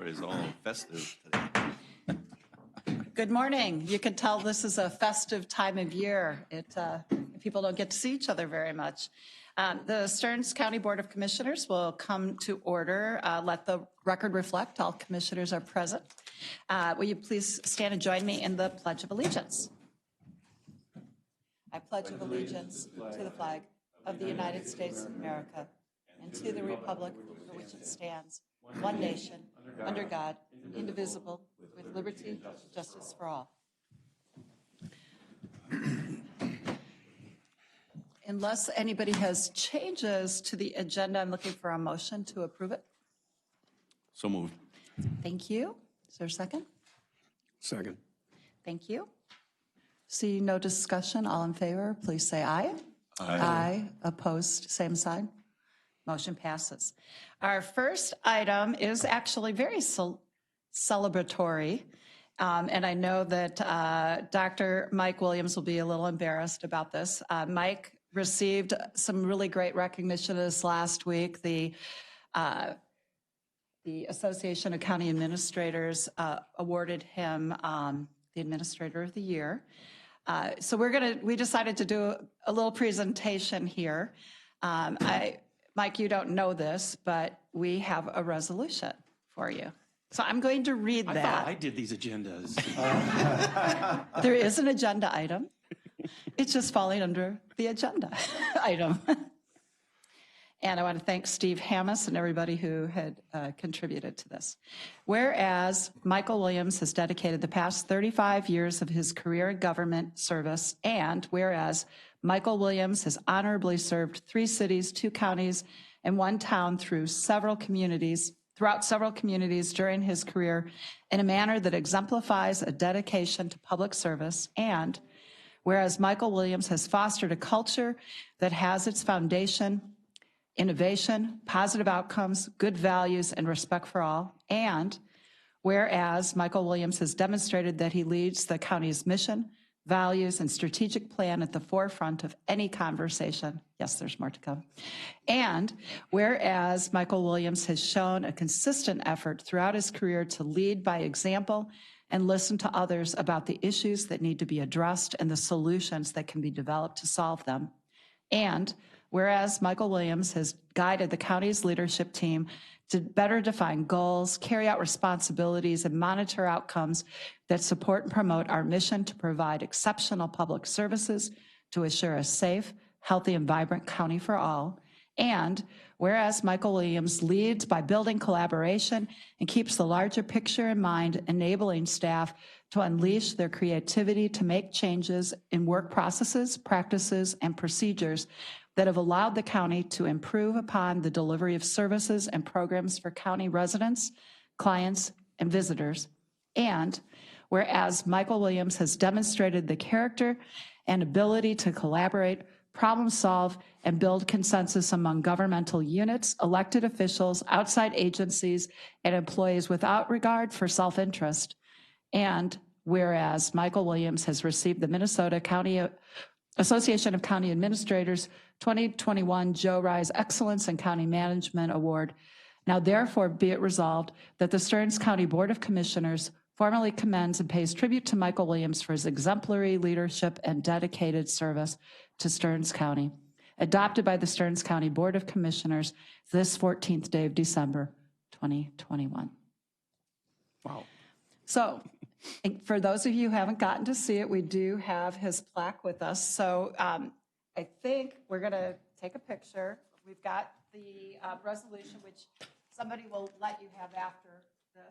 Everybody's all festive today. Good morning. You can tell this is a festive time of year. People don't get to see each other very much. The Stearns County Board of Commissioners will come to order. Let the record reflect all commissioners are present. Will you please stand and join me in the Pledge of Allegiance? I pledge allegiance to the flag of the United States of America and to the republic for which it stands, one nation, under God, indivisible, with liberty and justice for all. Unless anybody has changes to the agenda, I'm looking for a motion to approve it. So moved. Thank you. Is there a second? Second. Thank you. See no discussion. All in favor, please say aye. Aye. Aye. Opposed, same sign. Motion passes. Our first item is actually very celebratory. And I know that Dr. Mike Williams will be a little embarrassed about this. Mike received some really great recognition this last week. The Association of County Administrators awarded him the Administrator of the Year. So we decided to do a little presentation here. Mike, you don't know this, but we have a resolution for you. So I'm going to read that. I thought I did these agendas. There is an agenda item. It's just falling under the agenda item. And I want to thank Steve Hammis and everybody who had contributed to this. Whereas Michael Williams has dedicated the past 35 years of his career in government service, and whereas Michael Williams has honorably served 3 cities, 2 counties, and 1 town throughout several communities during his career in a manner that exemplifies a dedication to public service, and whereas Michael Williams has fostered a culture that has its foundation innovation, positive outcomes, good values, and respect for all, and whereas Michael Williams has demonstrated that he leads the county's mission, values, and strategic plan at the forefront of any conversation. Yes, there's more to come. And whereas Michael Williams has shown a consistent effort throughout his career to lead by example and listen to others about the issues that need to be addressed and the solutions that can be developed to solve them. And whereas Michael Williams has guided the county's leadership team to better define goals, carry out responsibilities, and monitor outcomes that support and promote our mission to provide exceptional public services to assure a safe, healthy, and vibrant county for all. And whereas Michael Williams leads by building collaboration and keeps the larger picture in mind, enabling staff to unleash their creativity to make changes in work processes, practices, and procedures that have allowed the county to improve upon the delivery of services and programs for county residents, clients, and visitors. And whereas Michael Williams has demonstrated the character and ability to collaborate, problem solve, and build consensus among governmental units, elected officials, outside agencies, and employees without regard for self-interest. And whereas Michael Williams has received the Minnesota County Association of County Administrators 2021 Joe Rise Excellence in County Management Award. Now therefore be it resolved that the Stearns County Board of Commissioners formally commends and pays tribute to Michael Williams for his exemplary leadership and dedicated service to Stearns County. Adopted by the Stearns County Board of Commissioners this 14th day of December, 2021. Wow. So for those of you who haven't gotten to see it, we do have his plaque with us. So I think we're going to take a picture. We've got the resolution, which somebody will let you have after this.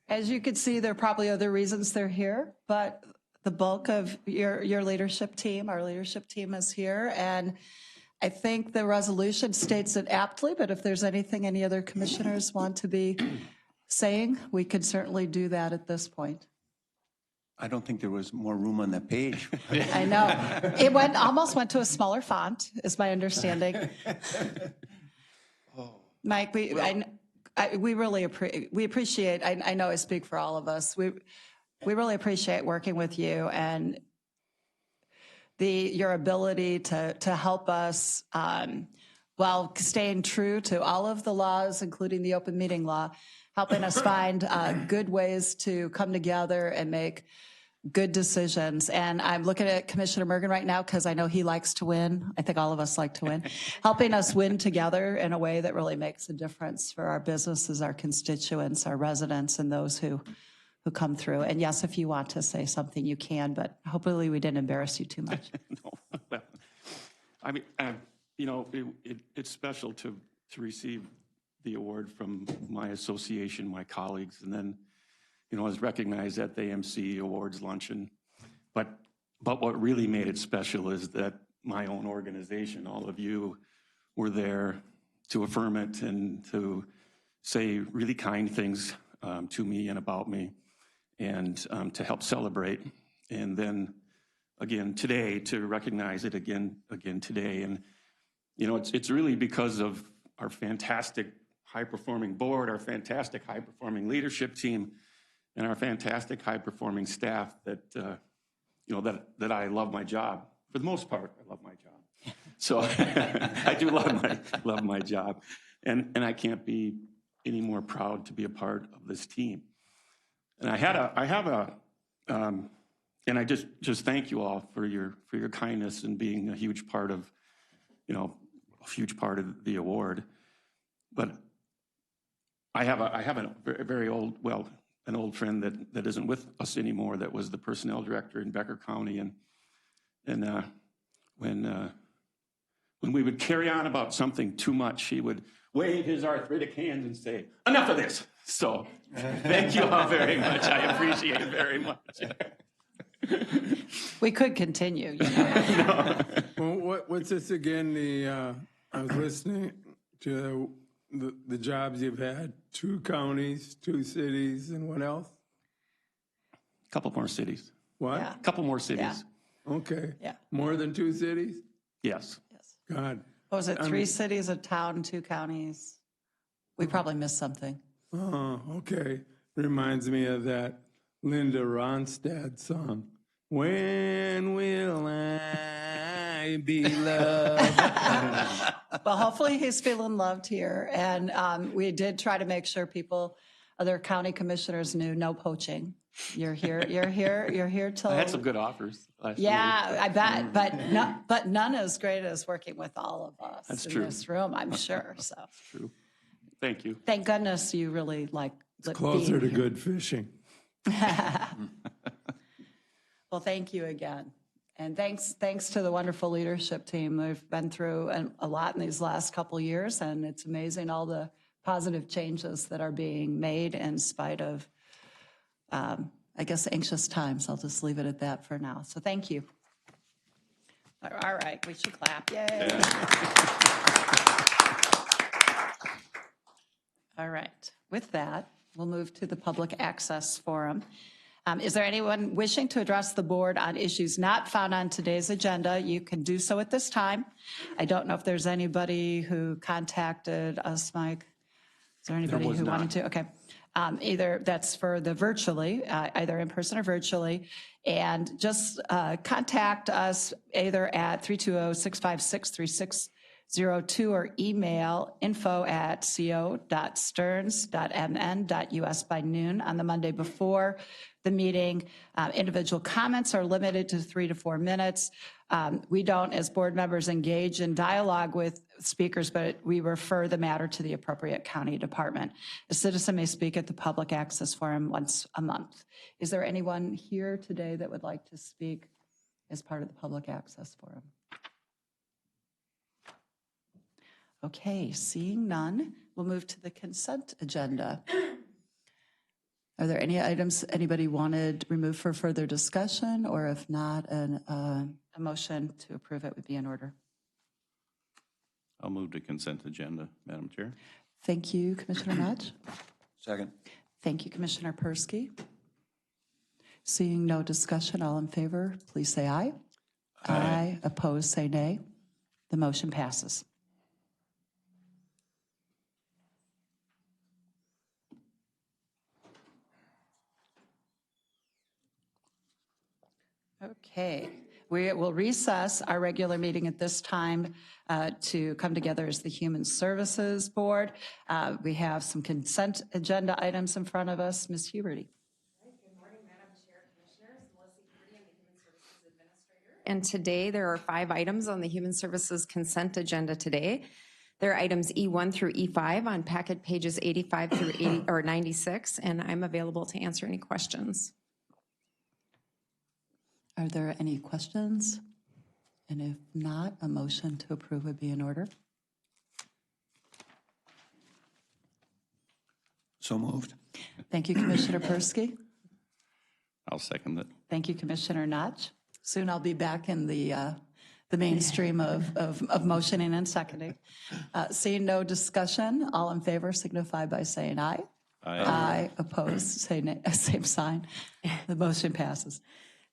As you can see, there are probably other reasons they're here, but the bulk of your leadership team, our leadership team is here. And I think the resolution states it aptly, but if there's anything any other commissioners want to be saying, we could certainly do that at this point. I don't think there was more room on that page. I know. It almost went to a smaller font, is my understanding. Mike, we really appreciate, I know I speak for all of us, we really appreciate working with you and your ability to help us while staying true to all of the laws, including the open meeting law, helping us find good ways to come together and make good decisions. And I'm looking at Commissioner Mergen right now because I know he likes to win. I think all of us like to win. Helping us win together in a way that really makes a difference for our businesses, our constituents, our residents, and those who come through. And yes, if you want to say something, you can, but hopefully we didn't embarrass you too much. No. Well, I mean, it's special to receive the award from my association, my colleagues, and then, I was recognized at the AMC Awards luncheon. But what really made it special is that my own organization, all of you, were there to affirm it and to say really kind things to me and about me, and to help celebrate. And then again today to recognize it again today. And it's really because of our fantastic high-performing board, our fantastic high-performing leadership team, and our fantastic high-performing staff that that I love my job. For the most part, I love my job. So I do love my job, and I can't be any more proud to be a part of this team. And and I just thank you all for your kindness and being a huge part of the award. But I have a very old, an old friend that isn't with us anymore, that was the personnel director in Becker County. And when we would carry on about something too much, he would wave his arthritic hand and say, "Enough of this." So thank you all very much. I appreciate it very much. We could continue. No. Well, what's this again? I was listening to the jobs you've had, 2 counties, 2 cities, and what else? A couple more cities. What? Yeah. A couple more cities. Okay. Yeah. More than 2 cities? Yes. Yes. God. What was it, 3 cities, a town, 2 counties? We probably missed something. Oh, okay. Reminds me of that Linda Ronstadt song. When will I be loved? Well, hopefully he's feeling loved here. And we did try to make sure other county commissioners knew no poaching. You're here till. I had some good offers last week. Yeah, I bet, but none as great as working with all of us That's in true. this room, I'm sure. So True. Thank you. thank goodness you really like Closer to being here. good fishing. Well, thank you again. And thanks to the wonderful leadership team. We've been through a lot in these last couple years, and it's amazing all the positive changes that are being made in spite of, I guess, anxious times. I'll just leave it at that for now. So thank you. All right, we should clap. Yay. All right, with that, we'll move to the public access forum. Is there anyone wishing to address the board on issues not found on today's agenda? You can do so at this time. I don't know if there's anybody who contacted us, Mike. Is there anybody who wanted to? Okay. Either that's for the virtually, either in person or virtually. And just contact us either at 320-656-3602 or email info@co.stearns.mn.us by noon on the Monday before the meeting. Individual comments are limited to 3 to 4 minutes. We don't, as board members, engage in dialogue with speakers, but we refer the matter to the appropriate county department. A citizen may speak at the public access forum once a month. Is there anyone here today that would like to speak as part of the public access forum? Okay, seeing none, we'll move to the consent agenda. Are there any items anybody wanted removed for further discussion, or if not, a motion to approve it would be in order? I'll move to consent agenda, Madam Chair. Thank you, Commissioner Nudge. Second. Thank you, Commissioner Persky. Seeing no discussion, all in favor, please say aye. Aye. Opposed, say nay. The motion passes. Okay, we will recess our regular meeting at this time to come together as the Human Services Board. We have some consent agenda items in front of us. Ms. Huberty. Good morning, Madam Chair, Commissioners. Melissa Huberty, I'm the Human Services Administrator. And today there are 5 items on the Human Services consent agenda today. There are items E1 through E5 on packet pages 85 through 80 or 96, and I'm available to answer any questions. Are there any questions? And if not, a motion to approve would be in order. So moved. Thank you, Commissioner Persky. I'll second it. Thank you, Commissioner Notch. Soon I'll be back in the mainstream of motioning and seconding. Seeing no discussion, all in favor signify by saying aye. Aye. Opposed, say nay, same sign. The motion passes.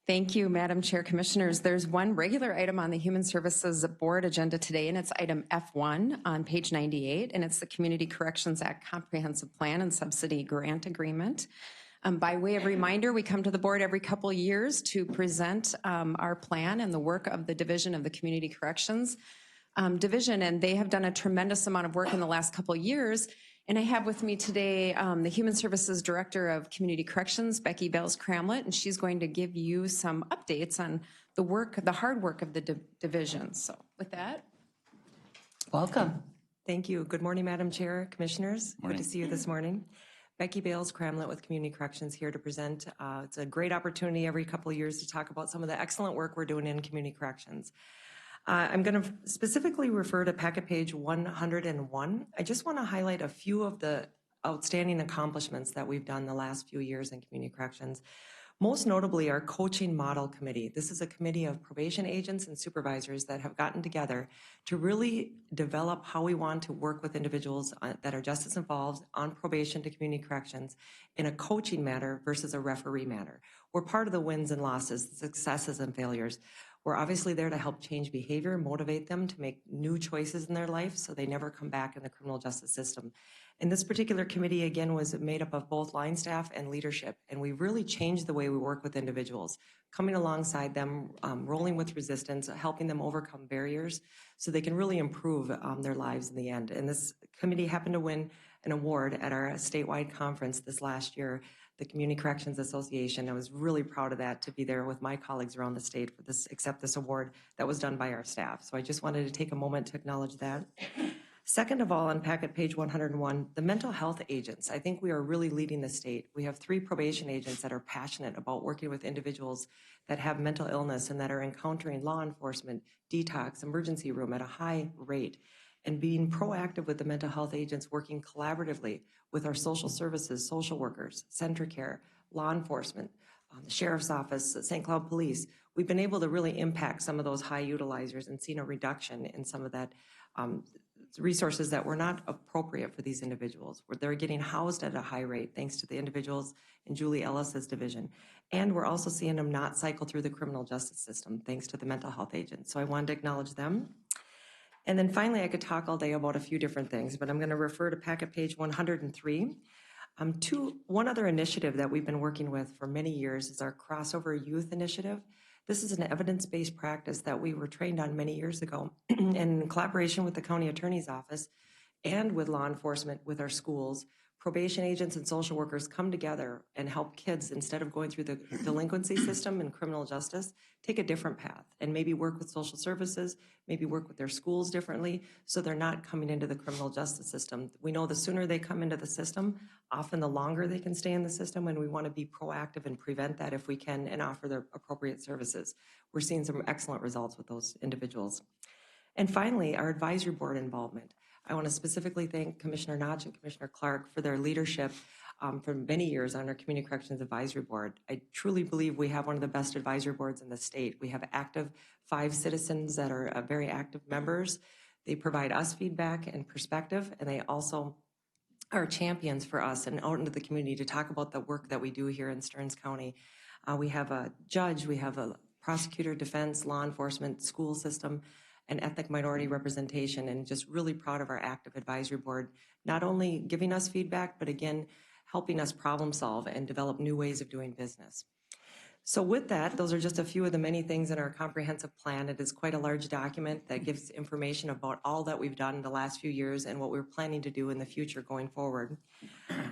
Thank you, Madam Chair, Commissioners. There's one regular item on the Human Services Board agenda today, and it's item F1 on page 98, and it's the Community Corrections Act Comprehensive Plan and Subsidy Grant Agreement. By way of reminder, we come to the board every couple of years to present our plan and the work of the Division of the Community Corrections Division, and they have done a tremendous amount of work in the last couple of years. And I have with me today the Human Services Director of Community Corrections, Becky Bales-Cramlett, and she's going to give you some updates on the work, the hard work of the division. So with that. Welcome. Thank you. Good morning, Madam Chair, Commissioners. Morning. Good to see you this morning. Becky Bales-Cramlett with Community Corrections here to present. It's a great opportunity every couple of years to talk about some of the excellent work we're doing in community corrections. I'm going to specifically refer to packet page 101. I just want to highlight a few of the outstanding accomplishments that we've done the last few years in community corrections. Most notably, our coaching model committee. This is a committee of probation agents and supervisors that have gotten together to really develop how we want to work with individuals that are justice involved on probation to community corrections in a coaching manner versus a referee manner. We're part of the wins and losses, the successes and failures. We're obviously there to help change behavior, motivate them to make new choices in their life so they never come back in the criminal justice system. And this particular committee, again, was made up of both line staff and leadership, and we really changed the way we work with individuals, coming alongside them, rolling with resistance, helping them overcome barriers so they can really improve their lives in the end. And this committee happened to win an award at our statewide conference this last year, the Community Corrections Association. I was really proud of that, to be there with my colleagues around the state for this, accept this award that was done by our staff. So I just wanted to take a moment to acknowledge that. Second of all, on packet page 101, the mental health agents. I think we are really leading the state. We have 3 probation agents that are passionate about working with individuals that have mental illness and that are encountering law enforcement, detox, emergency room at a high rate, and being proactive with the mental health agents, working collaboratively with our social services, social workers, Centricare, law enforcement, the Sheriff's Office, St. Cloud Police. We've been able to really impact some of those high utilizers and seen a reduction in some of that resources that were not appropriate for these individuals. They're getting housed at a high rate thanks to the individuals in Julie Ellis's division. And we're also seeing them not cycle through the criminal justice system thanks to the mental health agents. So I wanted to acknowledge them. And then finally, I could talk all day about a few different things, but I'm going to refer to packet page 103. One other initiative that we've been working with for many years is our Crossover Youth Initiative. This is an evidence-based practice that we were trained on many years ago in collaboration with the county attorney's office and with law enforcement, with our schools. Probation agents and social workers come together and help kids, instead of going through the delinquency system and criminal justice, take a different path and maybe work with social services, maybe work with their schools differently so they're not coming into the criminal justice system. We know the sooner they come into the system, often the longer they can stay in the system, and we want to be proactive and prevent that if we can and offer the appropriate services. We're seeing some excellent results with those individuals. And finally, our advisory board involvement. I want to specifically thank Commissioner Notch and Commissioner Clark for their leadership for many years on our Community Corrections Advisory Board. I truly believe we have one of the best advisory boards in the state. We have active 5 citizens that are very active members. They provide us feedback and perspective, and they also are champions for us and out into the community to talk about the work that we do here in Stearns County. We have a judge, we have a prosecutor, defense, law enforcement, school system, and ethnic minority representation, and just really proud of our active advisory board, not only giving us feedback, but again, helping us problem solve and develop new ways of doing business. So with that, those are just a few of the many things in our comprehensive plan. It is quite a large document that gives information about all that we've done in the last few years and what we're planning to do in the future going forward.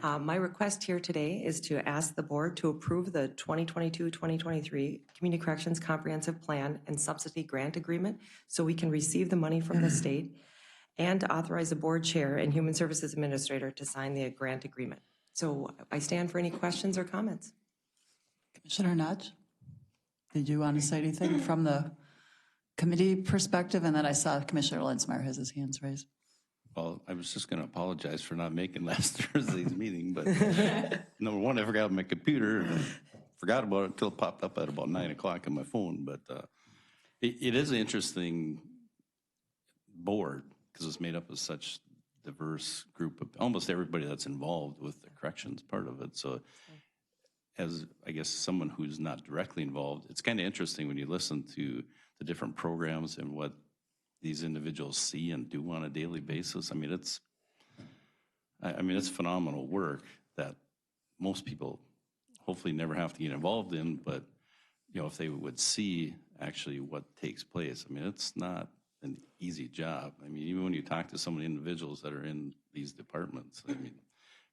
My request here today is to ask the board to approve the 2022-2023 Community Corrections Comprehensive Plan and Subsidy Grant Agreement so we can receive the money from the state, and to authorize the board chair and Human Services Administrator to sign the grant agreement. So I stand for any questions or comments. Commissioner Nudge, did you want to say anything from the committee perspective? And then I saw Commissioner Lenzmeyer has his hands raised. Well, I was just going to apologize for not making last Thursday's meeting, but number one, I forgot my computer and I forgot about it until it popped up at about 9 o'clock on my phone. But it is an interesting board because it's made up of such diverse group of almost everybody that's involved with the corrections part of it. So as I guess someone who's not directly involved, it's kind of interesting when you listen to the different programs and what these individuals see and do on a daily basis. I mean, it's phenomenal work that most people hopefully never have to get involved in, but you know, if they would see actually what takes place, I mean, it's not an easy job. I mean, even when you talk to some of the individuals that are in these departments, I mean,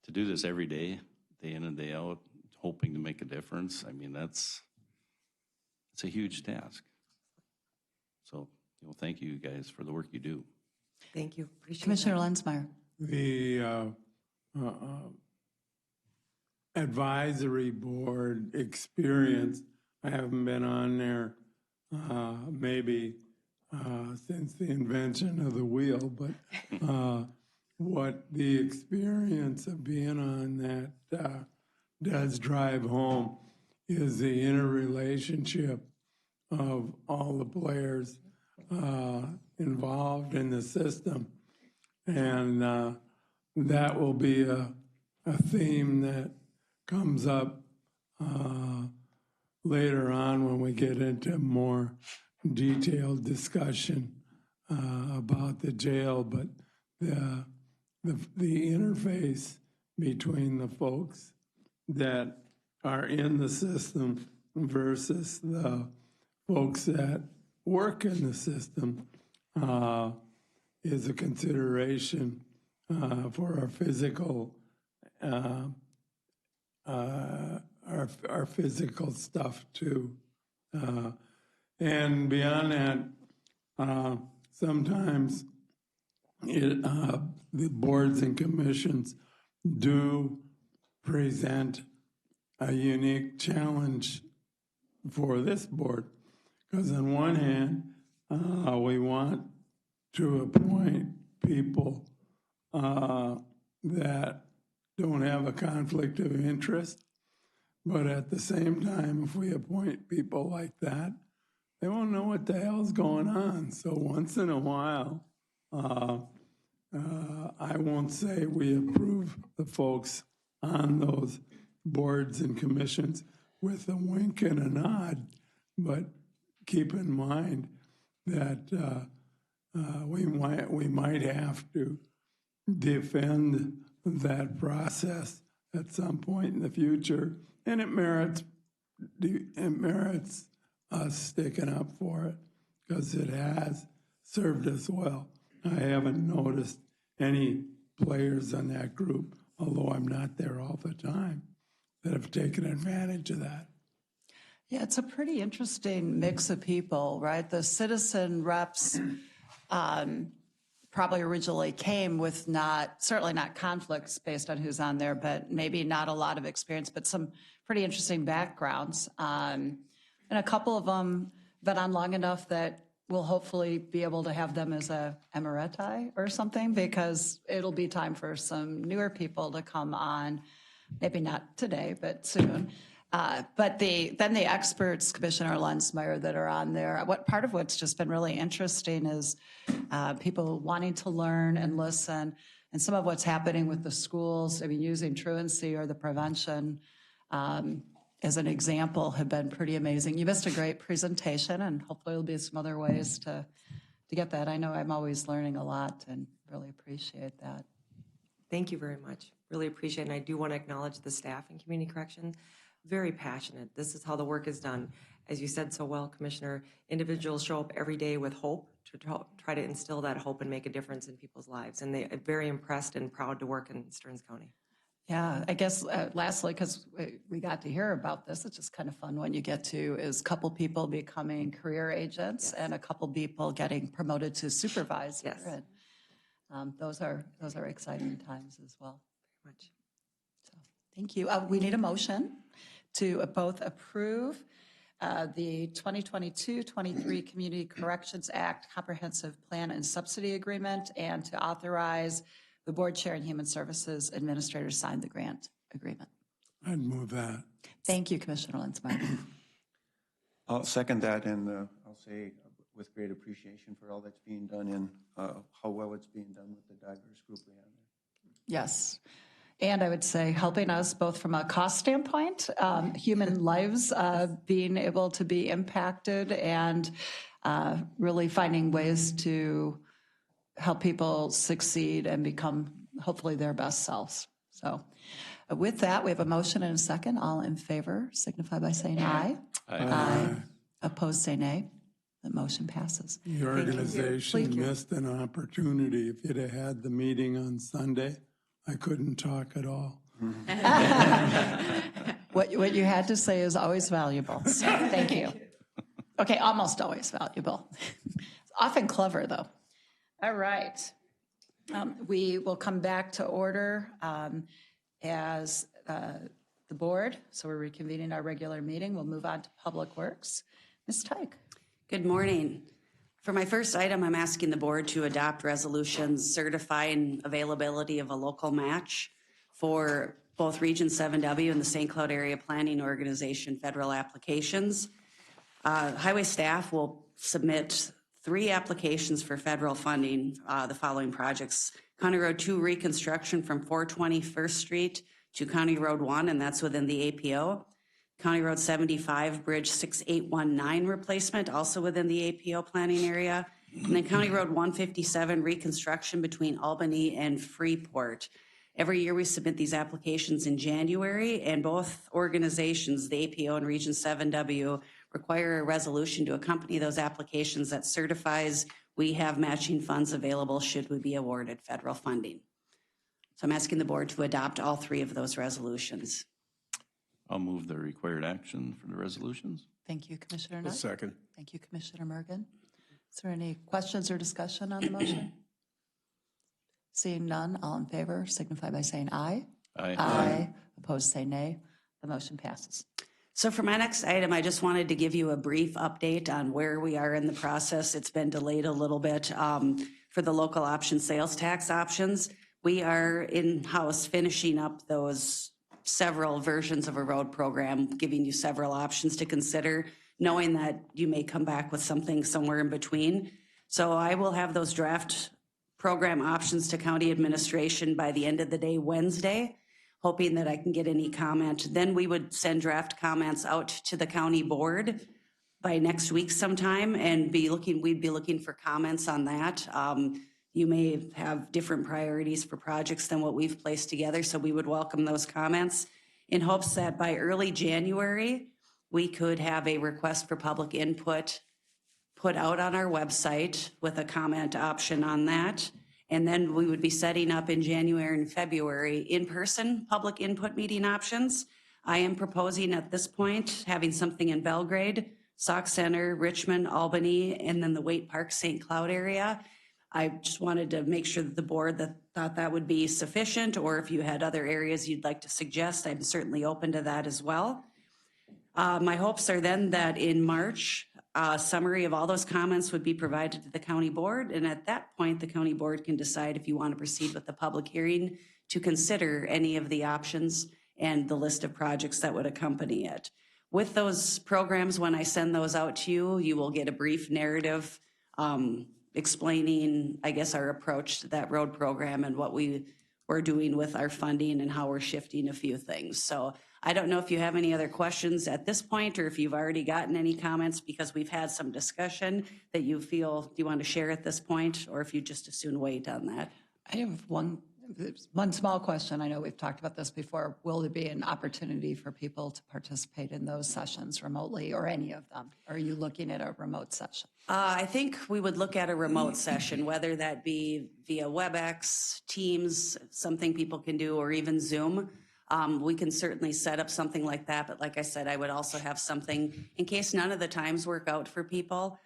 to do this every day, day in and day out, hoping to make a difference, I mean, it's a huge task. So, you know, thank you guys for the work you do. Thank you. Appreciate Commissioner that. Lenzmeyer. The advisory board experience, I haven't been on there maybe since the invention of the wheel, but what the experience of being on that does drive home is the interrelationship of all the players involved in the system. And that will be a theme that comes up later on when we get into more detailed discussion about the jail, but the interface between the folks that are in the system versus the folks that work in the system is a consideration for our physical our physical stuff too. And beyond that, sometimes the boards and commissions do present a unique challenge for this board. Because on one hand, we want to appoint people that don't have a conflict of interest. But at the same time, if we appoint people like that, they won't know what the hell's going on. So once in a while, I won't say we approve the folks on those boards and commissions with a wink and a nod, but keep in mind that we might have to defend that process at some point in the future, and it merits us sticking up for it because it has served us well. I haven't noticed any players in that group, although I'm not there all the time, that have taken advantage of that. Yeah, it's a pretty interesting mix of people, right? The citizen reps probably originally came with certainly not conflicts based on who's on there, but maybe not a lot of experience, but some pretty interesting backgrounds. And a couple of them been on long enough that we'll hopefully be able to have them as a emeriti or something, because it'll be time for some newer people to come on, maybe not today, but soon. But then the experts, Commissioner Lensmeyer, that are on there, part of what's just been really interesting is people wanting to learn and listen, and some of what's happening with the schools, I mean, using truancy or the prevention as an example have been pretty amazing. You missed a great presentation, and hopefully there'll be some other ways to get that. I know I'm always learning a lot and really appreciate that. Thank you very much. Really appreciate it. And I do want to acknowledge the staff in community corrections. Very passionate. This is how the work is done. As you said so well, Commissioner, individuals show up every day with hope to try to instill that hope and make a difference in people's lives. And they're very impressed and proud to work in Stearns County. Yeah, I guess lastly, because we got to hear about this, it's just kind of fun when you get to is a couple people becoming career agents and a couple people getting promoted to supervisor. Yes. And those are exciting times as well. Very much. So, thank you. We need a motion to both approve the 2022-23 Community Corrections Act Comprehensive Plan and Subsidy Agreement, and to authorize the Board Chair and Human Services Administrator sign the grant agreement. I'd move that. Thank you, Commissioner Lensmeyer. I'll second that, and I'll say with great appreciation for all that's being done and how well it's being done with the diverse group we have there. Yes. And I would say helping us both from a cost standpoint, human lives being able to be impacted, and really finding ways to help people succeed and become hopefully their best selves. So with that, we have a motion and a second. All in favor signify by saying aye. Aye. Opposed, say nay. The motion passes. The organization missed an opportunity. If you'd have had the meeting on Sunday, I couldn't talk at all. What you had to say is always valuable. So thank you. Okay, almost always valuable. Often clever, though. All right. We will come back to order as the board. So we're reconvening our regular meeting. We'll move on to Public Works. Ms. Teich. Good morning. For my first item, I'm asking the board to adopt resolutions certifying availability of a local match for both Region 7W and the St. Cloud Area Planning Organization federal applications. Highway staff will submit 3 applications for federal funding, the following projects. County Road 2 reconstruction from 420 First Street to County Road 1, and that's within the APO. County Road 75 Bridge 6819 replacement, also within the APO planning area. And then County Road 157 reconstruction between Albany and Freeport. Every year we submit these applications in January, and both organizations, the APO and Region 7W, require a resolution to accompany those applications that certifies we have matching funds available should we be awarded federal funding. So I'm asking the board to adopt all 3 of those resolutions. I'll move the required action for the resolutions. Thank you, Commissioner Nutt. Second. Thank you, Commissioner Mergen. Is there any questions or discussion on the motion? Seeing none, all in favor signify by saying aye. Aye. Aye. Opposed, say nay. The motion passes. So for my next item, I just wanted to give you a brief update on where we are in the process. It's been delayed a little bit for the local option sales tax options. We are in-house finishing up those several versions of a road program, giving you several options to consider, knowing that you may come back with something somewhere in between. So I will have those draft program options to county administration by the end of the day Wednesday, hoping that I can get any comment. Then we would send draft comments out to the county board by next week sometime, and we'd be looking for comments on that. You may have different priorities for projects than what we've placed together, so we would welcome those comments in hopes that by early January, we could have a request for public input put out on our website with a comment option on that. And then we would be setting up in January and February in-person public input meeting options. I am proposing at this point having something in Belgrade, Sauk Center, Richmond, Albany, and then the Waite Park, St. Cloud area. I just wanted to make sure that the board thought that would be sufficient, or if you had other areas you'd like to suggest, I'm certainly open to that as well. My hopes are then that in March, a summary of all those comments would be provided to the county board, and at that point, the county board can decide if you want to proceed with the public hearing to consider any of the options and the list of projects that would accompany it. With those programs, when I send those out to you, you will get a brief narrative explaining, I guess, our approach to that road program and what we're doing with our funding and how we're shifting a few things. So I don't know if you have any other questions at this point, or if you've already gotten any comments, because we've had some discussion that you feel you want to share at this point, or if you just as soon wait on that. I have one small question. I know we've talked about this before. Will there be an opportunity for people to participate in those sessions remotely, or any of them? Or are you looking at a remote session? I think we would look at a remote session, whether that be via WebEx, Teams, something people can do, or even Zoom. We can certainly set up something like that, but like I said, I would also have something, in case none of the times work out for people,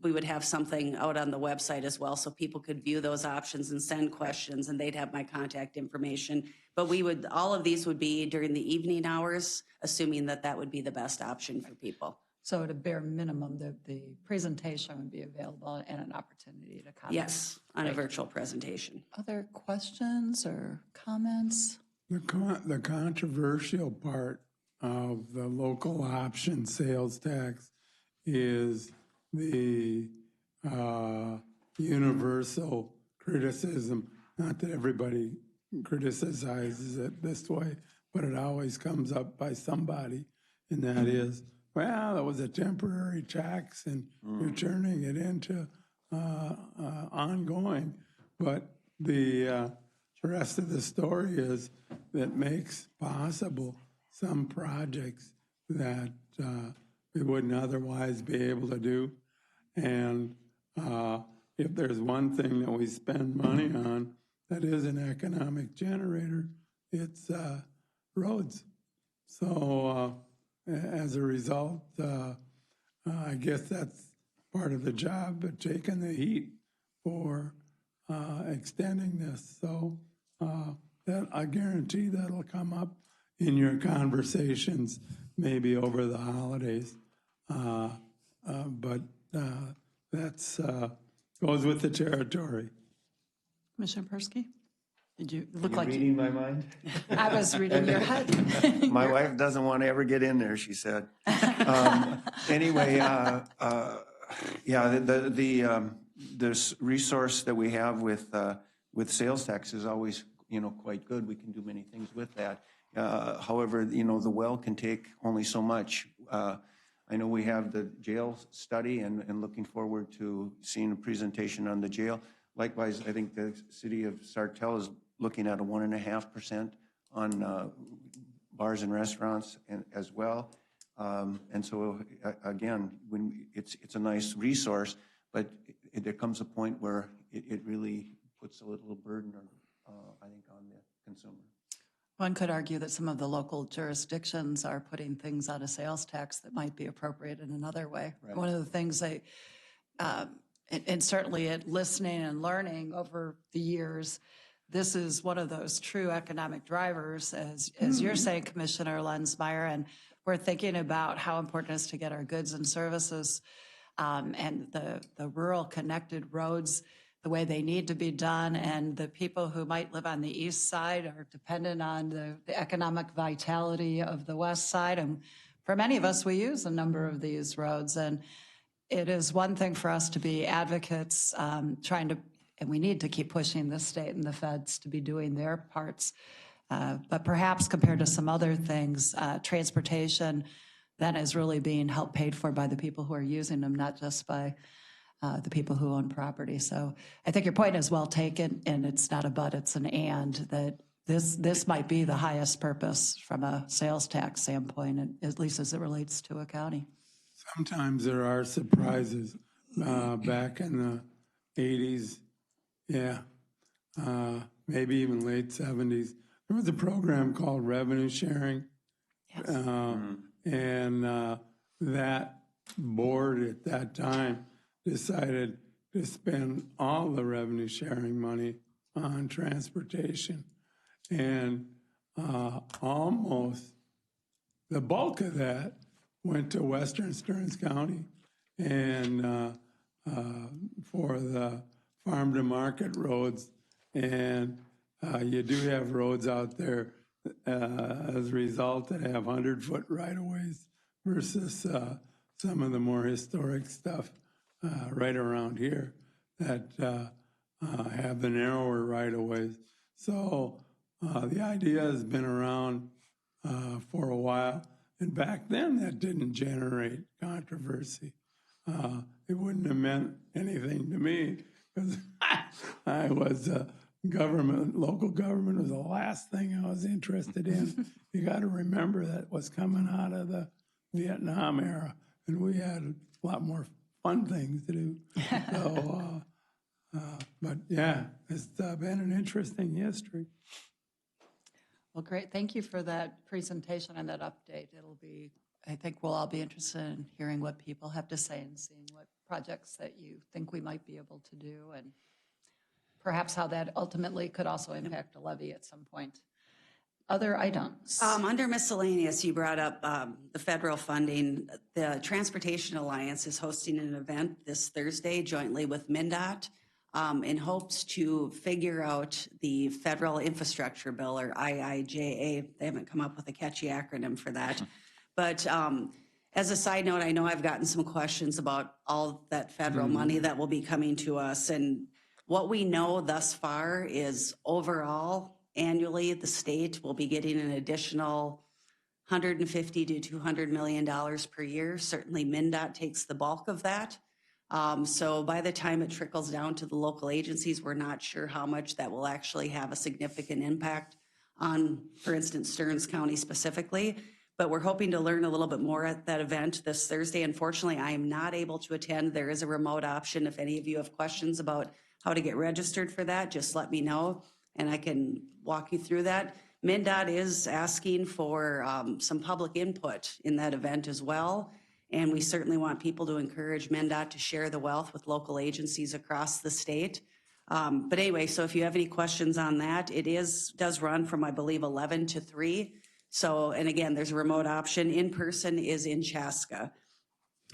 we would have something out on the website as well, so people could view those options and send questions, and they'd have my contact information. But all of these would be during the evening hours, assuming that would be the best option for people. So at a bare minimum, the presentation would be available and an opportunity to comment. Yes, on a virtual presentation. Other questions or comments? The controversial part of the local option sales tax is the universal criticism. Not that everybody criticizes it this way, but it always comes up by somebody, and that is, well, that was a temporary tax and you're turning it into ongoing. But the rest of the story is that makes possible some projects that we wouldn't otherwise be able to do. And if there's one thing that we spend money on that is an economic generator, it's roads. So as a result, I guess that's part of the job, but taking the heat for extending this. So that I guarantee that'll come up in your conversations, maybe over the holidays. But that's goes with the territory. Commissioner Persky? Did you look You like reading my mind? I was reading your head? My wife doesn't want to ever get in there, she said. Anyway, this resource that we have with sales tax is always, quite good. We can do many things with that. However, the well can take only so much. I know we have the jail study and looking forward to seeing a presentation on the jail. Likewise, I think the city of Sartell is looking at a 1.5% on bars and restaurants as well. And so again, it's a nice resource, but there comes a point where it really puts a little burden, I think, on the consumer. One could argue that some of the local jurisdictions are putting things out of sales tax that might be appropriate in another way. Right. One of the things and certainly at listening and learning over the years, this is one of those true economic drivers, as you're saying, Commissioner Lensmeyer, and we're thinking about how important it is to get our goods and services and the rural connected roads the way they need to be done, and the people who might live on the east side are dependent on the economic vitality of the west side. And for many of us, we use a number of these roads, and it is one thing for us to be advocates, and we need to keep pushing the state and the feds to be doing their parts. But perhaps compared to some other things, transportation then is really being helped paid for by the people who are using them, not just by the people who own property. So I think your point is well taken, and it's not a but, it's an and, that this might be the highest purpose from a sales tax standpoint, at least as it relates to a county. Sometimes there are surprises. Back in the 80s, maybe even late 70s, there was a program called revenue sharing. Yes. And that board at that time decided to spend all the revenue sharing money on transportation. And almost the bulk of that went to Western Stearns County and for the farm to market roads. And you do have roads out there as a result that have 100-foot right-of-ways versus some of the more historic stuff right around here that have the narrower right-of-ways. So the idea has been around for a while, and back then that didn't generate controversy. It wouldn't have meant anything to me because I was local government was the last thing I was interested in. You got to remember that was coming out of the Vietnam era, and we had a lot more fun things to do. So, but yeah, it's been an interesting history. Well, great. Thank you for that presentation and that update. I think we'll all be interested in hearing what people have to say and seeing what projects that you think we might be able to do, and perhaps how that ultimately could also impact a levy at some point. Other items? Under miscellaneous, you brought up the federal funding. The Transportation Alliance is hosting an event this Thursday jointly with MnDOT in hopes to figure out the federal infrastructure bill, or IIJA. They haven't come up with a catchy acronym for that. But as a side note, I know I've gotten some questions about all that federal money that will be coming to us. And what we know thus far is overall, annually, the state will be getting an additional $150 to $200 million per year. Certainly, MnDOT takes the bulk of that. So by the time it trickles down to the local agencies, we're not sure how much that will actually have a significant impact on, for instance, Stearns County specifically. But we're hoping to learn a little bit more at that event this Thursday. Unfortunately, I am not able to attend. There is a remote option. If any of you have questions about how to get registered for that, just let me know and I can walk you through that. MnDOT is asking for some public input in that event as well. And we certainly want people to encourage MnDOT to share the wealth with local agencies across the state. But anyway, so if you have any questions on that, it does run from, I believe, 11 to 3. So, and again, there's a remote option. In person is in Chaska.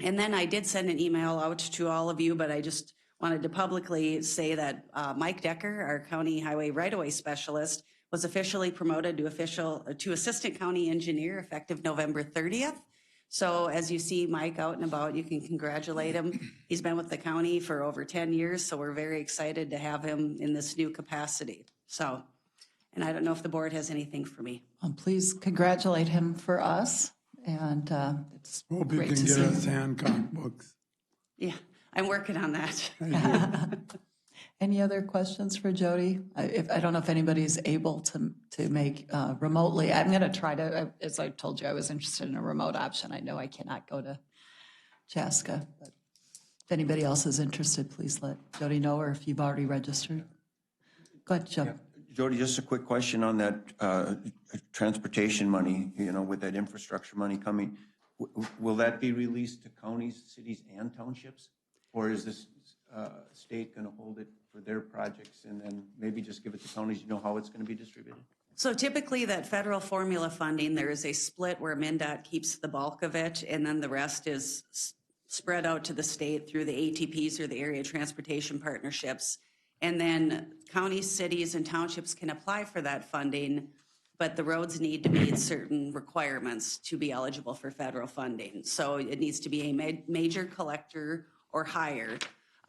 And then I did send an email out to all of you, but I just wanted to publicly say that Mike Decker, our county highway right-of-way specialist, was officially promoted to assistant county engineer effective November 30th. So as you see Mike out and about, you can congratulate him. He's been with the county for over 10 years, so we're very excited to have him in this new capacity. So, and I don't know if the board has anything for me. Please congratulate him for us, and it's Hope you great can to get see us him. Hancock books. Yeah, I'm working on that. Any other questions for Jody? I don't know if anybody's able to make remotely. I'm going to try to, as I told you, I was interested in a remote option. I know I cannot go to Chaska, but if anybody else is interested, please let Jody know, or if you've already registered. Go ahead, Joe. Yeah. Jody, just a quick question on that transportation money, with that infrastructure money coming. Will that be released to counties, cities, and townships? Or is this state going to hold it for their projects and then maybe just give it to counties? You know how it's going to be distributed? So typically that federal formula funding, there is a split where MnDOT keeps the bulk of it, and then the rest is spread out to the state through the ATPs or the area transportation partnerships. And then counties, cities, and townships can apply for that funding, but the roads need to meet certain requirements to be eligible for federal funding. So it needs to be a major collector or higher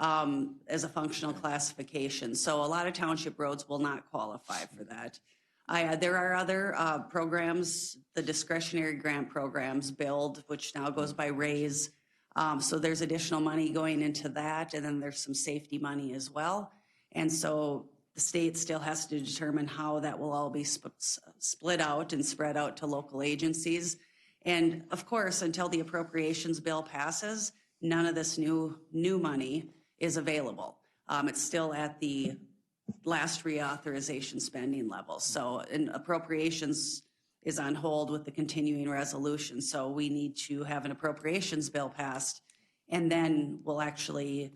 as a functional classification. So a lot of township roads will not qualify for that. There are other programs, the discretionary grant programs, BUILD, which now goes by RAISE. So there's additional money going into that, and then there's some safety money as well. And so the state still has to determine how that will all be split out and spread out to local agencies. And of course, until the appropriations bill passes, none of this new money is available. It's still at the last reauthorization spending level. So and appropriations is on hold with the continuing resolution. So we need to have an appropriations bill passed, and then we'll actually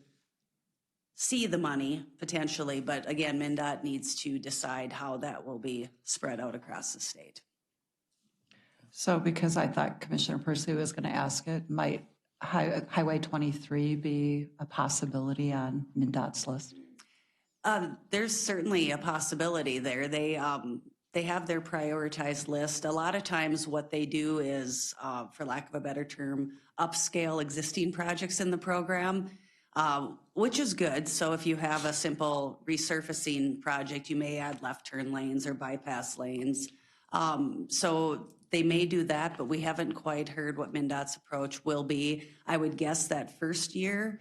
see the money potentially. But again, MnDOT needs to decide how that will be spread out across the state. So because I thought Commissioner Percy was going to ask it, might Highway 23 be a possibility on MnDOT's list? There's certainly a possibility there. They they have their prioritized list. A lot of times what they do is, for lack of a better term, upscale existing projects in the program, which is good. So if you have a simple resurfacing project, you may add left turn lanes or bypass lanes. So they may do that, but we haven't quite heard what MnDOT's approach will be. I would guess that first year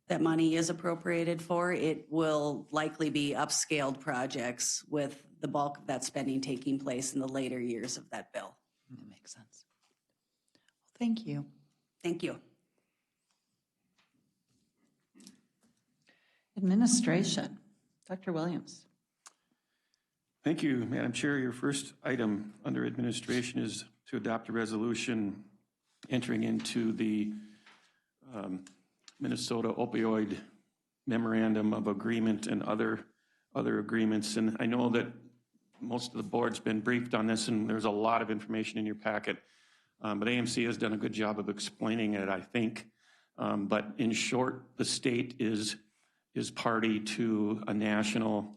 that money is appropriated for, it will likely be upscaled projects with the bulk of that spending taking place in the later years of that bill. That makes sense. Thank you. Thank you. Administration, Dr. Williams. Thank you, Madam Chair. Your first item under administration is to adopt a resolution entering into the Minnesota opioid memorandum of agreement and other agreements. And I know that most of the board's been briefed on this, and there's a lot of information in your packet. But AMC has done a good job of explaining it, I think. But in short, the state is party to a national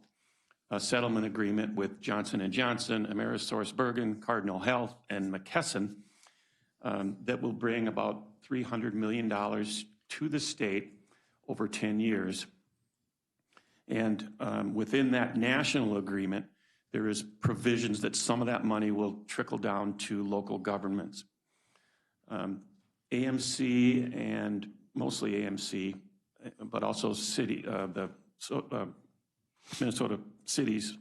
settlement agreement with Johnson & Johnson, AmerisourceBergen, Cardinal Health, and McKesson that will bring about $300 million to the state over 10 years. And within that national agreement, there is provisions that some of that money will trickle down to local governments. AMC and mostly AMC, but also Minnesota cities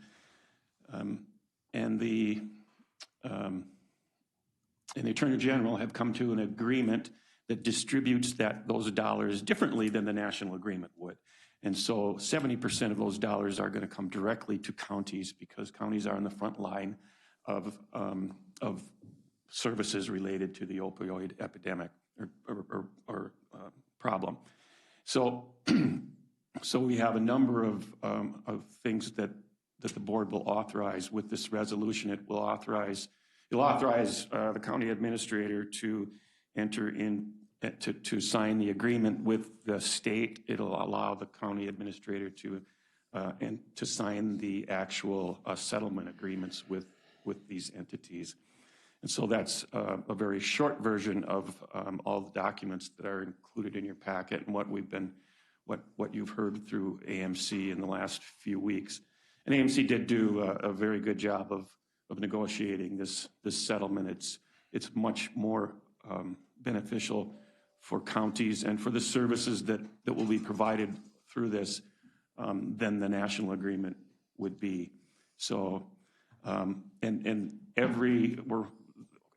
and the Attorney General have come to an agreement that distributes those dollars differently than the national agreement would. And so 70% of those dollars are going to come directly to counties because counties are on the front line of services related to the opioid epidemic or problem. So we have a number of things that the board will authorize with this resolution. It'll authorize the county administrator to enter in to sign the agreement with the state. It'll allow the county administrator to sign the actual settlement agreements with these entities. And so that's a very short version of all the documents that are included in your packet and what you've heard through AMC in the last few weeks. And AMC did do a very good job of negotiating this settlement. It's much more beneficial for counties and for the services that will be provided through this than the national agreement would be. So,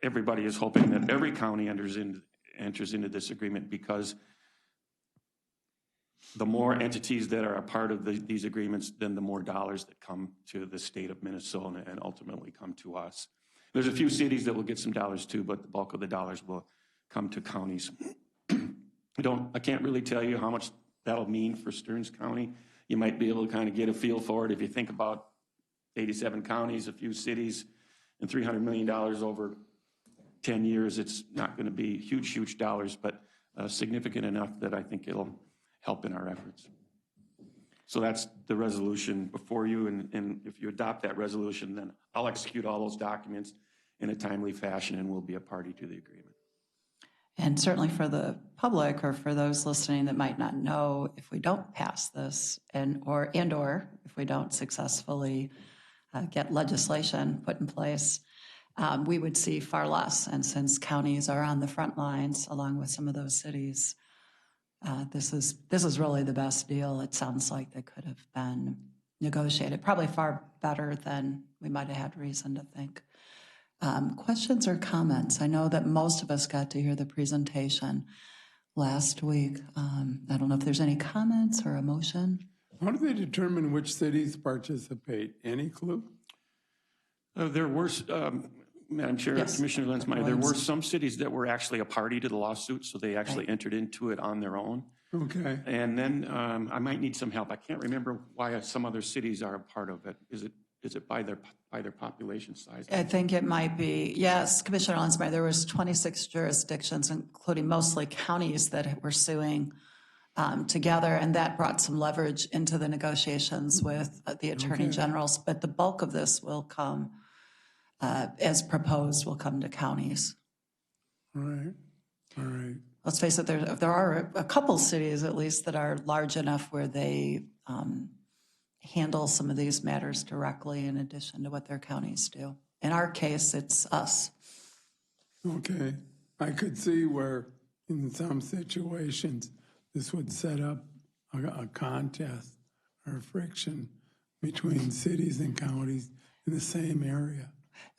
everybody is hoping that every county enters into this agreement because the more entities that are a part of these agreements, then the more dollars that come to the state of Minnesota and ultimately come to us. There's a few cities that will get some dollars too, but the bulk of the dollars will come to counties. I can't really tell you how much that'll mean for Stearns County. You might be able to kind of get a feel for it if you think about 87 counties, a few cities, and $300 million over 10 years. It's not going to be huge dollars, but significant enough that I think it'll help in our efforts. So that's the resolution before you, and if you adopt that resolution, then I'll execute all those documents in a timely fashion and we'll be a party to the agreement. And certainly for the public or for those listening that might not know, if we don't pass this or if we don't successfully get legislation put in place, we would see far less. And since counties are on the front lines along with some of those cities, this is really the best deal. It sounds like that could have been negotiated, probably far better than we might have had reason to think. Questions or comments? I know that most of us got to hear the presentation last week. I don't know if there's any comments or a motion. How do they determine which cities participate? Any clue? There were, Madam Chair, Yes. Commissioner Lensmeyer, there were some cities that were actually a party to the lawsuit, so they actually entered into it on their own. Okay. And then I might need some help. I can't remember why some other cities are a part of it. Is it by their population size? I think it might be, yes, Commissioner Lensmeyer, there was 26 jurisdictions, including mostly counties that were suing together, and that brought some leverage into the negotiations with the attorney generals. But the bulk of this will come, as proposed, will come to counties. All right, all right. Let's face it, there are a couple cities at least that are large enough where they handle some of these matters directly in addition to what their counties do. In our case, it's us. Okay, I could see where in some situations this would set up a contest or friction between cities and counties in the same area.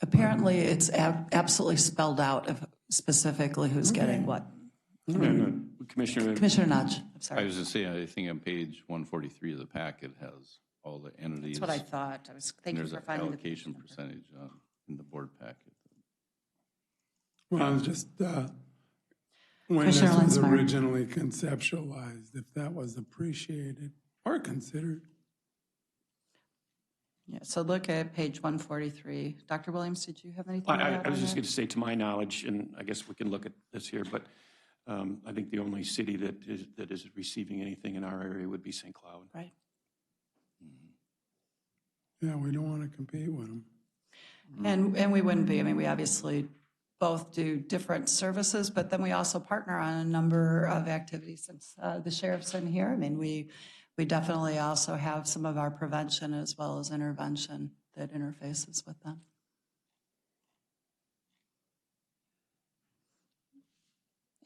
Apparently, it's absolutely spelled out of specifically who's getting what. Commissioner, Commissioner Nudge, I'm I sorry. was just saying, I think on page 143 of the packet has all the entities. That's what I thought. Thank you There's for an finding the allocation percentage in the board packet. Well, I was just, when this Commissioner was Lenzmeyer. originally conceptualized, if that was appreciated or considered. Yeah, so look at page 143. Dr. Williams, did you have anything to add I was on just that? going to say, to my knowledge, and I guess we can look at this here, but I think the only city that is receiving anything in our area would be St. Cloud. Right. Yeah, we don't want to compete with them. And we wouldn't be. I mean, we obviously both do different services, but then we also partner on a number of activities. Since the sheriff's in here, I mean, we definitely also have some of our prevention as well as intervention that interfaces with them.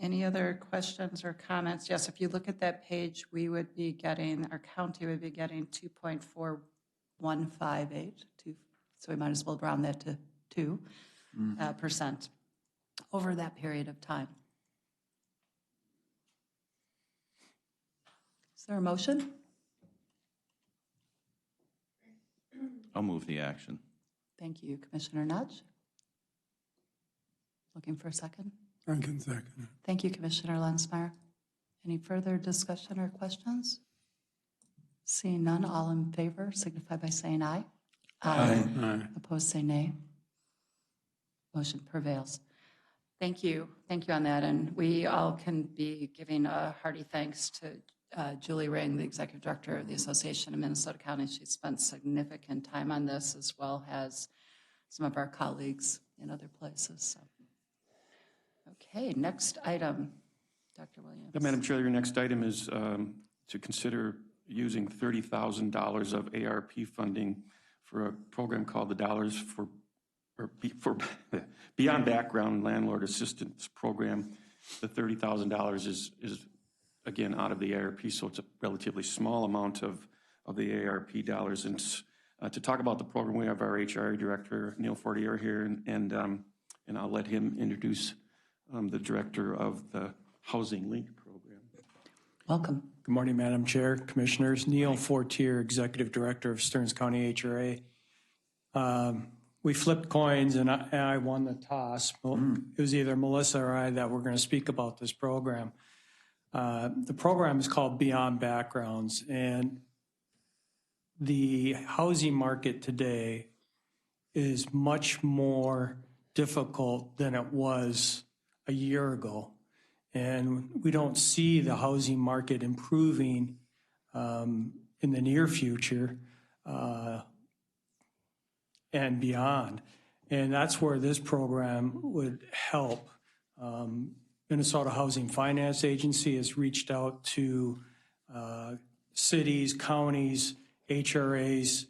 Any other questions or comments? Yes, if you look at that page, we would be getting, our county would be getting 2.4158, so we might as well round that to 2% over that period of time. Is there a motion? I'll move the action. Thank you, Commissioner Nudge. Looking for a second? I can second it. Thank you, Commissioner Lenzmeyer. Any further discussion or questions? Seeing none, all in favor signify by saying aye. Aye. Opposed, say nay. Motion prevails. Thank you. Thank you on that. And we all can be giving a hearty thanks to Julie Ring, the Executive Director of the Association of Minnesota Counties. She spent significant time on this, as well as some of our colleagues in other places. So. Okay, next item, Dr. Williams. Madam Chair, your next item is to consider using $30,000 of ARP funding for a program called the Dollars for Beyond Background Landlord Assistance Program. The $30,000 is again out of the ARP, so it's a relatively small amount of the ARP dollars. And to talk about the program, we have our HR Director, Neil Fortier, here, and I'll let him introduce the Director of the Housing Link Program. Welcome. Good morning, Madam Chair, Commissioners. Neil Fortier, Executive Director of Stearns County HRA. We flipped coins and I won the toss. It was either Melissa or I that were going to speak about this program. The program is called Beyond Backgrounds, and the housing market today is much more difficult than it was a year ago. And we don't see the housing market improving in the near future and beyond. And that's where this program would help. Minnesota Housing Finance Agency has reached out to cities, counties, HRAs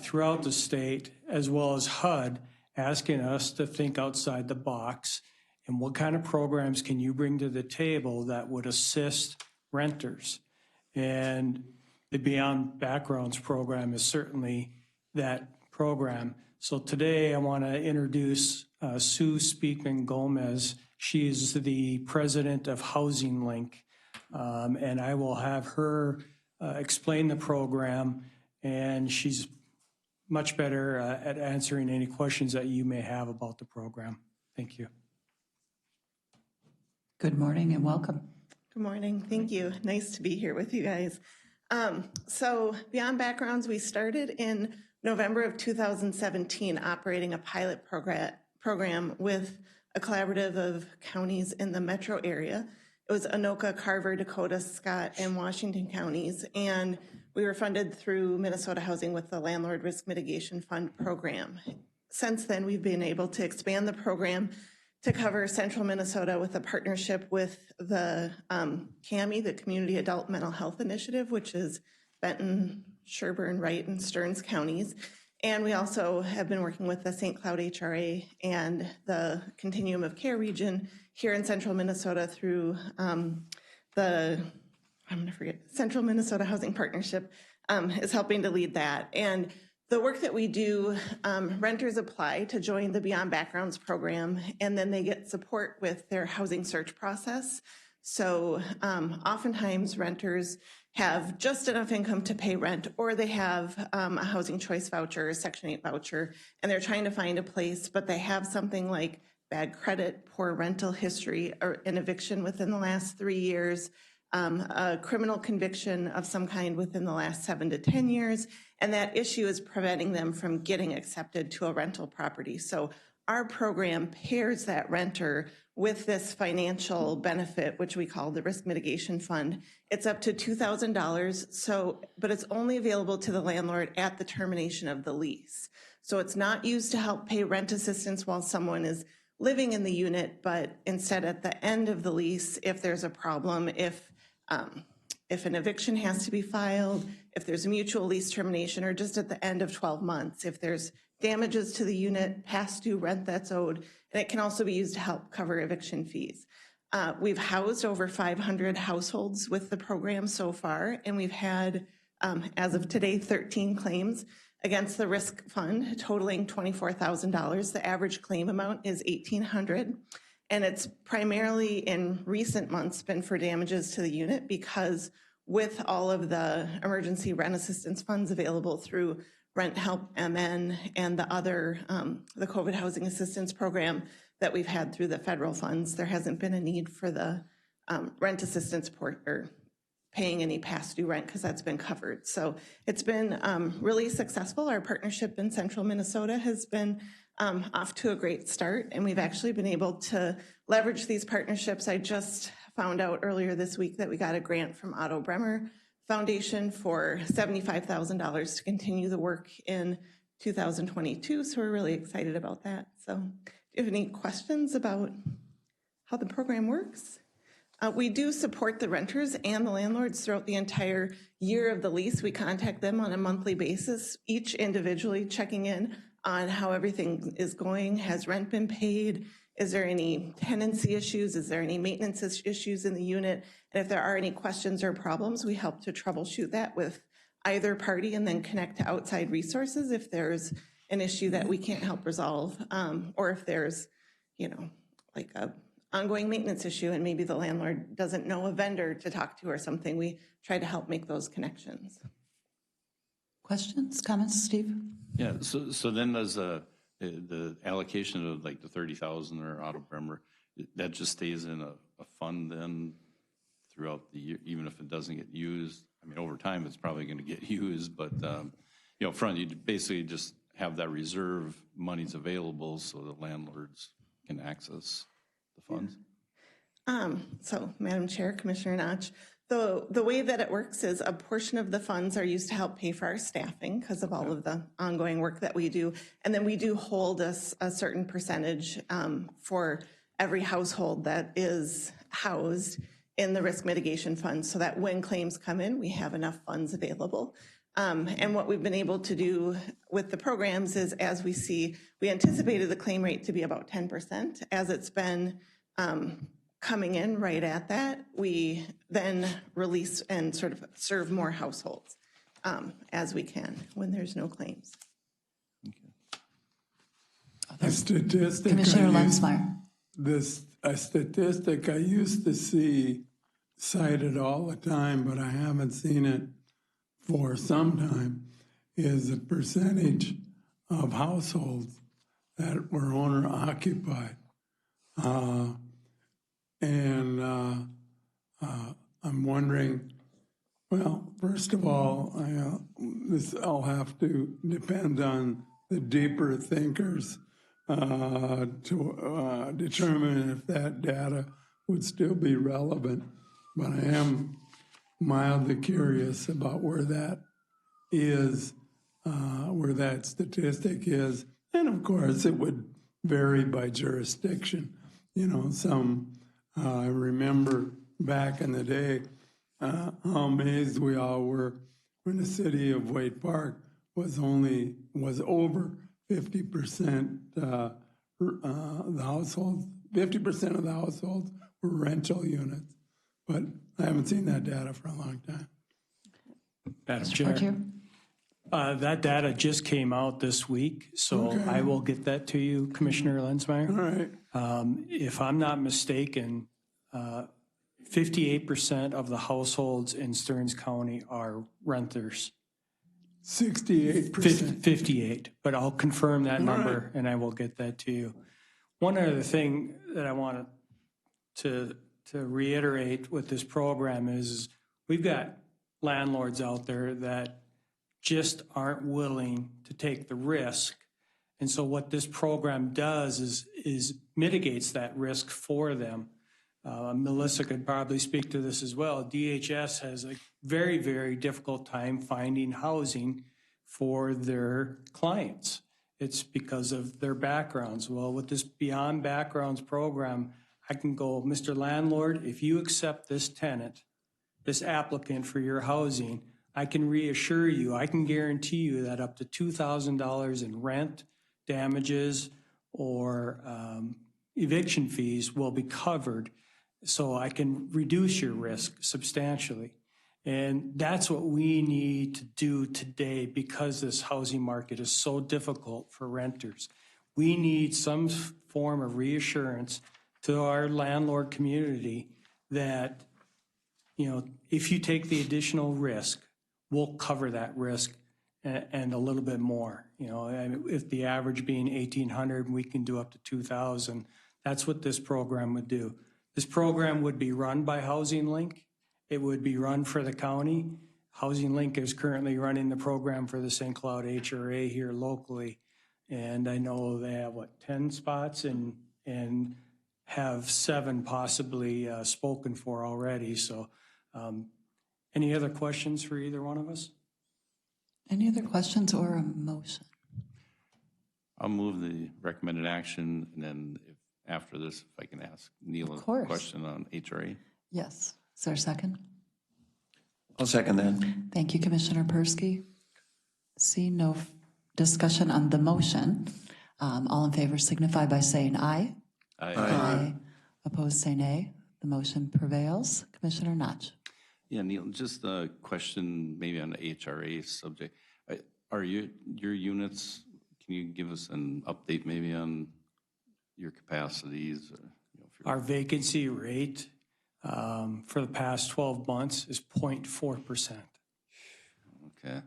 throughout the state, as well as HUD, asking us to think outside the box and what kind of programs can you bring to the table that would assist renters. And the Beyond Backgrounds program is certainly that program. So today I want to introduce Sue Speakman Gomez. She's the president of Housing Link, and I will have her explain the program, and she's much better at answering any questions that you may have about the program. Thank you. Good morning and welcome. Good morning. Thank you. Nice to be here with you guys. So Beyond Backgrounds, we started in November of 2017 operating a pilot program with a collaborative of counties in the metro area. It was Anoka, Carver, Dakota, Scott, and Washington counties. And we were funded through Minnesota Housing with the Landlord Risk Mitigation Fund program. Since then, we've been able to expand the program to cover central Minnesota with a partnership with the CAMI, the Community Adult Mental Health Initiative, which is Benton, Sherburne, Wright, and Stearns counties. And we also have been working with the St. Cloud HRA and the Continuum of Care region here in central Minnesota through Central Minnesota Housing Partnership is helping to lead that. And the work that we do, renters apply to join the Beyond Backgrounds program, and then they get support with their housing search process. So oftentimes renters have just enough income to pay rent, or they have a housing choice voucher, a Section 8 voucher, and they're trying to find a place, but they have something like bad credit, poor rental history, or an eviction within the last 3 years, a criminal conviction of some kind within the last 7 to 10 years, and that issue is preventing them from getting accepted to a rental property. So our program pairs that renter with this financial benefit, which we call the Risk Mitigation Fund. It's up to $2,000, but it's only available to the landlord at the termination of the lease. So it's not used to help pay rent assistance while someone is living in the unit, but instead at the end of the lease, if there's a problem, if an eviction has to be filed, if there's a mutual lease termination, or just at the end of 12 months, if there's damages to the unit, past due rent that's owed, and it can also be used to help cover eviction fees. We've housed over 500 households with the program so far, and we've had, as of today, 13 claims against the risk fund, totaling $24,000. The average claim amount is $1,800, and it's primarily in recent months been for damages to the unit, because with all of the emergency rent assistance funds available through Rent Help MN and the other, the COVID housing assistance program that we've had through the federal funds, there hasn't been a need for the rent assistance or paying any past due rent, because that's been covered. So it's been really successful. Our partnership in central Minnesota has been off to a great start, and we've actually been able to leverage these partnerships. I just found out earlier this week that we got a grant from Otto Bremer Foundation for $75,000 to continue the work in 2022, so we're really excited about that. So do you have any questions about how the program works? We do support the renters and the landlords throughout the entire year of the lease. We contact them on a monthly basis, each individually checking in on how everything is going. Has rent been paid? Is there any tenancy issues? Is there any maintenance issues in the unit? And if there are any questions or problems, we help to troubleshoot that with either party and then connect to outside resources if there's an issue that we can't help resolve, or if there's, like a ongoing maintenance issue and maybe the landlord doesn't know a vendor to talk to or something. We try to help make those connections. Questions, comments, Steve? Yeah, so then does the allocation of like the 30,000 or Otto Bremer, that just stays in a fund then throughout the year, even if it doesn't get used? I mean, over time, it's probably going to get used, but front, you basically just have that reserve monies available so the landlords can access the funds. So, Madam Chair, Commissioner Notch, the way that it works is a portion of the funds are used to help pay for our staffing because of all of the ongoing work that we do. And then we do hold a certain percentage for every household that is housed in the risk mitigation fund, so that when claims come in, we have enough funds available. And what we've been able to do with the programs is, as we anticipated the claim rate to be about 10%. As it's been coming in right at that, we then release and sort of serve more households as we can when there's no claims. A statistic Commissioner Lensmeyer. A statistic I used to see cited all the time, but I haven't seen it for some time, is the percentage of households that were owner occupied. I'm wondering, well, first of all, this will have to depend on the deeper thinkers to determine if that data would still be relevant, but I am mildly curious about where that is, where that statistic is. And of course, it would vary by jurisdiction. You know, I remember back in the day, how amazed we all were when the city of Waite Park was over 50%, the households, 50% of the households were rental units. But I haven't seen that data for a long time. Madam Chair, that data just came out this week, so Okay. I will get that to you, Commissioner Lenzmeyer. All right. If I'm not mistaken, 58% of the households in Stearns County are renters. 68%. 58, but I'll confirm that number and I will get that to you. One other thing that I wanted to reiterate with this program is we've got landlords out there that just aren't willing to take the risk. And so what this program does is mitigates that risk for them. Melissa could probably speak to this as well. DHS has a very, very difficult time finding housing for their clients. It's because of their backgrounds. Well, with this Beyond Backgrounds program, I can go, Mr. Landlord, if you accept this tenant, this applicant for your housing, I can reassure you, I can guarantee you that up to $2,000 in rent, damages, or eviction fees will be covered, so I can reduce your risk substantially. And that's what we need to do today because this housing market is so difficult for renters. We need some form of reassurance to our landlord community that, you know, if you take the additional risk, we'll cover that risk and a little bit more. You know, and if the average being 1,800, we can do up to 2,000. That's what this program would do. This program would be run by Housing Link. It would be run for the county. Housing Link is currently running the program for the St. Cloud HRA here locally. And I know they have, 10 spots and have 7 possibly spoken for already. So any other questions for either one of us? Any other questions or a motion? I'll move the recommended action, and then after this, if I can ask Neil a question on HRA. Yes. Is there a second? I'll second that. Thank you, Commissioner Persky. See no discussion on the motion. All in favor signify by saying aye. Aye. Opposed, say nay. The motion prevails. Commissioner Notch. Yeah, Neil, just a question maybe on the HRA subject. Are your units, can you give us an update maybe on your capacities? Or, Our vacancy rate for the past 12 months is 0.4%. Okay.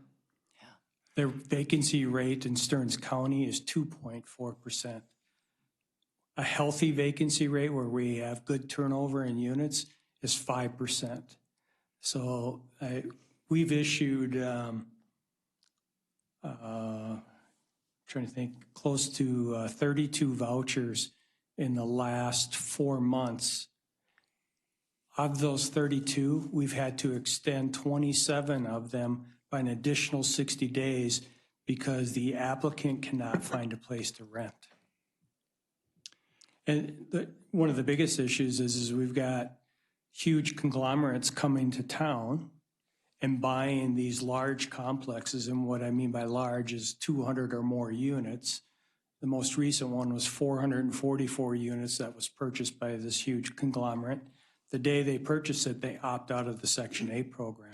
Their vacancy rate in Stearns County is 2.4%. A healthy vacancy rate where we have good turnover in units is 5%. So we've issued, trying to think, close to 32 vouchers in the last 4 months. Of those 32, we've had to extend 27 of them by an additional 60 days because the applicant cannot find a place to rent. And one of the biggest issues is we've got huge conglomerates coming to town and buying these large complexes. And what I mean by large is 200 or more units. The most recent one was 444 units that was purchased by this huge conglomerate. The day they purchase it, they opt out of the Section 8 program.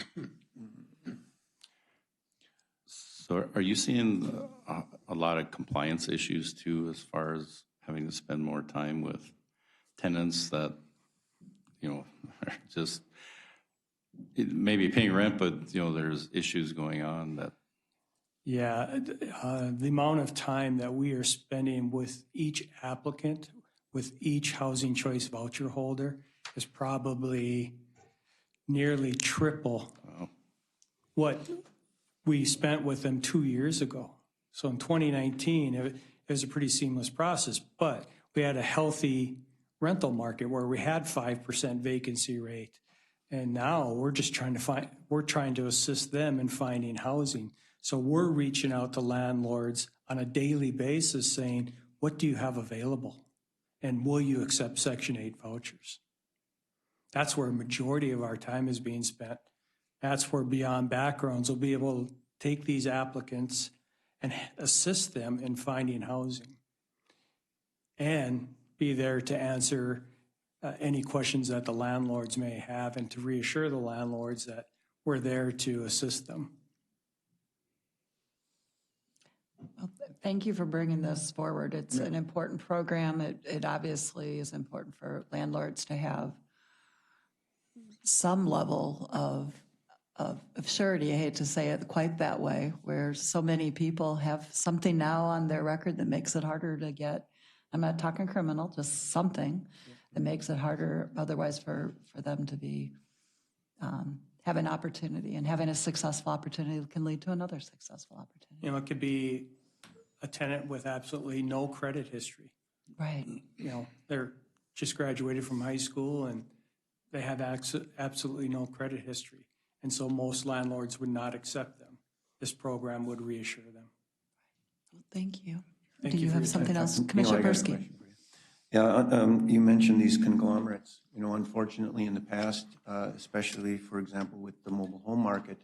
So are you seeing a lot of compliance issues too, as far as having to spend more time with tenants that, are just maybe paying rent, but, there's issues going on that? Yeah, the amount of time that we are spending with each applicant, with each housing choice voucher holder is probably nearly triple what we spent with them 2 years ago. So in 2019, it was a pretty seamless process, but we had a healthy rental market where we had 5% vacancy rate. And now we're just trying to assist them in finding housing. So we're reaching out to landlords on a daily basis saying, what do you have available? And will you accept Section 8 vouchers? That's where a majority of our time is being spent. That's where Beyond Backgrounds will be able to take these applicants and assist them in finding housing and be there to answer any questions that the landlords may have and to reassure the landlords that we're there to assist them. Well, thank you for bringing this forward. It's an important program. It obviously is important for landlords to have some level of surety. I hate to say it quite that way, where so many people have something now on their record that makes it harder to get. I'm not talking criminal, just something that makes it harder otherwise for them to be have an opportunity, and having a successful opportunity can lead to another successful opportunity. You know, it could be a tenant with absolutely no credit history. Right. You know, they're just graduated from high school and they have absolutely no credit history. And so most landlords would not accept them. This program would reassure them. Thank you. Thank Do you you for have your something time. else? Neil, Commissioner I got a Persky. question for you. Yeah, you mentioned these conglomerates. You know, unfortunately in the past, especially, for example, with the mobile home market,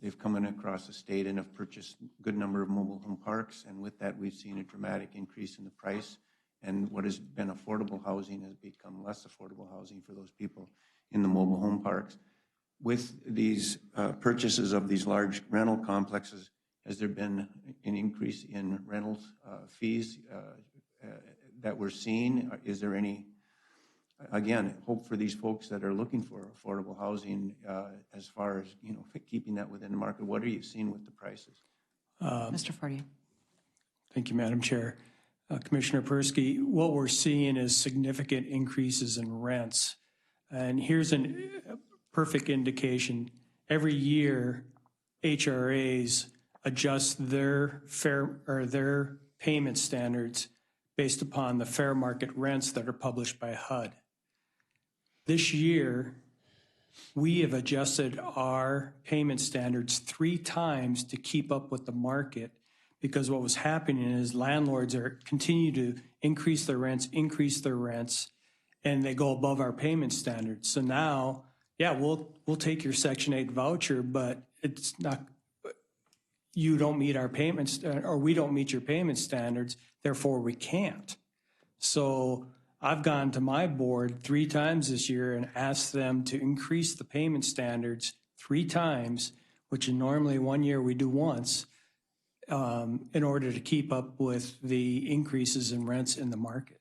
they've come in across the state and have purchased a good number of mobile home parks. And with that, we've seen a dramatic increase in the price. And what has been affordable housing has become less affordable housing for those people in the mobile home parks. With these purchases of these large rental complexes, has there been an increase in rental fees that we're seeing? Is there any, again, hope for these folks that are looking for affordable housing as far as, you know, keeping that within the market? What are you seeing with the prices? Mr. Fortier. Thank you, Madam Chair. Commissioner Persky, what we're seeing is significant increases in rents. And here's a perfect indication. Every year, HRAs adjust their their payment standards based upon the fair market rents that are published by HUD. This year, we have adjusted our payment standards 3 times to keep up with the market, because what was happening is landlords continue to increase their rents, and they go above our payment standards. So now, yeah, we'll take your Section 8 voucher, but it's not, you don't meet our payments, or we don't meet your payment standards, therefore we can't. So I've gone to my board 3 times this year and asked them to increase the payment standards 3 times, which normally 1 year we do once, in order to keep up with the increases in rents in the market.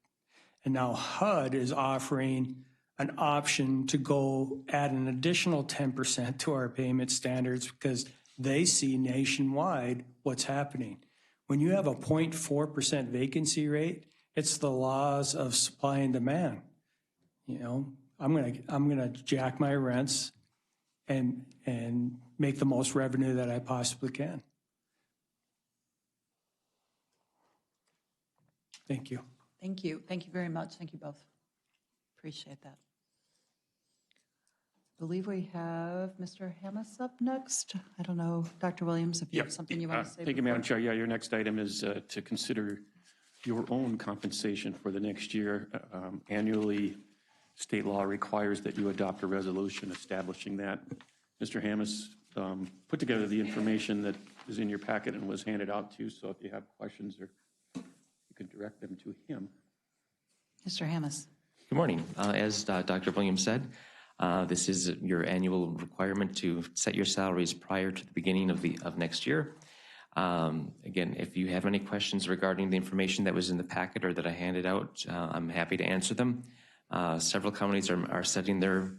And now HUD is offering an option to go add an additional 10% to our payment standards, because they see nationwide what's happening. When you have a 0.4% vacancy rate, it's the laws of supply and demand. You know, I'm gonna jack my rents and make the most revenue that I possibly can. Thank you. Thank you. Thank you very much. Thank you both. Appreciate that. I believe we have Mr. Hammes up next. I don't know, Dr. Williams, if you have something you want to say. Thank you, Madam Chair. Yeah, your next item is to consider your own compensation for the next year. Annually, state law requires that you adopt a resolution establishing that. Mr. Hammes put together the information that is in your packet and was handed out to you, so if you have questions, or you can direct them to him. Mr. Hammes. Good morning. As Dr. Williams said, this is your annual requirement to set your salaries prior to the beginning of next year. Again, if you have any questions regarding the information that was in the packet or that I handed out, I'm happy to answer them. Several counties are setting their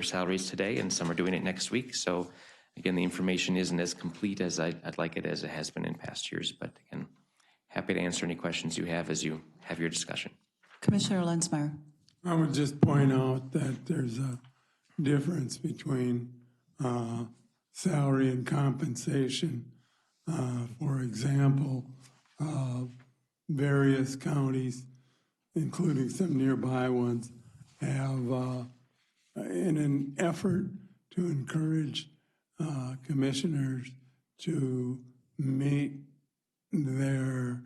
salaries today, and some are doing it next week. So again, the information isn't as complete as I'd like it as it has been in past years. But again, happy to answer any questions you have as you have your discussion. Commissioner Lenzmeyer. I would just point out that there's a difference between salary and compensation. For example, various counties including some nearby ones, have, in an effort to encourage commissioners to meet their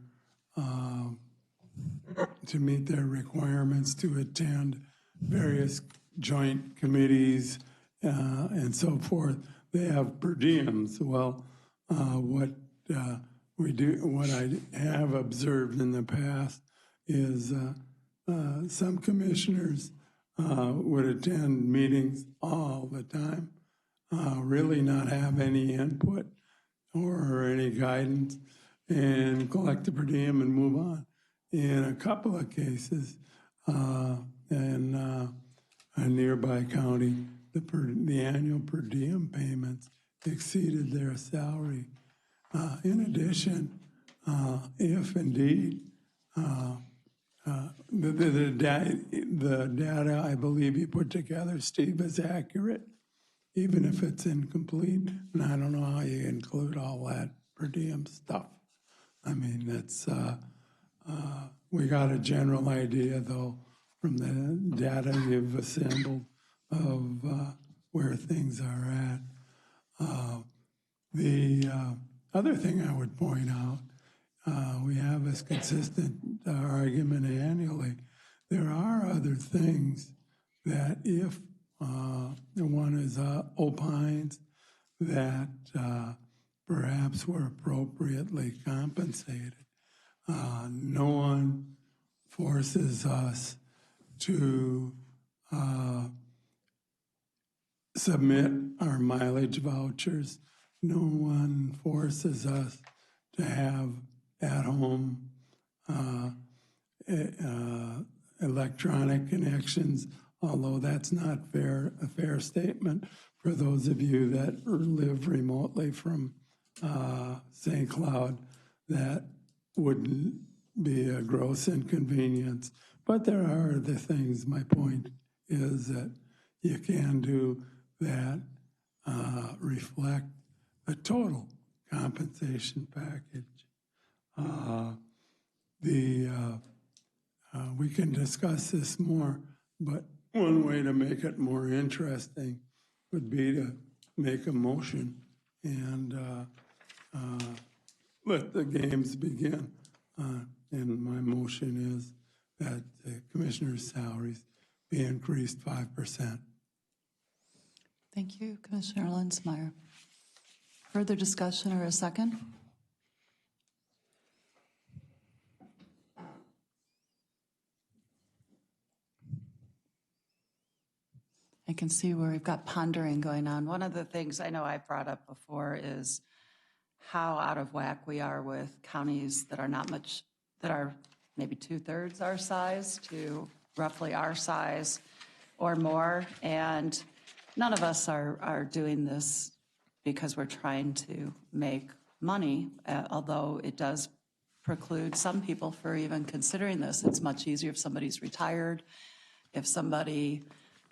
requirements to attend various joint committees and so forth. They have per diems. Well, what I have observed in the past is some commissioners would attend meetings all the time, really not have any input or any guidance, and collect the per diem and move on. In a couple of cases, in a nearby county, the annual per diem payments exceeded their salary. In addition, if indeed the data I believe you put together, Steve, is accurate, even if it's incomplete, and I don't know how you include all that per diem stuff. I mean, that's, we got a general idea, though, from the data you've assembled of where things are at. The other thing I would point out, we have this consistent argument annually. There are other things that if one is opines that perhaps were appropriately compensated, no one forces us to submit our mileage vouchers. No one forces us to have at-home electronic connections, although that's not a fair statement for those of you that live remotely from St. Cloud. That wouldn't be a gross inconvenience. But there are other things. My point is that you can do that reflect a total compensation package. We can discuss this more, but one way to make it more interesting would be to make a motion and let the games begin. And my motion is that the commissioners' salaries be increased 5%. Thank you, Commissioner Lenzmeyer. Further discussion or a second? I can see where we've got pondering going on. One of the things I know I've brought up before is how out of whack we are with counties that are not much, that are maybe 2/3 our size to roughly our size or more. And none of us are doing this because we're trying to make money, although it does preclude some people for even considering this. It's much easier if somebody's retired, if somebody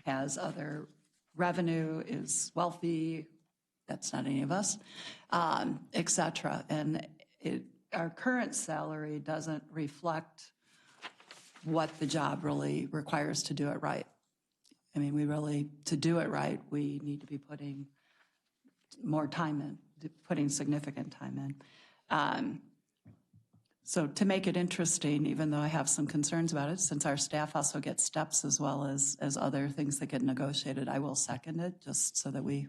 has other revenue, is wealthy, that's not any of us, et cetera. And our current salary doesn't reflect what the job really requires to do it right. I mean, to do it right, we need to be putting more time in, putting significant time in. So to make it interesting, even though I have some concerns about it, since our staff also gets steps as well as other things that get negotiated, I will second it just so that we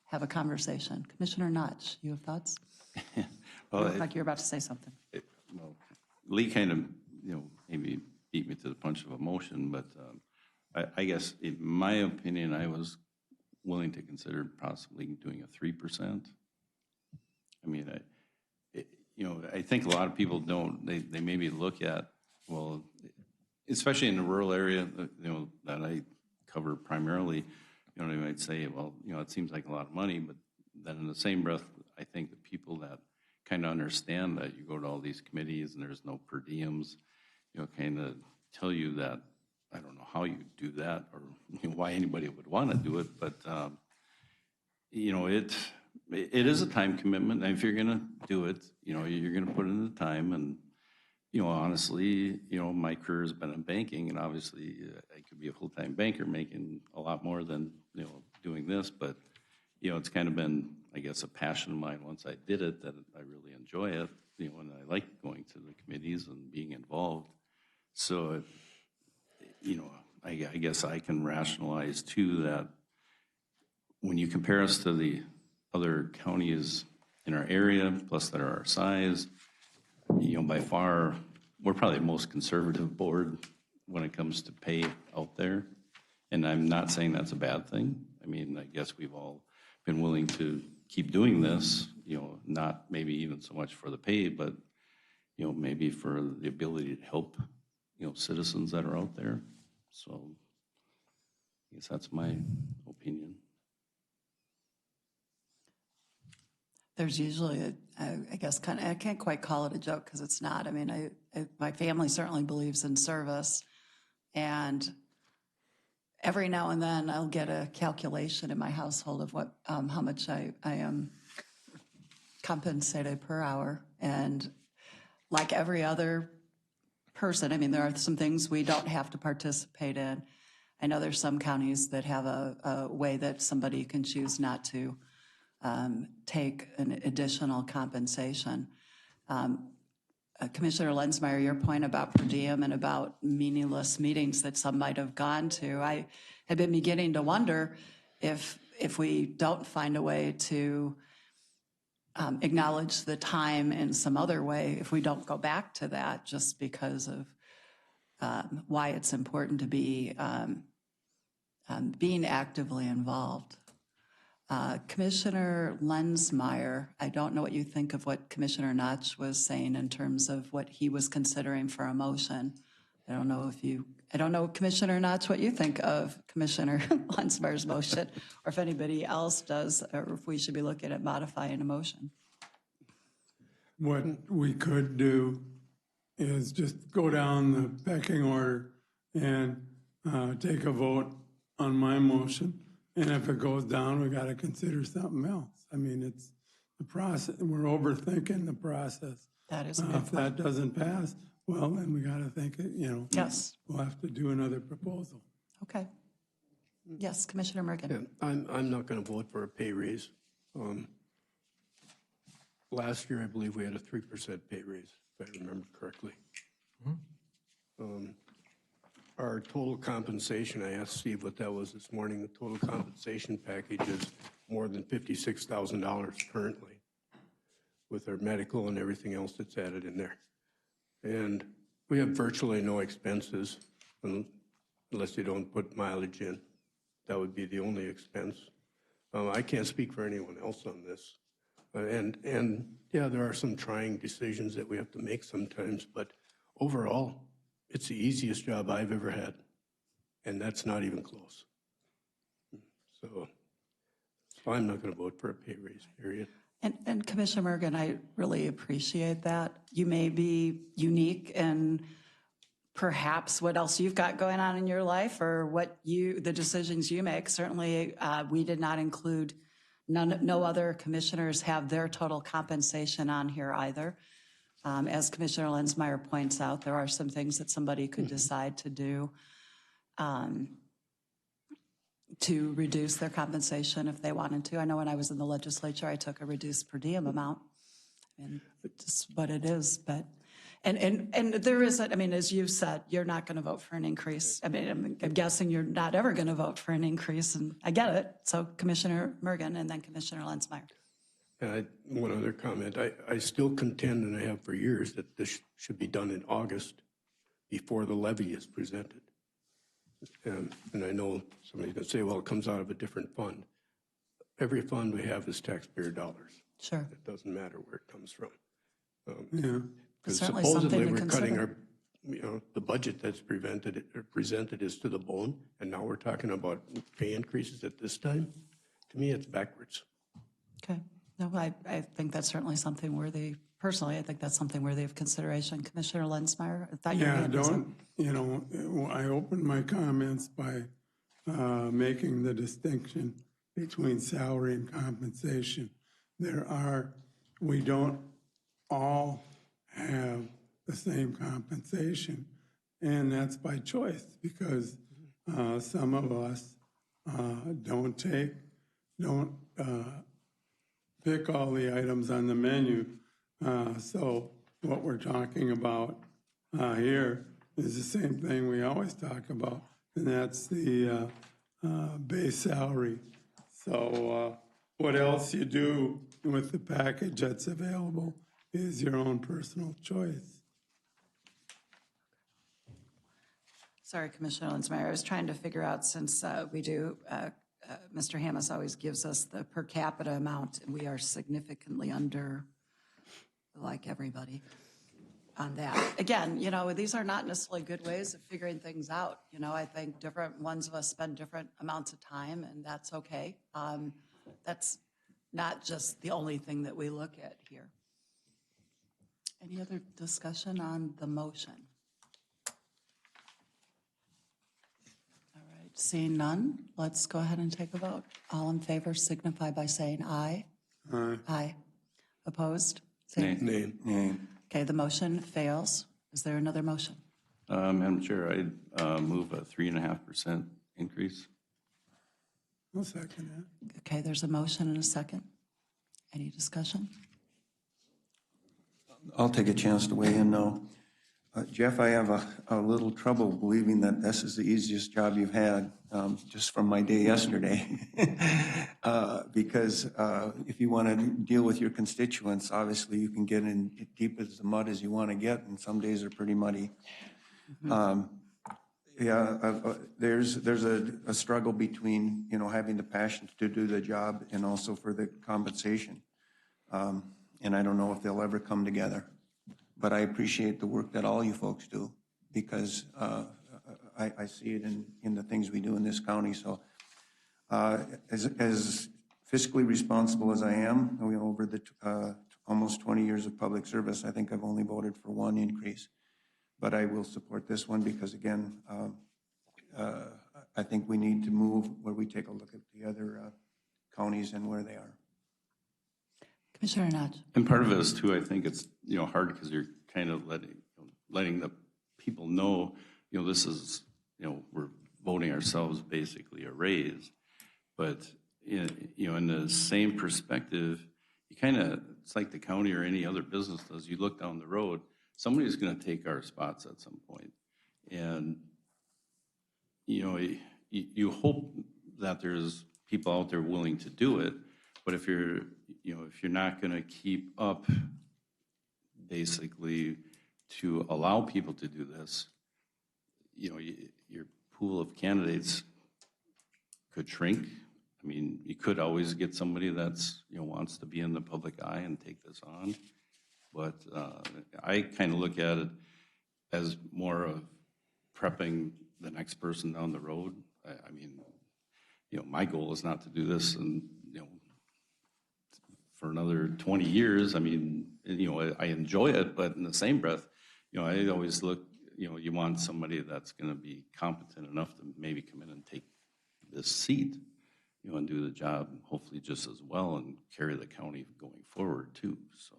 have a conversation. Commissioner Notch, you have thoughts? Well, you look like you're about to say something. Well, Lee kind of, maybe beat me to the punch of a motion, but I guess in my opinion, I was willing to consider possibly doing a 3%. I mean, I think a lot of people don't, they maybe look at, well, especially in the rural area, that I cover primarily, they might say, well, it seems like a lot of money, but then in the same breath, I think the people that kind of understand that you go to all these committees and there's no per diems, kind of tell you that, I don't know how you do that or why anybody would want to do it, but, it is a time commitment. And if you're going to do it, you're going to put in the time. And Honestly, my career has been in banking, and obviously I could be a full-time banker making a lot more than, doing this, but, it's kind of been, I guess, a passion of mine once I did it, that I really enjoy it, and I like going to the committees and being involved. So, I guess I can rationalize too that when you compare us to the other counties in our area, plus that are our size, by far, we're probably the most conservative board when it comes to pay out there. And I'm not saying that's a bad thing. I mean, I guess we've all been willing to keep doing this, not maybe even so much for the pay, but, maybe for the ability to help, citizens that are out there. So I guess that's my opinion. There's usually I guess, I can't quite call it a joke because it's not. I mean, my family certainly believes in service, and every now and then I'll get a calculation in my household of what, how much I am compensated per hour. And like every other person, I mean, there are some things we don't have to participate in. I know there's some counties that have a way that somebody can choose not to take an additional compensation. Commissioner Lenzmeyer, your point about per diem and about meaningless meetings that some might have gone to, I have been beginning to wonder if we don't find a way to acknowledge the time in some other way, if we don't go back to that just because of why it's important to be being actively involved. Commissioner Lenzmeyer, I don't know what you think of what Commissioner Notch was saying in terms of what he was considering for a motion. I don't know, Commissioner Notch, what you think of Commissioner Lenzmeyer's motion, or if anybody else does, or if we should be looking at modifying a motion. What we could do is just go down the pecking order and take a vote on my motion. And if it goes down, we got to consider something else. I mean, it's the process. We're overthinking the process. That is a good if that doesn't pass, well, then we got to think it, Yes. We'll have to do another proposal. Okay. Yes, Commissioner Mergen. Yeah, I'm not going to vote for a pay raise. Last year, I believe we had a 3% pay raise, if I remember correctly. Our total compensation, I asked Steve what that was this morning, the total compensation package is more than $56,000 currently with our medical and everything else that's added in there. And we have virtually no expenses unless you don't put mileage in. That would be the only expense. I can't speak for anyone else on this. And yeah, there are some trying decisions that we have to make sometimes, but overall, it's the easiest job I've ever had, and that's not even close. So I'm not going to vote for a pay raise, period. And Commissioner Mergen, I really appreciate that. You may be unique in perhaps what else you've got going on in your life or the decisions you make. Certainly, we did not include, no other commissioners have their total compensation on here either. As Commissioner Lenzmeyer points out, there are some things that somebody could decide to do to reduce their compensation if they wanted to. I know when I was in the legislature, I took a reduced per diem amount, and just what it is. But and there isn't. I mean, as you've said, you're not going to vote for an increase. I mean, I'm guessing you're not ever going to vote for an increase, and I get it. So Commissioner Mergen and then Commissioner Lenzmeyer. One other comment. I still contend, and I have for years, that this should be done in August before the levy is presented. And I know somebody's going to say, well, it comes out of a different fund. Every fund we have is taxpayer dollars. Sure. It doesn't matter where it comes from. Because supposedly we're cutting our, the budget that's presented is to the bone, and now we're talking about pay increases at this time. To me, it's backwards. Okay. No, I think that's certainly something worthy. Personally, I think that's something worthy of consideration. Commissioner Lenzmeyer, I thought you were I opened my comments by making the distinction between salary and compensation. We don't all have the same compensation. And that's by choice because some of us don't pick all the items on the menu. So what we're talking about here is the same thing we always talk about, and that's the base salary. So what else you do with the package that's available is your own personal choice. Sorry, Commissioner Linsmeyer, I was trying to figure out, since we do, Mr. Hammes always gives us the per capita amount, and we are significantly under, like everybody, on that. Again, you know, these are not necessarily good ways of figuring things out. You know, I think different ones of us spend different amounts of time, and that's okay. That's not just the only thing that we look at here. Any other discussion on the motion? All right, seeing none, let's go ahead and take a vote. All in favor signify by saying aye. Aye. Aye. Opposed? Nay. Nay. Nay. Okay, the motion fails. Is there another motion? Madam Chair, I'd move a 3.5% increase. I'll second that. Okay, there's a motion and a second. Any discussion? I'll take a chance to weigh in now. Jeff, I have a little trouble believing that this is the easiest job you've had, just from my day yesterday. Because if you want to deal with your constituents, obviously you can get in deep as the mud as you want to get, and some days are pretty muddy. There's a struggle between, you know, having the passion to do the job and also for the compensation. And I don't know if they'll ever come together. But I appreciate the work that all you folks do, because I see it in the things we do in this county. So as fiscally responsible as I am, over the almost 20 years of public service, I think I've only voted for one increase. But I will support this one because, again, I think we need to move where we take a look at the other counties and where they are. Commissioner Nudge. And part of it is too, I think it's, you know, hard because you're kind of letting the people know, you know, this is, you know, we're voting ourselves basically a raise. But, you know, in the same perspective, you kind of, it's like the county or any other business does. You look down the road, somebody's going to take our spots at some point. And, you know, you hope that there's people out there willing to do it. But if you're, you know, if you're not going to keep up basically to allow people to do this, you know, your pool of candidates could shrink. I mean, you could always get somebody that's, you know, wants to be in the public eye and take this on. But I kind of look at it as more of prepping the next person down the road. I mean, you know, my goal is not to do this and, you know, for another 20 years. I mean, you know, I enjoy it, but in the same breath, you know, I always look, you know, you want somebody that's going to be competent enough to maybe come in and take this seat, you know, and do the job hopefully just as well and carry the county going forward too. So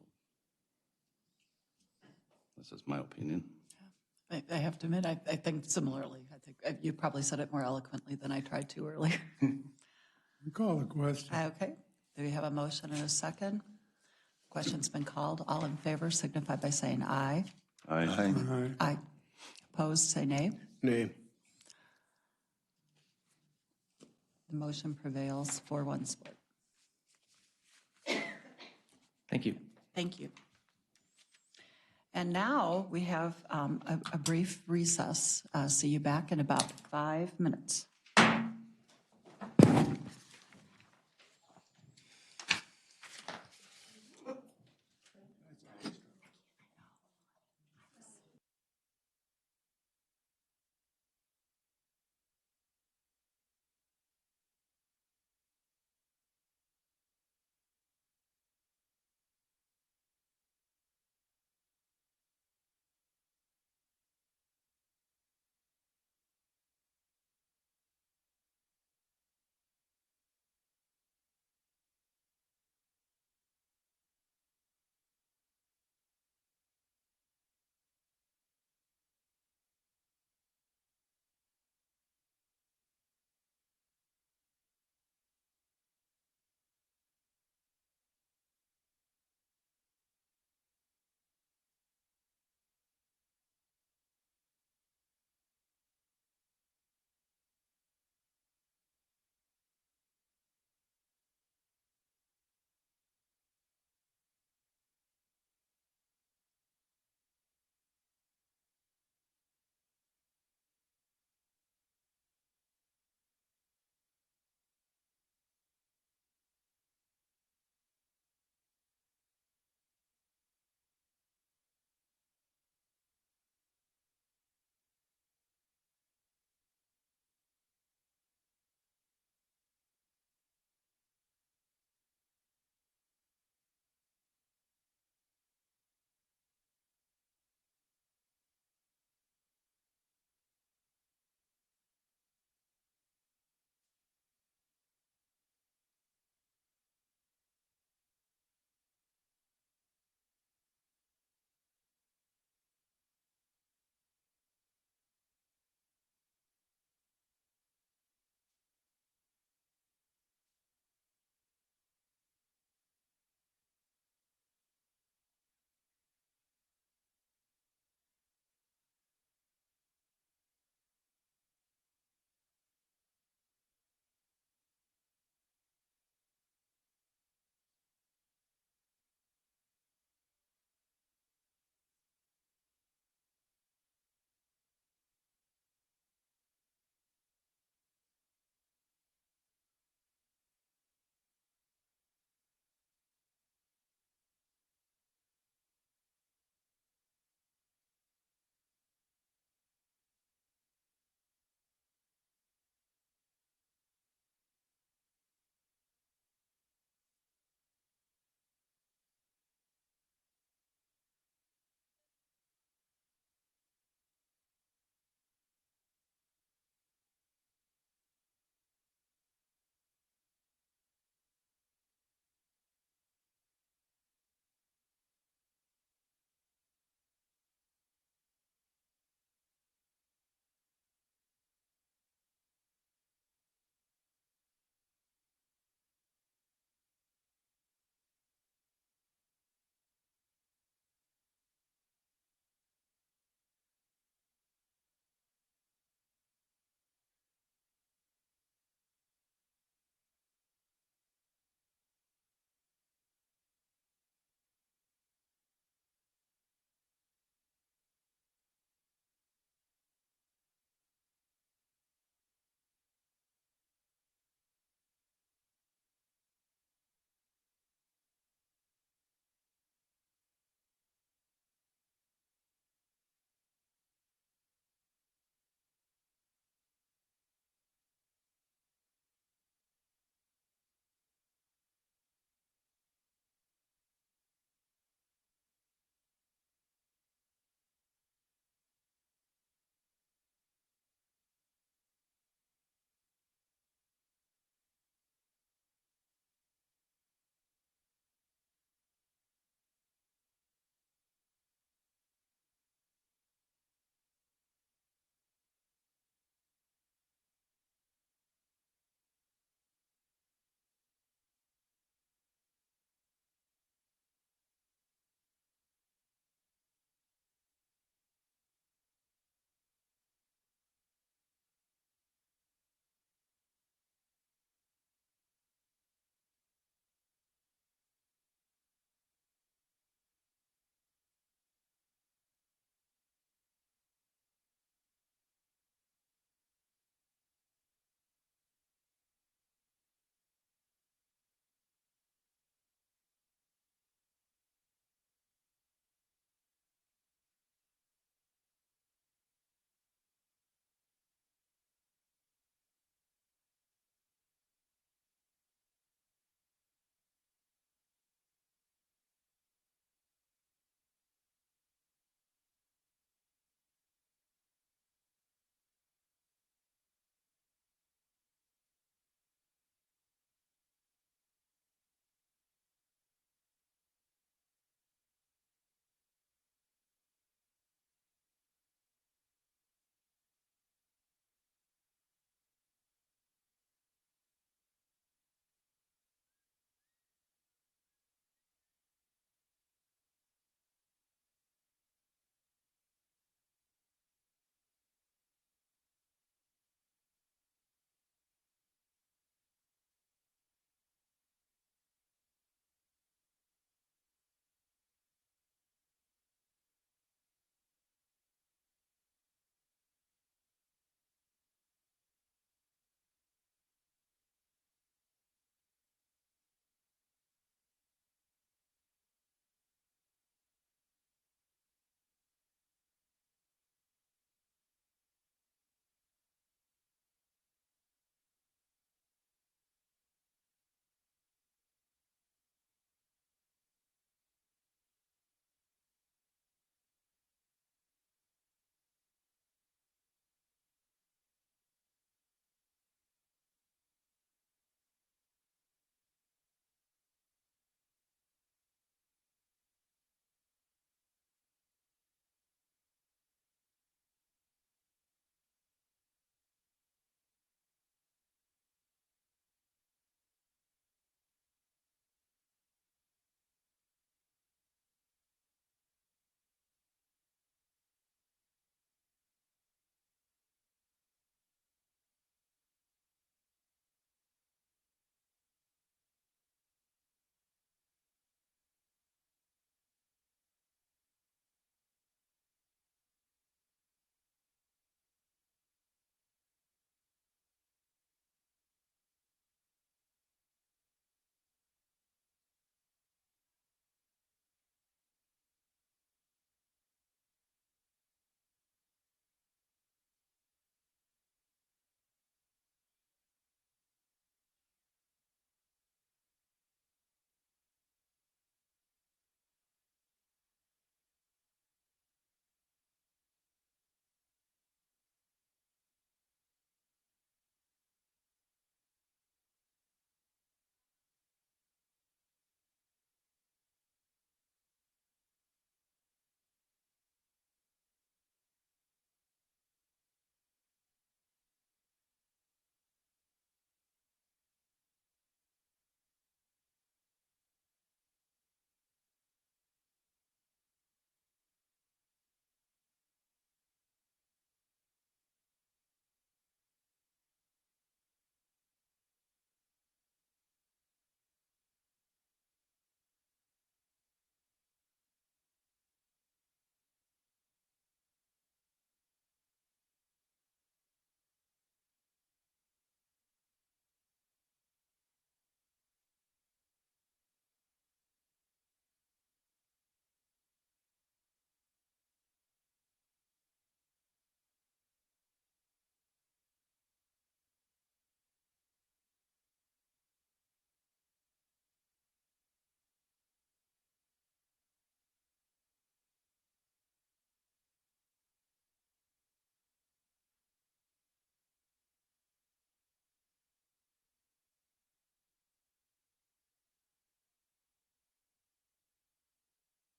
that's just my opinion. I have to admit, I think similarly. I think you probably said it more eloquently than I tried to earlier. Call the question. Okay. Do we have a motion and a second? Question's been called. All in favor signify by saying aye. Aye. Aye. Aye. Opposed, say nay. Nay. The motion prevails 4-1 split. Thank you. Thank you. And now we have a brief recess. See you back in about 5 minutes.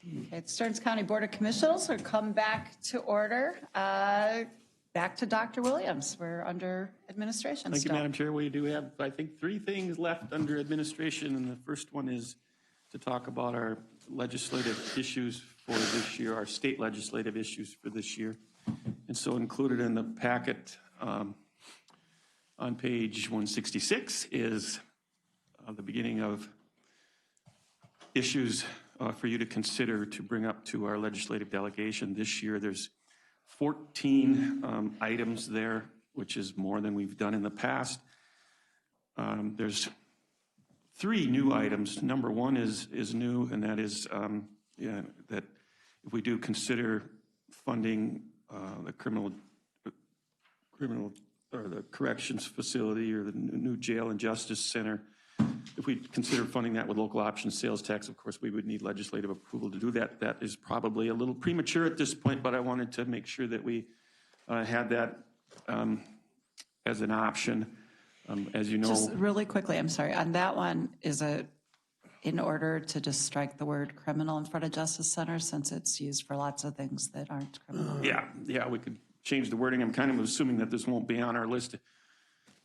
Okay, Stearns County Board of Commissioners will come back to order. Back to Dr. Williams. We're under administration Thank you, still. Madam Chair. We do have, I think, 3 things left under administration, and the first one is to talk about our legislative issues for this year, our state legislative issues for this year. And so included in the packet on page 166 is the beginning of issues for you to consider to bring up to our legislative delegation this year. There's 14 items there, which is more than we've done in the past. There's 3 new items. Number 1 is new, and that is that if we do consider funding the criminal or the corrections facility or the new jail and justice center, if we consider funding that with local option sales tax, of course, we would need legislative approval to do that. That is probably a little premature at this point, but I wanted to make sure that we had that as an option. As you know, Just really quickly, I'm sorry, on that one, is it in order to just strike the word criminal in front of Justice Center since it's used for lots of things that aren't criminal? Yeah, we could change the wording. I'm kind of assuming that this won't be on our list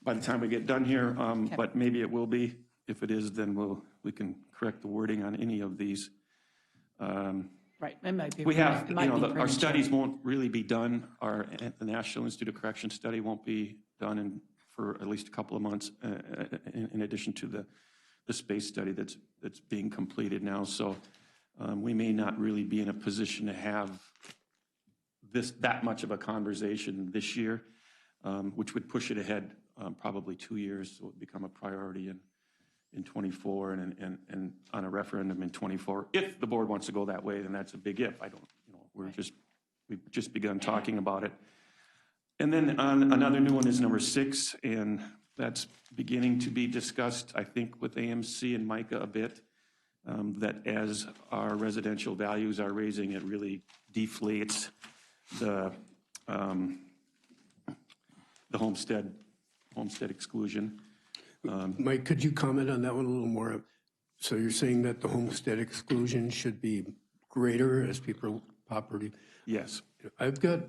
by the time we get done here, but maybe it will be. If it is, then we can correct the wording on any of these. Right, it might be. We have, it might be our premature. studies won't really be done. The National Institute of Correction study won't be done for at least a couple of months, in addition to the space study that's being completed now. So we may not really be in a position to have that much of a conversation this year, which would push it ahead probably 2 years. So it would become a priority in 24 and on a referendum in 24. If the board wants to go that way, then that's a big if. I don't, we've just begun talking about it. And then another new one is number 6, and that's beginning to be discussed, I think, with AMC and MICA a bit, that as our residential values are raising, it really deflates the homestead exclusion. Mike, could you comment on that one a little more? So you're saying that the homestead exclusion should be greater as people property? Yes. I've got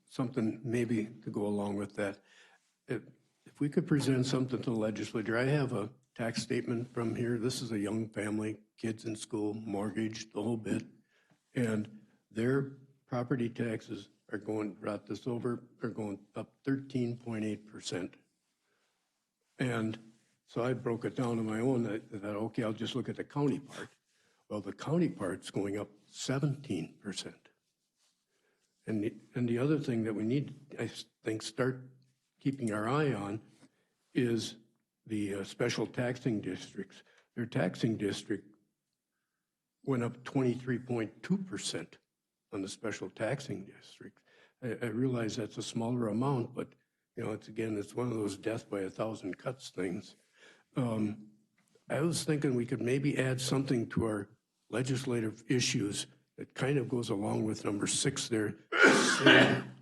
something maybe to go along with that. If we could present something to the legislature, I have a tax statement from here. This is a young family, kids in school, mortgage, the whole bit. And their property taxes are going, brought this over, are going up 13.8%. And so I broke it down on my own. I thought, okay, I'll just look at the county part. Well, the county part's going up 17%. And the other thing that we need, I think, start keeping our eye on is the special taxing districts. Their taxing district went up 23.2% on the special taxing district. I realize that's a smaller amount, but it's one of those death by 1,000 cuts things. I was thinking we could maybe add something to our legislative issues that kind of goes along with number 6 there,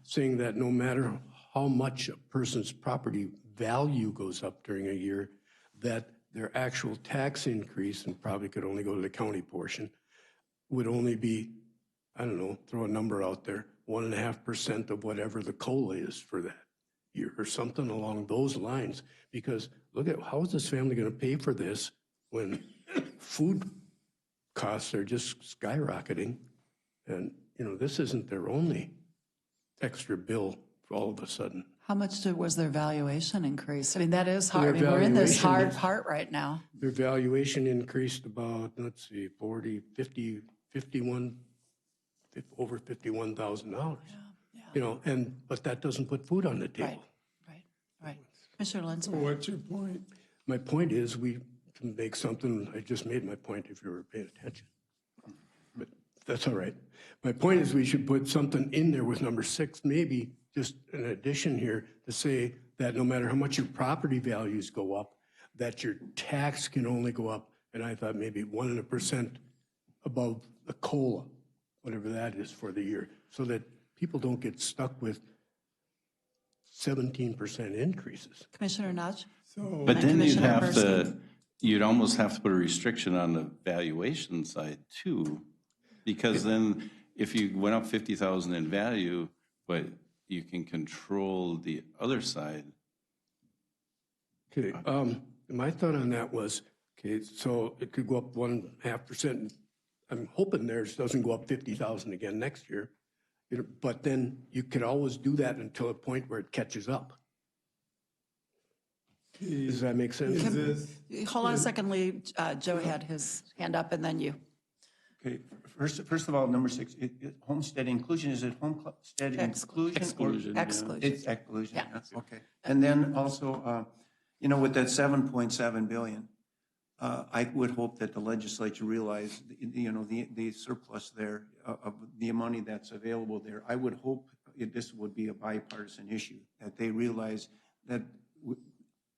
saying that no matter how much a person's property value goes up during a year, that their actual tax increase, and probably could only go to the county portion, would only be, I don't know, throw a number out there, 1.5% of whatever the COLA is for that year or something along those lines. Because look at, how is this family going to pay for this when food costs are just skyrocketing? And, this isn't their only extra bill for all of a sudden. How much was their valuation increase? I mean, that is hard. I mean, we're in this hard part right now. Their valuation increased about, let's see, 40, 50, 51, over $51,000. Yeah. But that doesn't put food on the table. Right. Commissioner Lensman. What's your point? My point is we can make something, I just made my point if you were paying attention. But that's all right. My point is we should put something in there with number 6, maybe just an addition here to say that no matter how much your property values go up, that your tax can only go up, and I thought maybe 1% above the COLA, whatever that is for the year, so that people don't get stuck with 17% increases. Commissioner Nudge? But then you'd almost have to put a restriction on the valuation side too, Because then if you went up 50,000 in value, but you can control the other side. Okay, my thought on that was, okay, so it could go up 1.5%. I'm hoping theirs doesn't go up 50,000 again next year. But then you could always do that until a point where it catches up. Does that make sense? Hold on a second, Lee. Joe had his hand up, and then you. Okay, first of all, number 6, homestead inclusion, is it homestead inclusion? Exclusion. Exclusion. It's exclusion, Yeah. yeah, okay. And then also, with that 7.7 billion, I would hope that the legislature realize, the surplus there, of the money that's available there. I would hope this would be a bipartisan issue, that they realize that,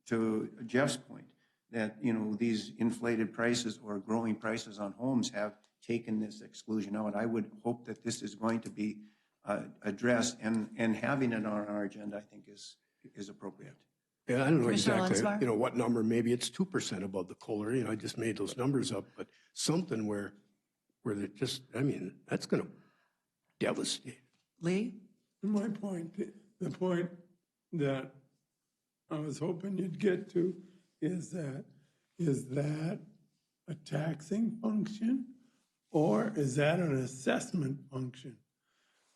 to Jeff's point, that, these inflated prices or growing prices on homes have taken this exclusion out. I would hope that this is going to be addressed, and having it on our agenda, I think, is appropriate. Yeah, I don't know Commissioner exactly, Lensberg? what number, maybe it's 2% above the COLA, I just made those numbers up, but something where they're just, that's going to devastate. Lee? My point, the point that I was hoping you'd get to is that a taxing function, or is that an assessment function?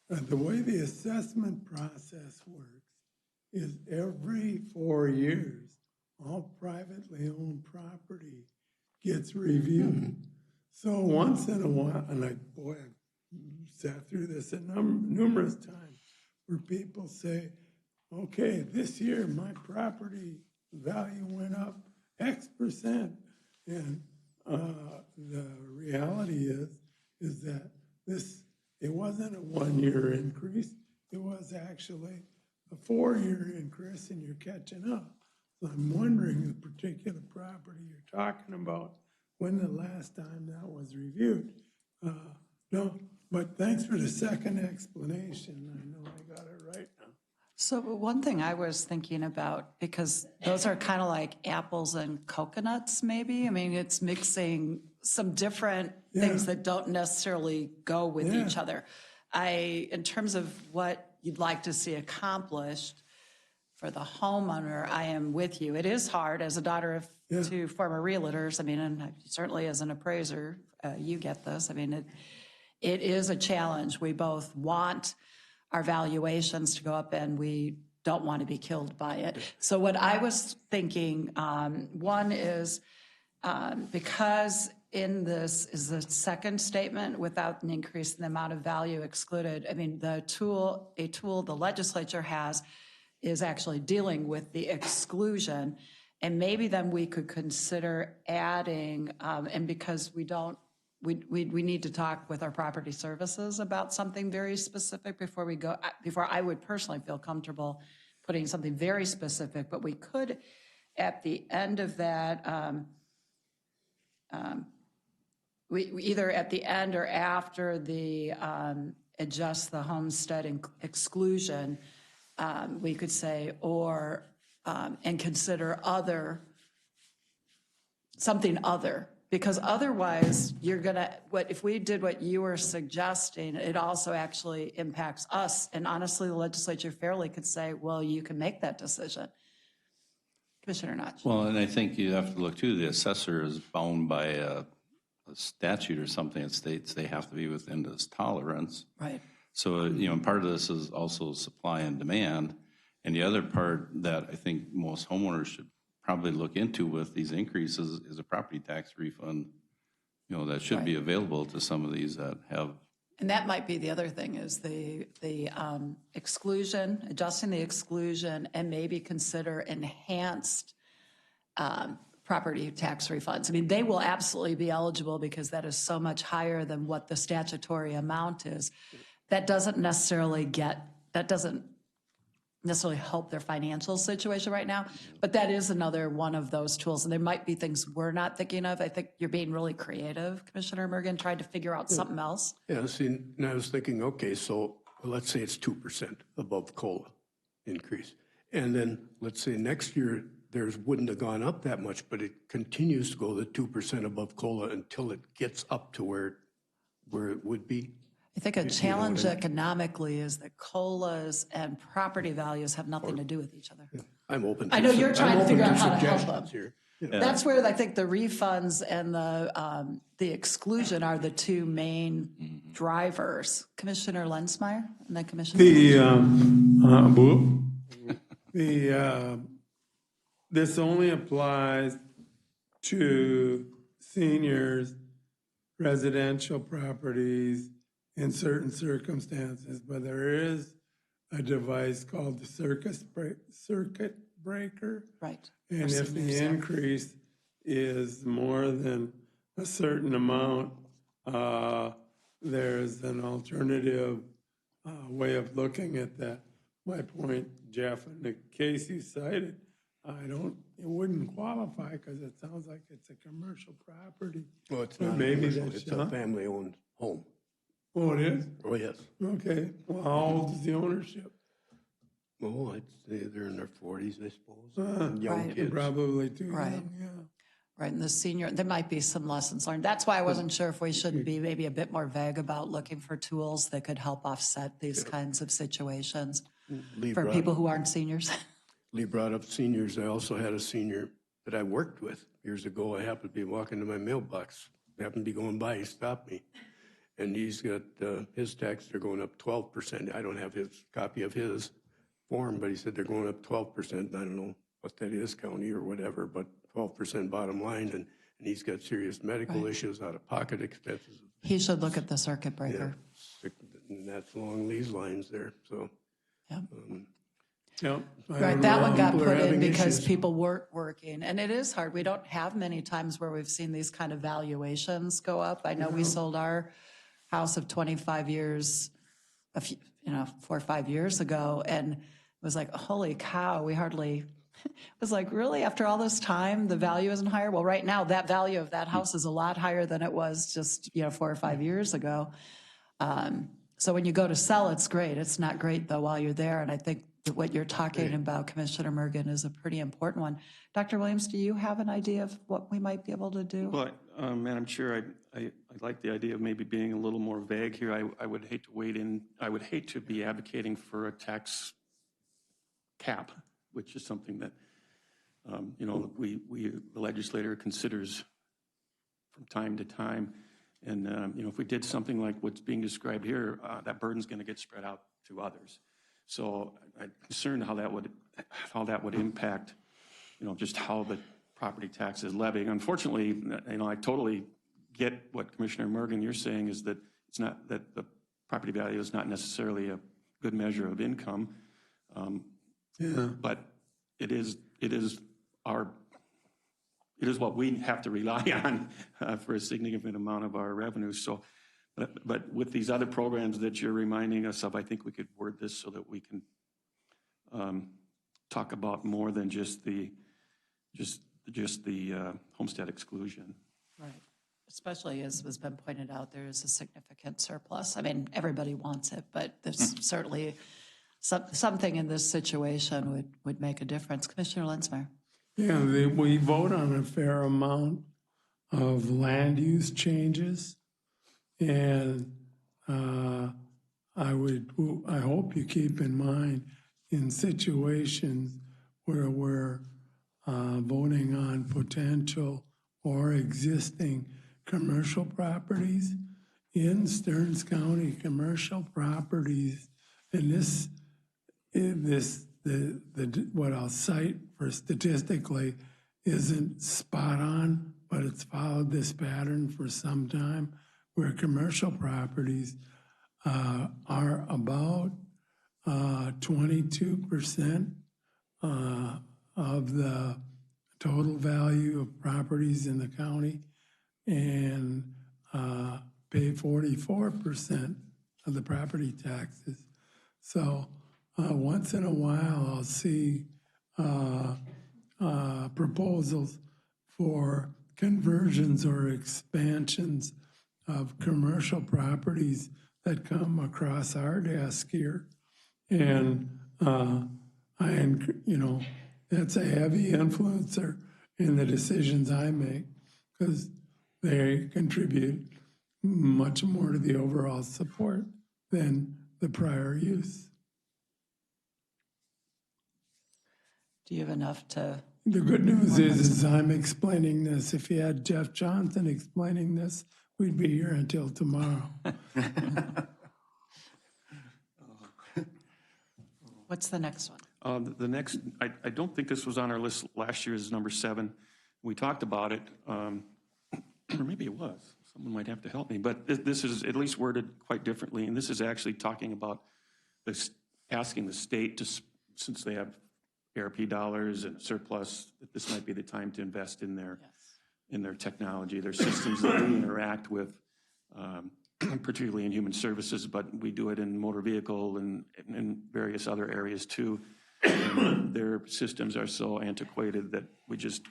The way the assessment process works is every 4 years, all privately owned property gets reviewed. So once in a while, and I've sat through this numerous times, where people say, okay, this year my property value went up X%. And the reality is that it wasn't a 1-year increase, it was actually a 4-year increase, and you're catching up. So I'm wondering the particular property you're talking about, when the last time that was reviewed. No, but thanks for the second explanation. I know I got it right now. So one thing I was thinking about, because those are kind of like apples and coconuts, maybe. I mean, it's mixing some different things that don't necessarily go with each other. In terms of what you'd like to see accomplished for the homeowner, I am with you. It is hard as a daughter of 2 former realtors. I mean, and certainly as an appraiser, you get this. I mean, it is a challenge. We both want our valuations to go up, and we don't want to be killed by it. So what I was thinking, one is because in this is the second statement, without an increase in the amount of value excluded. I mean, a tool the legislature has is actually dealing with the exclusion. And maybe then we could consider adding, and because we need to talk with our property services about something very specific before I would personally feel comfortable putting something very specific, but we could, at the end of that, we either at the end or after the adjust the homestead exclusion, we could say, or, and consider something other. Because otherwise, if we did what you were suggesting, it also actually impacts us. And honestly, the legislature fairly could say, well, you can make that decision. Commissioner Notch. Well, and I think you have to look too, the assessor is bound by a statute or something that states they have to be within this tolerance. Right. So, part of this is also supply and demand. And the other part that I think most homeowners should probably look into with these increases is a property tax refund, that should be available to some of these that have. And that might be the other thing is the exclusion, adjusting the exclusion, and maybe consider enhanced property tax refunds. I mean, they will absolutely be eligible because that is so much higher than what the statutory amount is. That doesn't necessarily help their financial situation right now, but that is another one of those tools. And there might be things we're not thinking of. I think you're being really creative, Commissioner Mergen, trying to figure out something else. Yeah, see, and I was thinking, okay, so let's say it's 2% above COLA increase. And then let's say next year theirs wouldn't have gone up that much, but it continues to go the 2% above COLA until it gets up to where where it would be? I think a challenge economically is that COLAs and property values have nothing to do with each other. I'm open to. I know you're trying to figure out how to help them. suggestions here. Yeah. That's where I think the refunds and the exclusion are the two main drivers. Commissioner Lensmeyer and then Commissioner. This only applies to seniors, residential properties in certain circumstances, but there is a device called the circuit breaker. Right. And if the increase is more than a certain amount, there's an alternative way of looking at that. My point, Jeff, in the case you cited, it wouldn't qualify because it sounds like it's a commercial property. Well, it's But not maybe commercial, that's it's a family-owned home. Oh, it is? Oh, yes. Okay. Well, how old is the ownership? Well, I'd say they're in their 40s, I suppose. And young Right. kids. Probably too Right. young, yeah. Right, and the senior, there might be some lessons learned. That's why I wasn't sure if we shouldn't be maybe a bit more vague about looking for tools that could help offset these kinds of situations Lee for brought- people who aren't seniors. Lee brought up seniors. I also had a senior that I worked with years ago. I happened to be walking to my mailbox. I happened to be going by. He stopped me. And he's got his taxes are going up 12%. I don't have his copy of his form, but he said they're going up 12%. I don't know what that is, county or whatever, but 12% bottom line. And he's got serious medical issues, out-of-pocket expenses. He should look at the circuit Yeah, breaker. and that's along these lines there. So. Yeah. Yep. Right, that one got People are put in having because issues. people weren't working. And it is hard. We don't have many times where we've seen these kind of valuations go up. I know we sold our house of 25 years, 4 or 5 years ago, and it was like, holy cow, we hardly, it was like, really, after all this time, the value isn't higher? Well, right now, that value of that house is a lot higher than it was just, 4 or 5 years ago. So when you go to sell, it's great. It's not great, though, while you're there. And I think that what you're talking about, Commissioner Mergen, is a pretty important one. Dr. Williams, do you have an idea of what we might be able to do? Well, Madam Chair, I like the idea of maybe being a little more vague here. I would hate to wade in, I would hate to be advocating for a tax cap, which is something that, the legislator considers from time to time. And, if we did something like what's being described here, that burden's going to get spread out to others. So I'm concerned how that would impact, just how the property tax is levied. Unfortunately, I totally get what Commissioner Mergen, you're saying is that it's not that the property value is not necessarily a good measure of income, but it is what we have to rely on for a significant amount of our revenue. So, but with these other programs that you're reminding us of, I think we could word this so that we can talk about more than just the homestead exclusion. Right. Especially as has been pointed out, there is a significant surplus. I mean, everybody wants it, but there's certainly something in this situation would make a difference. Commissioner Lensmeyer. Yeah, we vote on a fair amount of land use changes. And I hope you keep in mind in situations where we're voting on potential or existing commercial properties in Stearns County, commercial properties, and what I'll cite for statistically isn't spot on, but it's followed this pattern for some time, where commercial properties are about 22% of the total value of properties in the county and pay 44% of the property taxes. So once in a while, I'll see proposals for conversions or expansions of commercial properties that come across our desk here. And, that's a heavy influencer in the decisions I make because they contribute much more to the overall support than the prior use. Do you have enough to? The good news is I'm explaining this. If you had Jeff Johnson explaining this, we'd be here until tomorrow. What's the next one? The next, I don't think this was on our list last year, is number 7. We talked about it, or maybe it was. Someone might have to help me, but this is at least worded quite differently, and this is actually talking about this, asking the state to, since they have ARP dollars and surplus, that this might be the time to invest in their technology, their systems that we interact with, particularly in human services, but we do it in motor vehicle and in various other areas too. And their systems are so antiquated that we just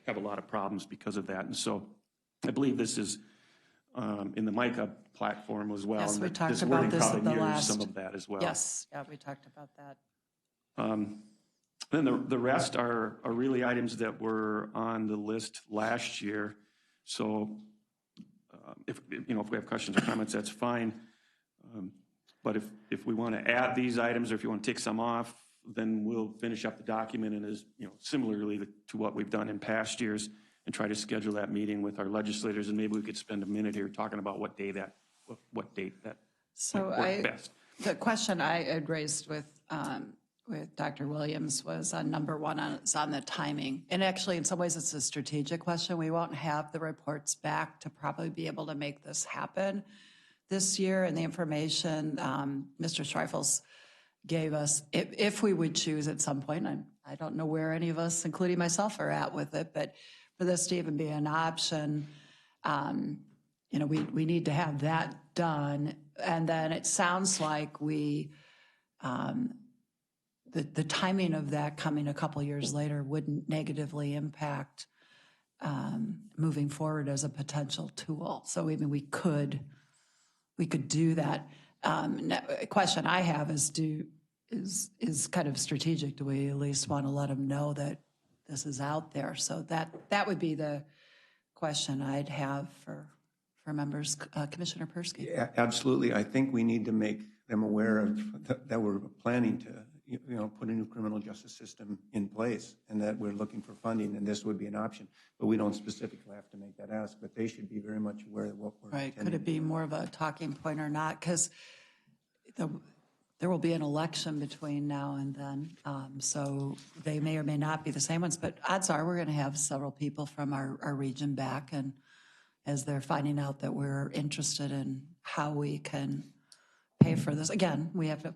have a lot of problems because of that. And so I believe this is in the MICA platform as well. Yes, we and talked this about wording this at probably the mirrors last. some of that as well. Yes, yeah, we talked about that. Then the rest are really items that were on the list last year. So if we have questions or comments, that's fine. But if we want to add these items, or if you want to take some off, then we'll finish up the document and as similarly to what we've done in past years, and try to schedule that meeting with our legislators. And maybe we could spend a minute here talking about what date that So might work best. The question I had raised with Dr. Williams was on number 1, it's on the timing. And actually, in some ways, it's a strategic question. We won't have the reports back to probably be able to make this happen this year. And the information Mr. Schreifels gave us, if we would choose at some point, I don't know where any of us, including myself, are at with it, but for this to even be an option, we need to have that done. And then it sounds like the timing of that coming a couple years later wouldn't negatively impact moving forward as a potential tool. So even we could do that. A question I have is kind of strategic. Do we at least want to let them know that this is out there? So that would be the question I'd have for members. Commissioner Persky. Yeah, absolutely. I think we need to make them aware of that we're planning to put a new criminal justice system in place, and that we're looking for funding, and this would be an option. But we don't specifically have to make that ask, but they should be very much aware of what we're Right. intending. Could it be more of a talking point or not? Because there will be an election between now and then, so they may or may not be the same ones, but odds are we're going to have several people from our region back, and as they're finding out that we're interested in how we can pay for this. Again, we have to.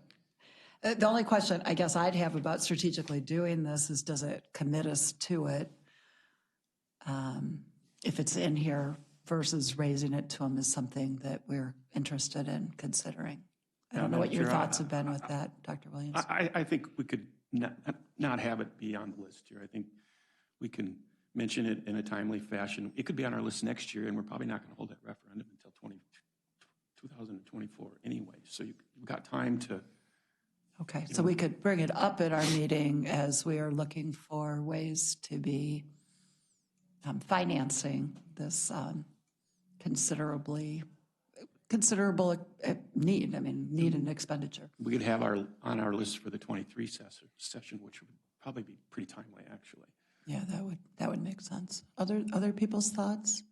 The only question I guess I'd have about strategically doing this is, does it commit us to it if it's in here versus raising it to them is something that we're interested in considering. I don't know what your thoughts have been with that, Dr. Williams. I think we could not have it be on the list here. I think we can mention it in a timely fashion. It could be on our list next year, and we're probably not going to hold that referendum until 2024 anyway. So you've got time to. Okay, so we could bring it up at our meeting as we are looking for ways to be financing this considerable need. I mean, need and expenditure. We could have on our list for the 23 session, which would probably be pretty timely, actually. Yeah, that would make sense. Other people's thoughts?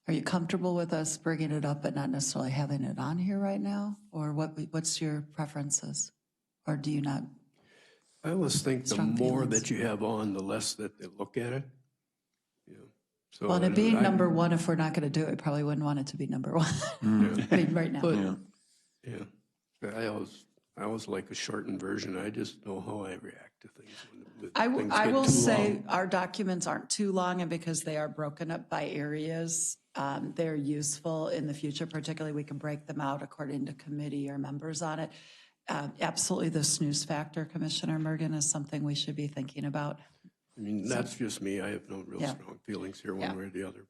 Are you comfortable with us bringing it up but not necessarily having it on here right now? Or what's your preferences? Or do you not? I always think the more that you have on, the less that they look at it. Yeah. So well, and it being number 1, if we're not going to do it, probably wouldn't want it to be number 1. I mean, right now. But, yeah. I always like a shortened version. I just know how I react to things. When I will say long. our documents aren't too long, and because they are broken up by areas, they're useful in the future. Particularly, we can break them out according to committee or members on it. Absolutely, the snooze factor, Commissioner Mergen, is something we should be thinking about. I mean, that's just me. I have no real strong feelings here one way or the other.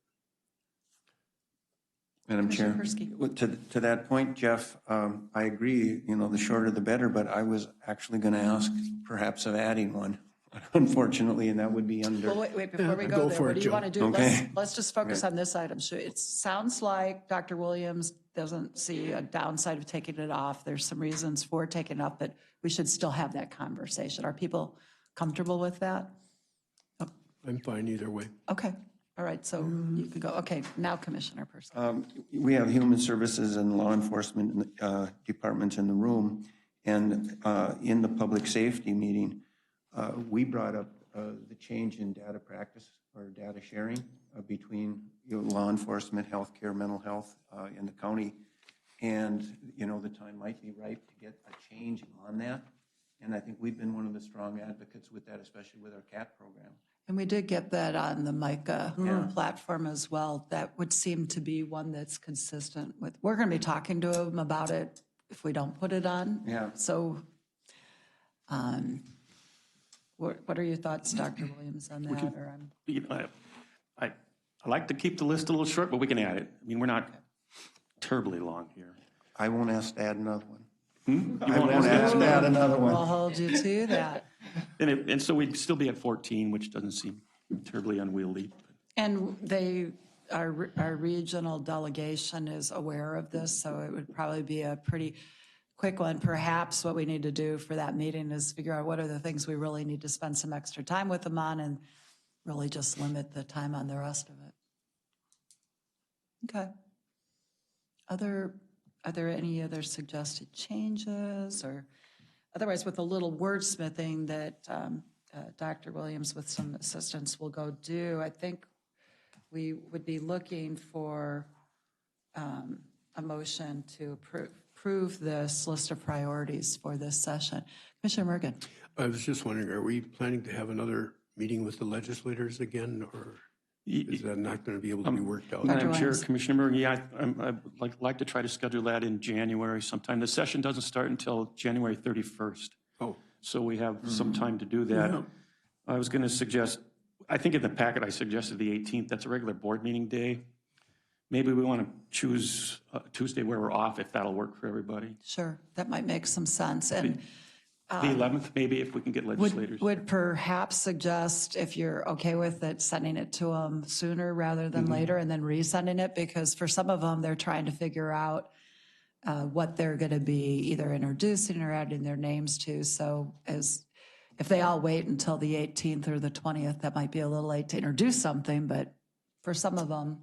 Madam Chair, Persky. to that point, Jeff, I agree, the shorter the better, but I was actually going to ask perhaps of adding one. unfortunately, and that would be under. Well, wait, before we Go go there, for what it, do you Joe. want to do? Okay. Let's just focus on this item. So it sounds like Dr. Williams doesn't see a downside of taking it off. There's some reasons for taking it off, but we should still have that conversation. Are people comfortable with that? I'm fine either way. Okay, all right, so you can go. Okay, now Commissioner Person. We have Human Services and Law Enforcement departments in the room, and in the public safety meeting, we brought up the change in data practice or data sharing between law enforcement, healthcare, mental health in the county, and the time might be ripe to get a change on that. And I think we've been one of the strong advocates with that, especially with our CAT program. And we did get that on the MICA platform as well. That would seem to be one that's consistent with, we're going to be talking to them about it if we don't put it on. Yeah. So what are your thoughts, Dr. Williams, on that? I like to keep the list a little short, but we can add it. I mean, we're not terribly long here. I won't ask to add another one. I won't ask to add another one. We'll hold you to that. And so we'd still be at 14, which doesn't seem terribly unwieldy. And our regional delegation is aware of this, so it would probably be a pretty quick one. Perhaps what we need to do for that meeting is figure out what are the things we really need to spend some extra time with them on and really just limit the time on the rest of it. Okay. Are there any other suggested changes, or otherwise with a little wordsmithing that Dr. Williams with some assistance will go do? I think we would be looking for a motion to approve this list of priorities for this session. Commissioner Mergen. I was just wondering, are we planning to have another meeting with the legislators again, or is that not going to be able to be worked out? Madam Chair, Commissioner Murray, yeah, I'd like to try to schedule that in January sometime. The session doesn't start until January 31st. Oh. So we have some time to do that. Yeah. I was going to suggest, I think in the packet I suggested the 18th. That's a regular board meeting day. Maybe we want to choose Tuesday where we're off, if that'll work for everybody. Sure, that might make some sense. And the 11th, maybe, if we can get legislators. Would perhaps suggest, if you're okay with it, sending it to them sooner rather than later, and then resending it, because for some of them, they're trying to figure out what they're going to be either introducing or adding their names to. So if they all wait until the 18th or the 20th, that might be a little late to introduce something, but for some of them,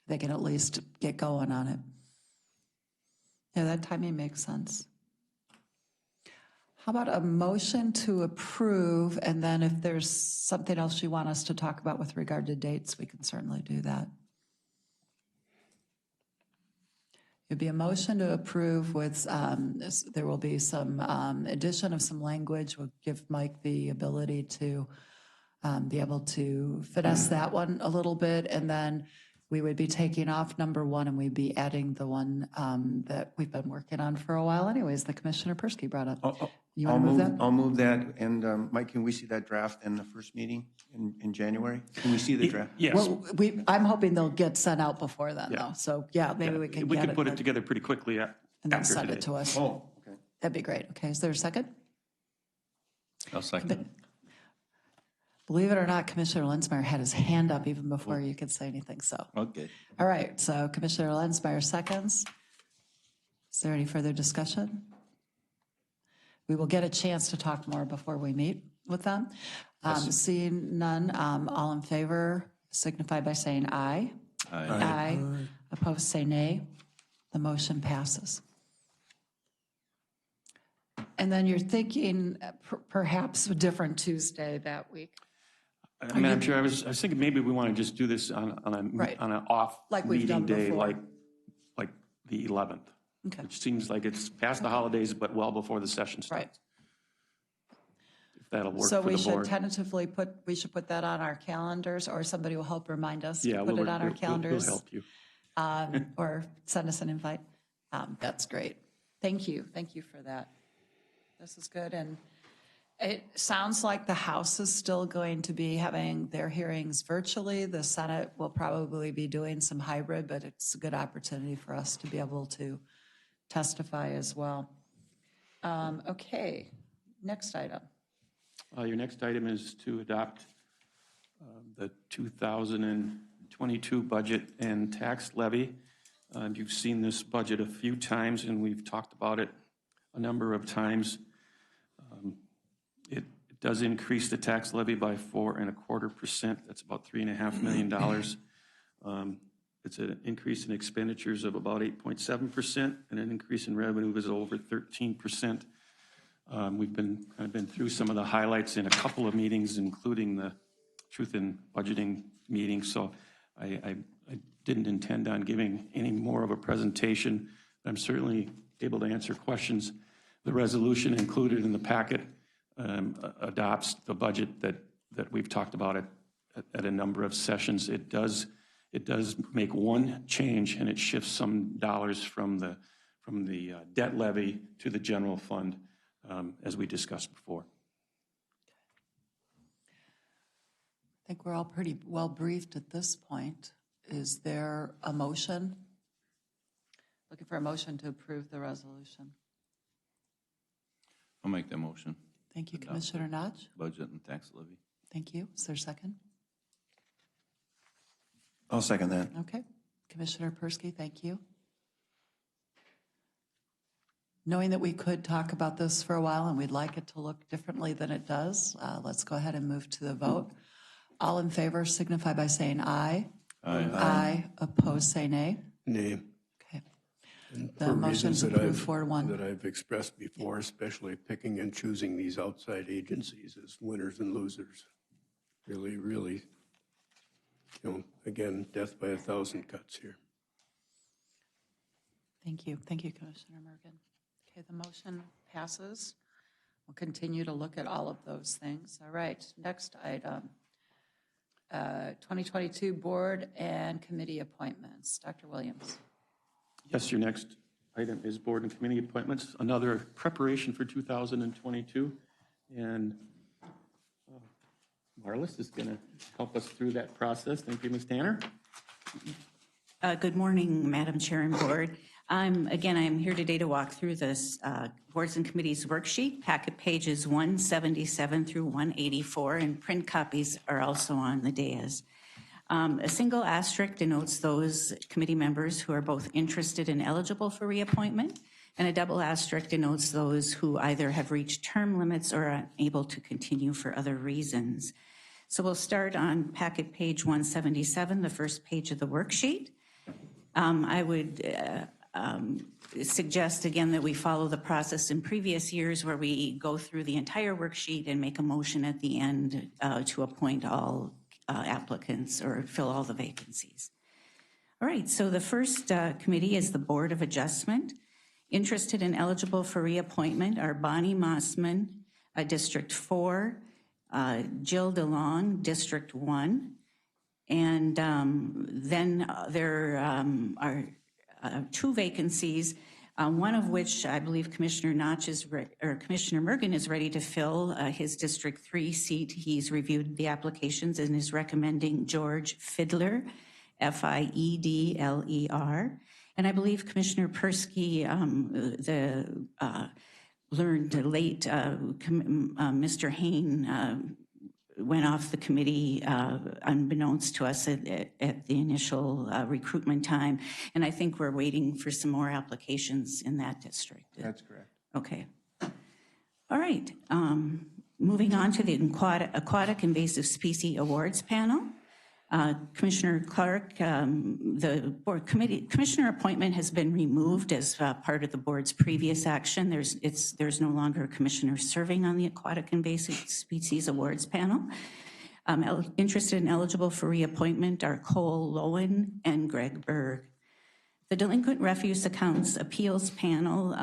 they can at least get going on it. Yeah, that timing makes sense. How about a motion to approve, and then if there's something else you want us to talk about with regard to dates, we can certainly do that. It'd be a motion to approve with, there will be some addition of some language. We'll give Mike the ability to be able to finesse that one a little bit, and then we would be taking off number 1 and we'd be adding the one that we've been working on for a while anyways, the Commissioner Persky brought up. You want to move that? I'll move that. And Mike, can we see that draft in the first meeting in January? Can we see the draft? Yes. Well, I'm hoping they'll get sent out before then, though. So, yeah, maybe we can We get can put it together pretty quickly and then after send today. it to us. Oh, okay. That'd be great. Okay, is there a second? I'll second. Believe it or not, Commissioner Lensmeyer had his hand up even before you could say anything, so. Okay. All right, so Commissioner Lensmeyer seconds. Is there any further discussion? We will get a chance to talk more before we meet with them. Seeing none, all in favor signify by saying aye. Aye. Aye. Opposed, say nay. The motion passes. And then you're thinking perhaps a different Tuesday that week. Madam Chair, I was thinking maybe we want to just do this on Right. an off Like we've meeting done day, before. like the 11th. Okay. Which seems like it's past the holidays, but well before the session starts. Right. If that'll work So for we the should board. tentatively put that on our calendars, or somebody will help remind us Yeah, to put we'll it on our we'll calendars. help you. Or send us an invite. That's great. Thank you. Thank you for that. This is good. And it sounds like the House is still going to be having their hearings virtually. The Senate will probably be doing some hybrid, but it's a good opportunity for us to be able to testify as well. Okay, next item. Your next item is to adopt the 2022 budget and tax levy. You've seen this budget a few times, and we've talked about it a number of times. It does increase the tax levy by 4.25%. That's about $3.5 million. It's an increase in expenditures of about 8.7%, and an increase in revenue is over 13%. We've been through some of the highlights in a couple of meetings, including the Truth in Budgeting meeting, so I didn't intend on giving any more of a presentation. I'm certainly able to answer questions. The resolution included in the packet adopts the budget that we've talked about at a number of sessions. It does make one change, and it shifts some dollars from the debt levy to the general fund, as we discussed before. I think we're all pretty well briefed at this point. Is there a motion? Looking for a motion to approve the resolution. I'll make that motion. Thank you, Commissioner Notch. Budget and tax levy. Thank you. Is there a second? I'll second that. Okay. Commissioner Persky, thank you. Knowing that we could talk about this for a while and we'd like it to look differently than it does, let's go ahead and move to the vote. All in favor signify by saying aye. Aye. Aye. Opposed, say nay. Nay. Okay. And The for motion's reasons that approved 4-1. that I've expressed before, especially picking and choosing these outside agencies as winners and losers. Really, really, again, death by 1,000 cuts here. Thank you. Thank you, Commissioner Mergen. Okay, the motion passes. We'll continue to look at all of those things. All right, next item. 2022 board and committee appointments. Dr. Williams. Yes, your next item is board and committee appointments, another preparation for 2022. And Marlis is going to help us through that process. Thank you, Ms. Tanner. Good morning, Madam Chair and Board. I'm here today to walk through this Boards and Committees worksheet. Packet pages 177 through 184, and print copies are also on the dais. A single asterisk denotes those committee members who are both interested and eligible for reappointment, and a double asterisk denotes those who either have reached term limits or are unable to continue for other reasons. So we'll start on packet page 177, the first page of the worksheet. I would suggest again that we follow the process in previous years where we go through the entire worksheet and make a motion at the end to appoint all applicants or fill all the vacancies. All right, so the first committee is the Board of Adjustment. Interested and eligible for reappointment are Bonnie Mossman, District 4, Jill DeLong, District 1, and then there are two vacancies, one of which I believe Commissioner Notch Commissioner Mergen is ready to fill his District 3 seat. He's reviewed the applications and is recommending George Fiedler, Fiedler. And I believe Commissioner Persky, learned late, Mr. Hain went off the committee unbeknownst to us at the initial recruitment time. And I think we're waiting for some more applications in that district. That's correct. Okay. All right. Moving on to the Aquatic Invasive Species Awards panel. Commissioner Clark, the board commissioner appointment has been removed as part of the board's previous action. There's no longer a commissioner serving on the Aquatic Invasive Species Awards panel. Interested and eligible for reappointment are Cole Lowen and Greg Berg. The Delinquent Refuse Accounts Appeals panel,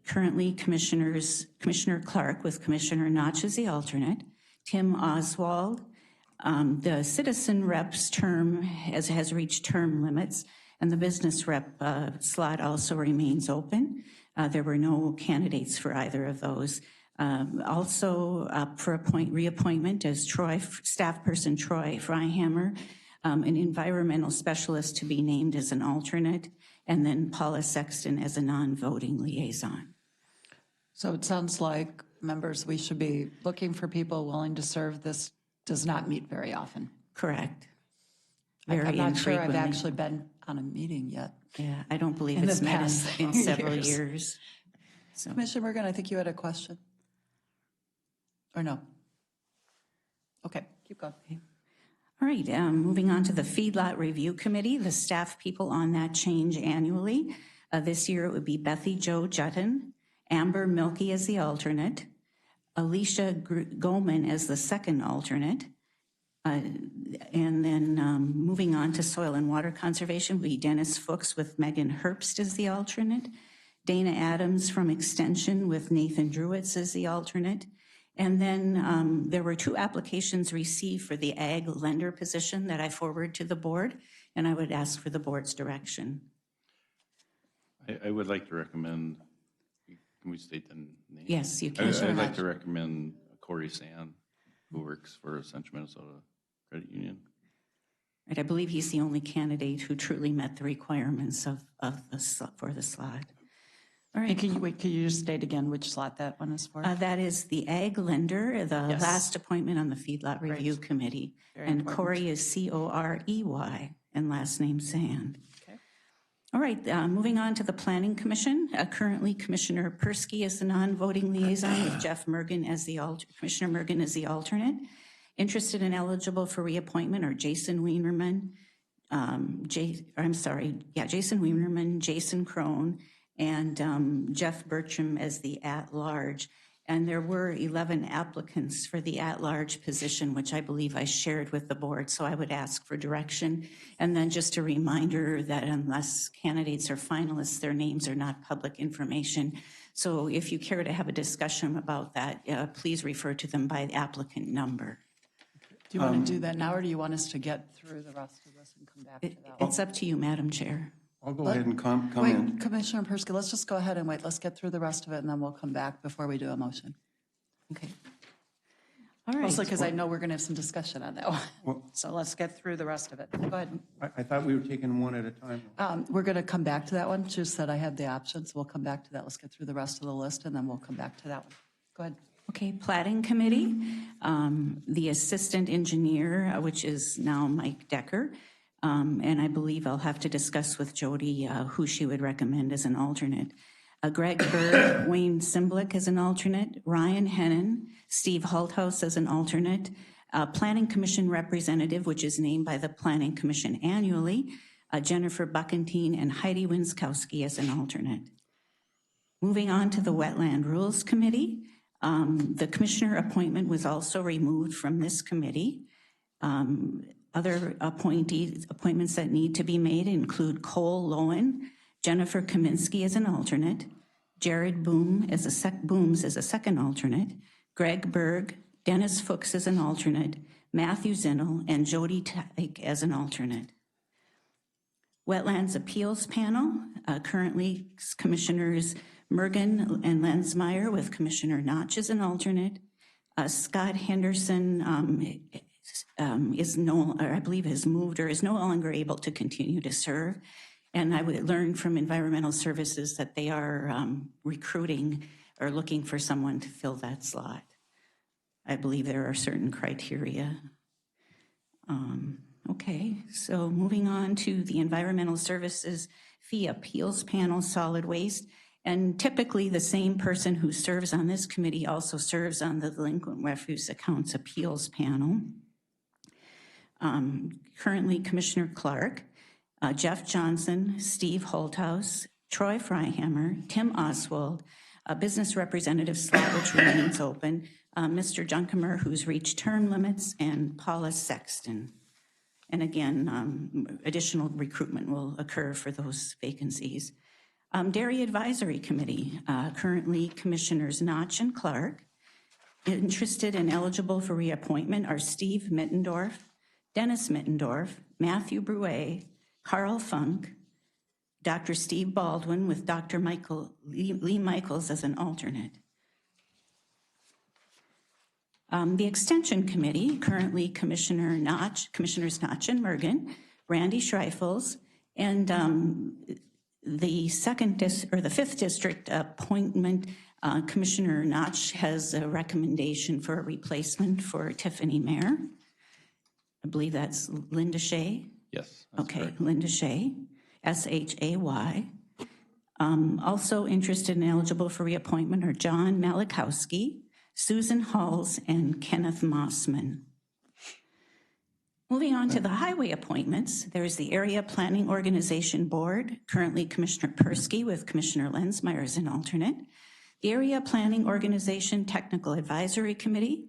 currently Commissioner Clark with Commissioner Notch as the alternate, Tim Oswald. The citizen rep's term has reached term limits, and the business rep slot also remains open. There were no candidates for either of those. Also up for reappointment is staff person Troy Freihammer, an environmental specialist to be named as an alternate, and then Paula Sexton as a non-voting liaison. So it sounds like members, we should be looking for people willing to serve. This does not meet very often. Correct. I'm Very not sure I've infrequently. actually been on a meeting yet. Yeah, I don't believe In the it's met past in several years. years. So, Commissioner Morgan, I think you had a question. Or no? Okay, keep going. all right, moving on to the Feedlot Review Committee, the staff people on that change annually. This year it would be Bethy Jo Jutton, Amber Milky as the alternate, Alicia Goldman as the second alternate, and then moving on to Soil and Water Conservation would be Dennis Fuchs with Megan Herbst as the alternate, Dana Adams from Extension with Nathan Drewitz as the alternate. And then there were 2 applications received for the ag lender position that I forwarded to the board, and I would ask for the board's direction. I would like to recommend, can we state the name? Yes, you can. I'd like to recommend Corey Sand, who works for Central Minnesota Credit Union. Right, I believe he's the only candidate who truly met the requirements for the slot. All right. And can you just state again which slot that one is for? That is the ag lender, the Yes. last appointment on the Feedlot Review Committee. Very And important. Corey is Corey and last name Sand. Okay. All right, moving on to the Planning Commission. Currently, Commissioner Persky is the non-voting liaison with Commissioner Mergen as the alternate. Interested and eligible for reappointment are Jason Wienerman, Jason Wienerman, Jason Crone, and Jeff Bertram as the at-large. And there were 11 applicants for the at-large position, which I believe I shared with the board, so I would ask for direction. And then just a reminder that unless candidates are finalists, their names are not public information. So if you care to have a discussion about that, please refer to them by the applicant number. Do you want to do that now, or do you want us to get through the rest of this and come back to that one? It's up to you, Madam Chair. I'll go ahead and comment. Wait, Commissioner Persky, let's just go ahead and wait. Let's get through the rest of it, and then we'll come back before we do a motion. Okay. All right. Mostly because I know we're going to have some discussion on that one. So let's get through the rest of it. Go ahead. I thought we were taking one at a time. We're going to come back to that one. Just that I had the options. We'll come back to that. Let's get through the rest of the list, and then we'll come back to that one. Go ahead. Okay, Plating Committee, the Assistant Engineer, which is now Mike Decker, and I believe I'll have to discuss with Jody who she would recommend as an alternate. Greg Berg, Wayne Simblick as an alternate, Ryan Hennon, Steve Holthouse as an alternate, Planning Commission Representative, which is named by the Planning Commission annually, Jennifer Buckentine and Heidi Winskowski as an alternate. Moving on to the Wetland Rules Committee, the commissioner appointment was also removed from this committee. Other appointments that need to be made include Cole Lowen, Jennifer Kaminsky as an alternate, Jared Booms as a second alternate, Greg Berg, Dennis Fuchs as an alternate, Matthew Zinnel, and Jody Teich as an alternate. Wetlands Appeals Panel, currently Commissioners Mergen and Lensmeyer with Commissioner Notch as an alternate. Scott Henderson I believe has moved or is no longer able to continue to serve. And I would learn from Environmental Services that they are recruiting or looking for someone to fill that slot. I believe there are certain criteria. Okay, so moving on to the Environmental Services Fee Appeals Panel, Solid Waste. And typically the same person who serves on this committee also serves on the Delinquent Refuse Accounts Appeals Panel. Currently Commissioner Clark, Jeff Johnson, Steve Holthouse, Troy Freihammer, Tim Oswald, a business representative slot which remains open, Mr. Junkemer, who's reached term limits, and Paula Sexton. And again, additional recruitment will occur for those vacancies. Dairy Advisory Committee, currently Commissioners Notch and Clark. Interested and eligible for reappointment are Steve Mittendorf, Dennis Mittendorf, Matthew Brouet, Carl Funk, Dr. Steve Baldwin with Dr. Lee Michaels as an alternate. The Extension Committee, currently Commissioners Notch and Mergen, Randy Schreifels, and the 5th District appointment Commissioner Notch has a recommendation for a replacement for Tiffany Mayer. I believe that's Linda Shea. Yes. That's Okay, correct. Linda Shea, S-H-A-Y. Also interested and eligible for reappointment are John Malakowski, Susan Halls, and Kenneth Mossman. Moving on to the highway appointments, there is the Area Planning Organization Board, currently Commissioner Persky with Commissioner Lensmeyer as an alternate. The Area Planning Organization Technical Advisory Committee,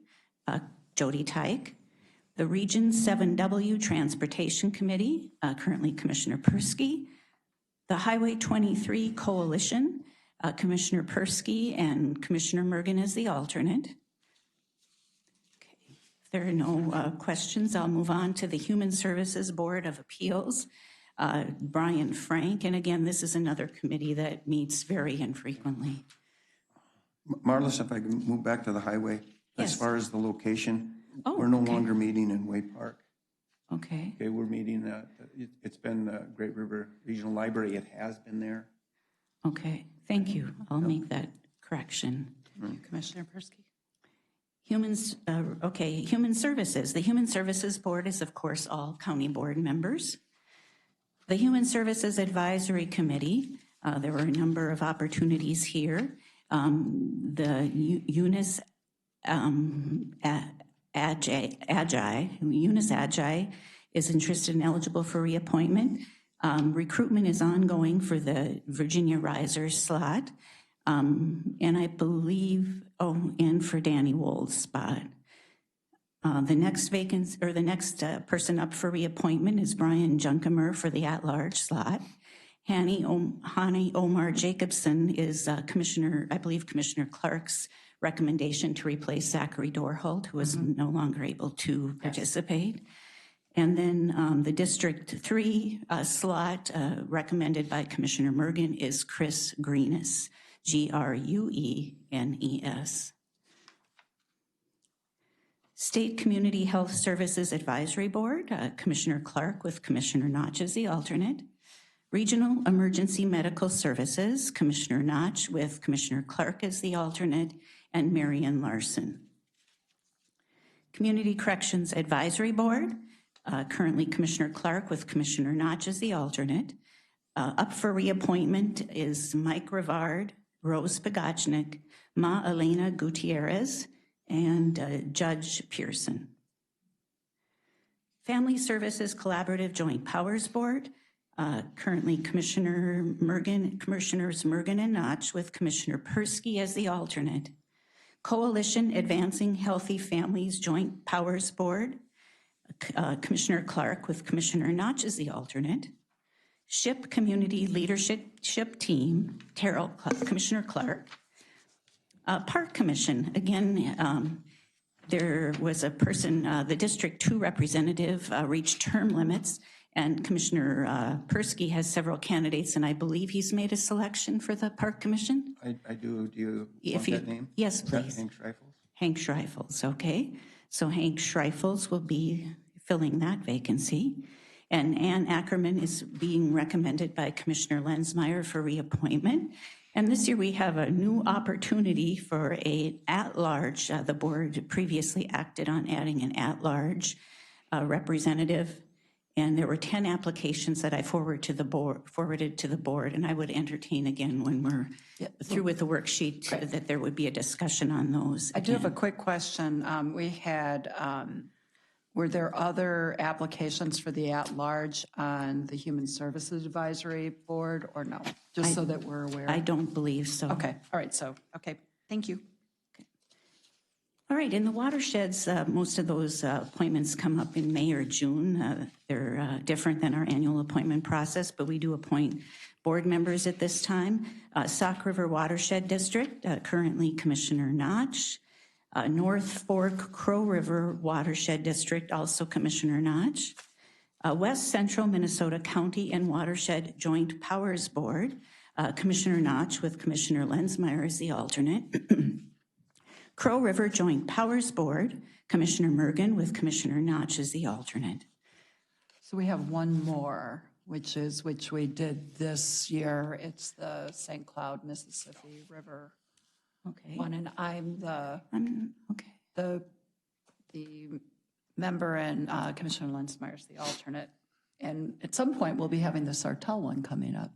Jody Teich. The Region 7W Transportation Committee, currently Commissioner Persky. The Highway 23 Coalition, Commissioner Persky and Commissioner Mergen as the alternate. Okay. If there are no questions, I'll move on to the Human Services Board of Appeals, Brian Frank. And again, this is another committee that meets very infrequently. Marlis, if I can move back to the highway, Yes. as far as the location, Oh, we're no okay. longer meeting in Way Park. Okay. Okay, we're meeting, it's been Great River Regional Library, it has been there. Okay, thank you. I'll make that correction. Commissioner Persky. Human Services. The Human Services Board is, of course, all county board members. The Human Services Advisory Committee, there were a number of opportunities here. The Eunice Agi is interested and eligible for reappointment. Recruitment is ongoing for the Virginia Risers slot. And I believe, and for Danny Wold's spot. The next vacancy, or the next person up for reappointment is Brian Junkemer for the at-large slot. Hani Omar Jacobson is Commissioner, I believe Commissioner Clark's recommendation to replace Zachary Dorholt, who is no longer able to participate. And then the District 3 slot recommended by Commissioner Mergen is Chris Greenes, Gruenes. State Community Health Services Advisory Board, Commissioner Clark with Commissioner Notch as the alternate. Regional Emergency Medical Services, Commissioner Notch with Commissioner Clark as the alternate, and Marion Larson. Community Corrections Advisory Board, currently Commissioner Clark with Commissioner Notch as the alternate. Up for reappointment is Mike Rivard, Rose Pagachnik, Ma Elena Gutierrez, and Judge Pearson. Family Services Collaborative Joint Powers Board, currently Commissioners Mergen and Notch with Commissioner Persky as the alternate. Coalition Advancing Healthy Families Joint Powers Board, Commissioner Clark with Commissioner Notch as the alternate. SHIP Community Leadership Team, Commissioner Clark. Park Commission, again, there was a person, the District 2 representative reached term limits, and Commissioner Persky has several candidates, and I believe he's made a selection for the Park Commission. I do. Do you want that name? Yes, Is that please. Hank Schreifels? Hank Schreifels, okay. So Hank Schreifels will be filling that vacancy. And Ann Ackerman is being recommended by Commissioner Lensmeyer for reappointment. And this year we have a new opportunity for a at-large. The board previously acted on adding an at-large representative. And there were 10 applications that I forwarded to the board, and I would entertain again when we're through with the worksheet that there would be a discussion on those. I do have a quick question. We had, were there other applications for the at-large on the Human Services Advisory Board or no? Just so that we're aware. I don't believe so. Okay, all right, so, okay, thank you. All right, in the watersheds, most of those appointments come up in May or June. They're different than our annual appointment process, but we do appoint board members at this time. Sauk River Watershed District, currently Commissioner Notch. North Fork Crow River Watershed District, also Commissioner Notch. West Central Minnesota County and Watershed Joint Powers Board, Commissioner Notch with Commissioner Lensmeyer as the alternate. Crow River Joint Powers Board, Commissioner Mergen with Commissioner Notch as the alternate. So we have one more, which we did this year. It's the St. Cloud, Mississippi River Okay. one, and I'm the Okay. the member, and Commissioner Lenzmeier's the alternate. And at some point, we'll be having the Sartell one coming up.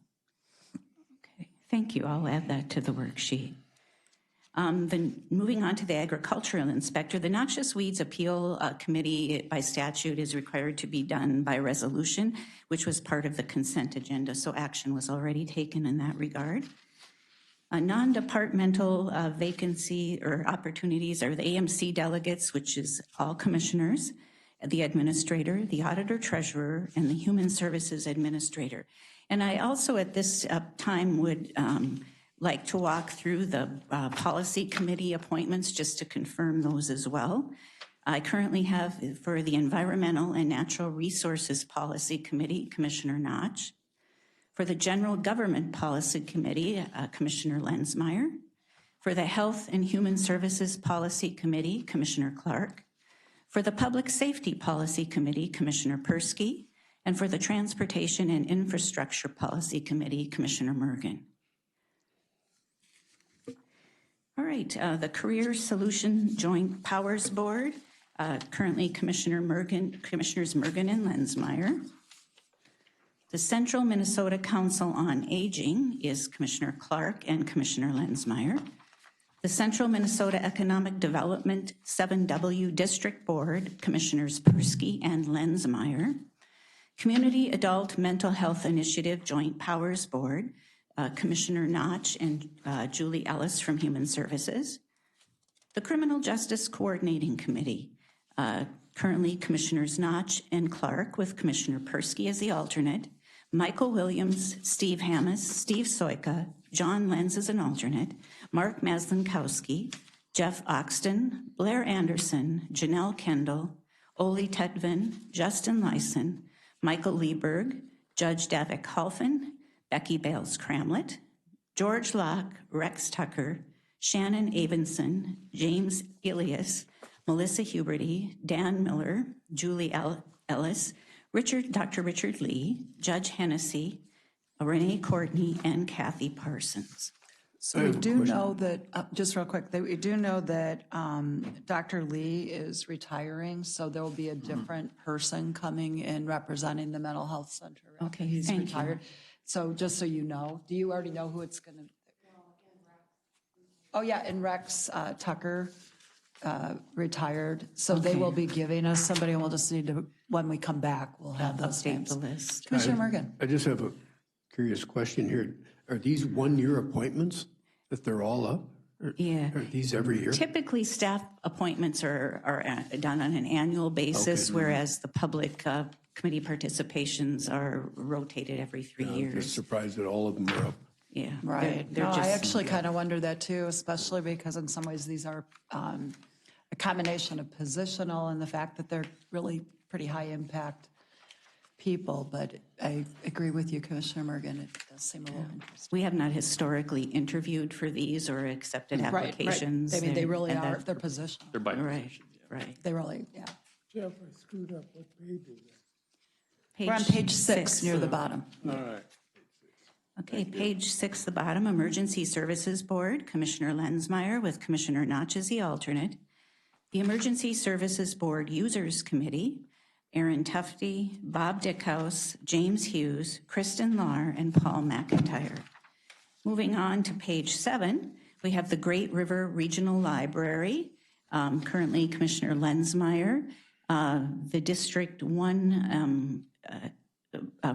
Okay, thank you. I'll add that to the worksheet. Then moving on to the agricultural inspector, the noxious weeds appeal committee by statute is required to be done by resolution, which was part of the consent agenda, so action was already taken in that regard. A non-departmental vacancy or opportunities are the AMC delegates, which is all commissioners, the administrator, the auditor treasurer, and the human services administrator. And I also at this time would like to walk through the policy committee appointments just to confirm those as well. I currently have for the Environmental and Natural Resources Policy Committee, Commissioner Notch. For the General Government Policy Committee, Commissioner Lenzmeier. For the Health and Human Services Policy Committee, Commissioner Clark. For the Public Safety Policy Committee, Commissioner Persky. And for the Transportation and Infrastructure Policy Committee, Commissioner Mergen. All right, the Career Solution Joint Powers Board, currently Commissioners Mergen and Lenzmeier. The Central Minnesota Council on Aging is Commissioner Clark and Commissioner Lenzmeier. The Central Minnesota Economic Development 7W District Board, Commissioners Persky and Lenzmeier. Community Adult Mental Health Initiative Joint Powers Board, Commissioner Notch and Julie Ellis from Human Services. The Criminal Justice Coordinating Committee, currently Commissioners Notch and Clark with Commissioner Persky as the alternate. Michael Williams, Steve Hammes, Steve Soika, John Lenz as an alternate, Mark Maslankowski, Jeff Oxton, Blair Anderson, Janelle Kendall, Oli Tetvin, Justin Lyson, Michael Lieberg, Judge Davik Halfin, Becky Bales-Cramlett, George Locke, Rex Tucker, Shannon Avenson, James Ilias, Melissa Huberty, Dan Miller, Julie Ellis, Dr. Richard Lee, Judge Hennessy, Renee Courtney, and Kathy Parsons. So we do know that, just real quick, we do know that Dr. Lee is retiring, so there will be a different person coming in representing the mental health center. Okay, he's thank retired. you. So just so you know, do you already know who it's going to be? Oh, yeah, and Rex Tucker retired, so they will be giving us somebody, and we'll just need to, when we come back, we'll have those Update names. the list. Commissioner Mergen. I just have a curious question here. Are these one-year appointments that they're all up? Yeah. Are these every year? Typically, staff appointments are done on an annual basis, whereas the public committee participations are rotated every 3 I'm years. just surprised that all of them are up. Yeah. Right. They're No, just, I actually kind of wonder that too, especially because in some ways these are a combination of positional and the fact that they're really pretty high impact people. But I agree with you, Commissioner Mergen. It does seem a little interesting. we have not historically interviewed for these or accepted applications. Right. I mean, they really and are. that- They're positional. They're by Right, position. right. They really, yeah. Jeff, I screwed up. What page is that? We're on page 6 near the bottom. All right. Okay, page 6, the bottom, Emergency Services Board, Commissioner Lenzmeier with Commissioner Notch as the alternate. The Emergency Services Board Users Committee, Aaron Tufte, Bob Dickhouse, James Hughes, Kristen Lahr, and Paul McIntyre. Moving on to page 7, we have the Great River Regional Library, currently Commissioner Lenzmeier. The District 1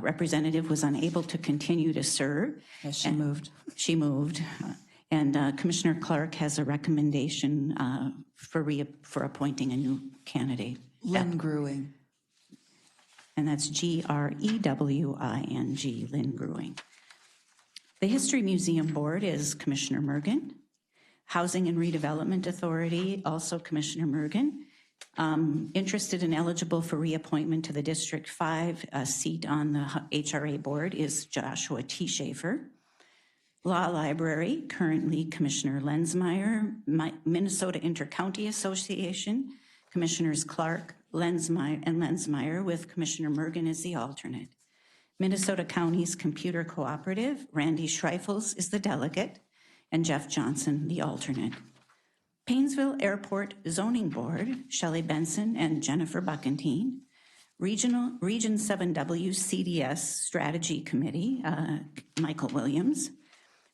representative was unable to continue to serve. Yes, she moved. She moved. And Commissioner Clark has a recommendation for appointing a new candidate. Lynn Gruing. And that's Grewing, Lynn Gruing. The History Museum Board is Commissioner Mergen. Housing and Redevelopment Authority, also Commissioner Mergen. Interested and eligible for reappointment to the District 5 seat on the HRA board is Joshua T. Schaefer. Law Library, currently Commissioner Lenzmeier. Minnesota Intercounty Association, Commissioners Clark, Lenzmeier with Commissioner Mergen as the alternate. Minnesota Counties Computer Cooperative, Randy Schreifels is the delegate. and Jeff Johnson, the alternate. Painesville Airport Zoning Board, Shelley Benson and Jennifer Buckentine. Region 7W CDS Strategy Committee, Michael Williams.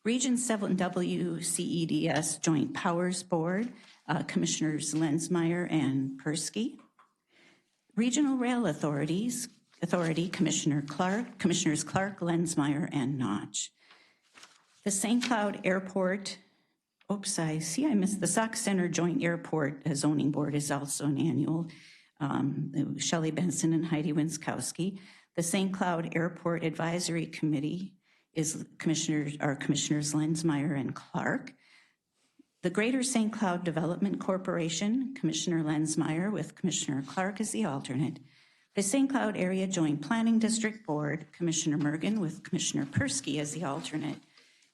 Region 7W CEDS Joint Powers Board, Commissioners Lensmeyer and Persky. Regional Rail Authority, Commissioners Clark, Lensmeyer, and Notch. The St. Cloud Airport, I see I missed the Sauk Center Joint Airport Zoning Board is also an annual. Shelley Benson and Heidi Winskowski. The St. Cloud Airport Advisory Committee is Commissioners Lensmeyer and Clark. The Greater St. Cloud Development Corporation, Commissioner Lensmeyer with Commissioner Clark as the alternate. The St. Cloud Area Joint Planning District Board, Commissioner Mergen with Commissioner Persky as the alternate.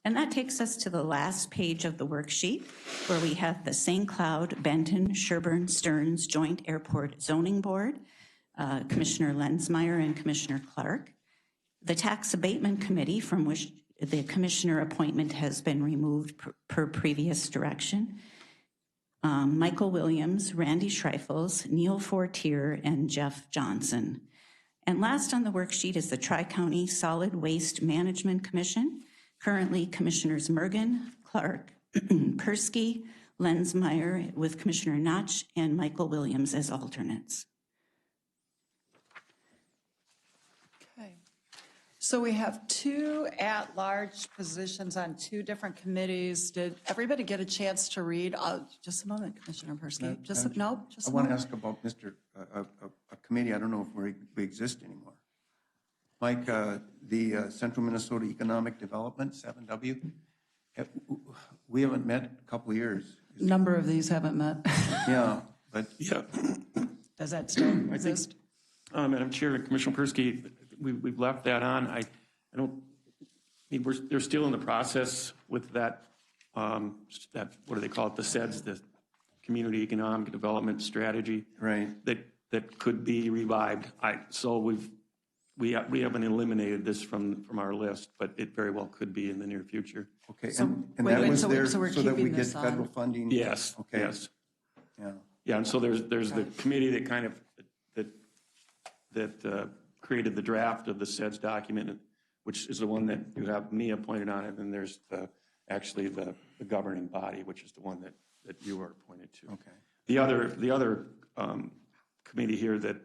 And that takes us to the last page of the worksheet, where we have the St. Cloud, Benton, Sherburne, Stearns Joint Airport Zoning Board, Commissioner Lensmeyer and Commissioner Clark. The Tax Abatement Committee, from which the commissioner appointment has been removed per previous direction. Michael Williams, Randy Schreifels, Neil Fortier, and Jeff Johnson. And last on the worksheet is the Tri-County Solid Waste Management Commission. Currently, Commissioners Mergen, Clark, Persky, Lensmeyer with Commissioner Notch, and Michael Williams as alternates. Okay. So we have 2 at-large positions on 2 different committees. Did everybody get a chance to read? Just a moment, Commissioner Persky. I want to ask about a committee. I don't know if we exist anymore. Mike, the Central Minnesota Economic Development, 7W, we haven't met a couple of years. A number of these haven't met. Yeah, but... Yeah. Does that still exist? Madam Chair, Commissioner Persky, we've left that on. I mean, they're still in the process with that, what do they call it, the SEDS, the Community Economic Development Strategy. Right. That could be revived. So we haven't eliminated this from our list, but it very well could be in the near future. Okay, and that was there so that we get federal funding? Yes, okay. Yes. Yeah, and so there's the committee that kind of, that created the draft of the SEDS document, which is the one that you have me appointed on, and then there's actually the governing body, which is the one that you are appointed to. Okay. The other committee here that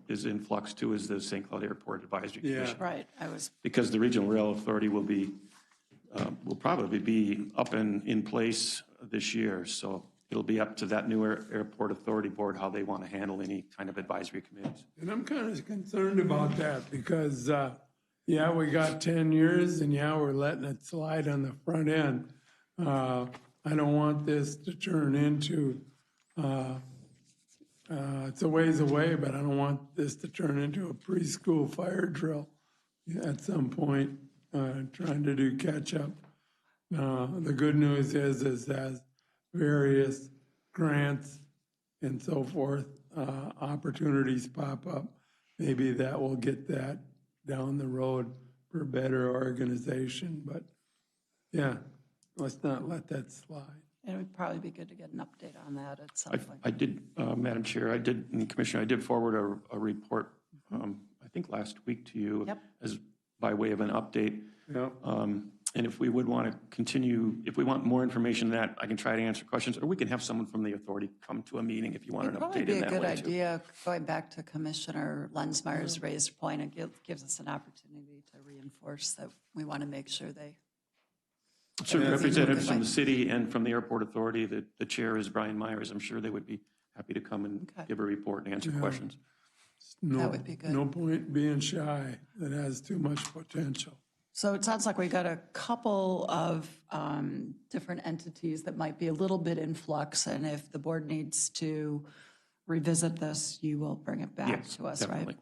is in flux too is the St. Cloud Airport Advisory Commission. Right. Because the Regional Rail Authority will probably be up in place this year. So it'll be up to that new Airport Authority Board how they want to handle any kind of advisory committees. And I'm kind of concerned about that because, we got 10 years and we're letting it slide on the front end. I don't want this to turn into it's a ways away, but I don't want this to turn into a preschool fire drill at some point, trying to do catch up. The good news is as various grants and so forth, opportunities pop up, maybe that will get that down the road for better organization. But let's not let that slide. It would probably be good to get an update on that at some point. I did, Madam Chair, and Commissioner, I did forward a report, I think last week to you as by way of an update. Yep. And if we would want to continue, if we want more information than that, I can try to answer questions, or we can have someone from the authority come to a meeting if you want an update in that way. It'd probably be a good idea, going back to Commissioner Lensmeyer's raised point, it gives us an opportunity to reinforce that we want to make sure they... Certain representatives from the city and from the Airport Authority, the chair is Brian Myers. I'm sure they would be happy to come and give a report and answer questions. That would be good. No point being shy. That has too much potential. So it sounds like we got a couple of different entities that might be a little bit in flux, and if the board needs to revisit this, you will bring it back to us, definitely. right?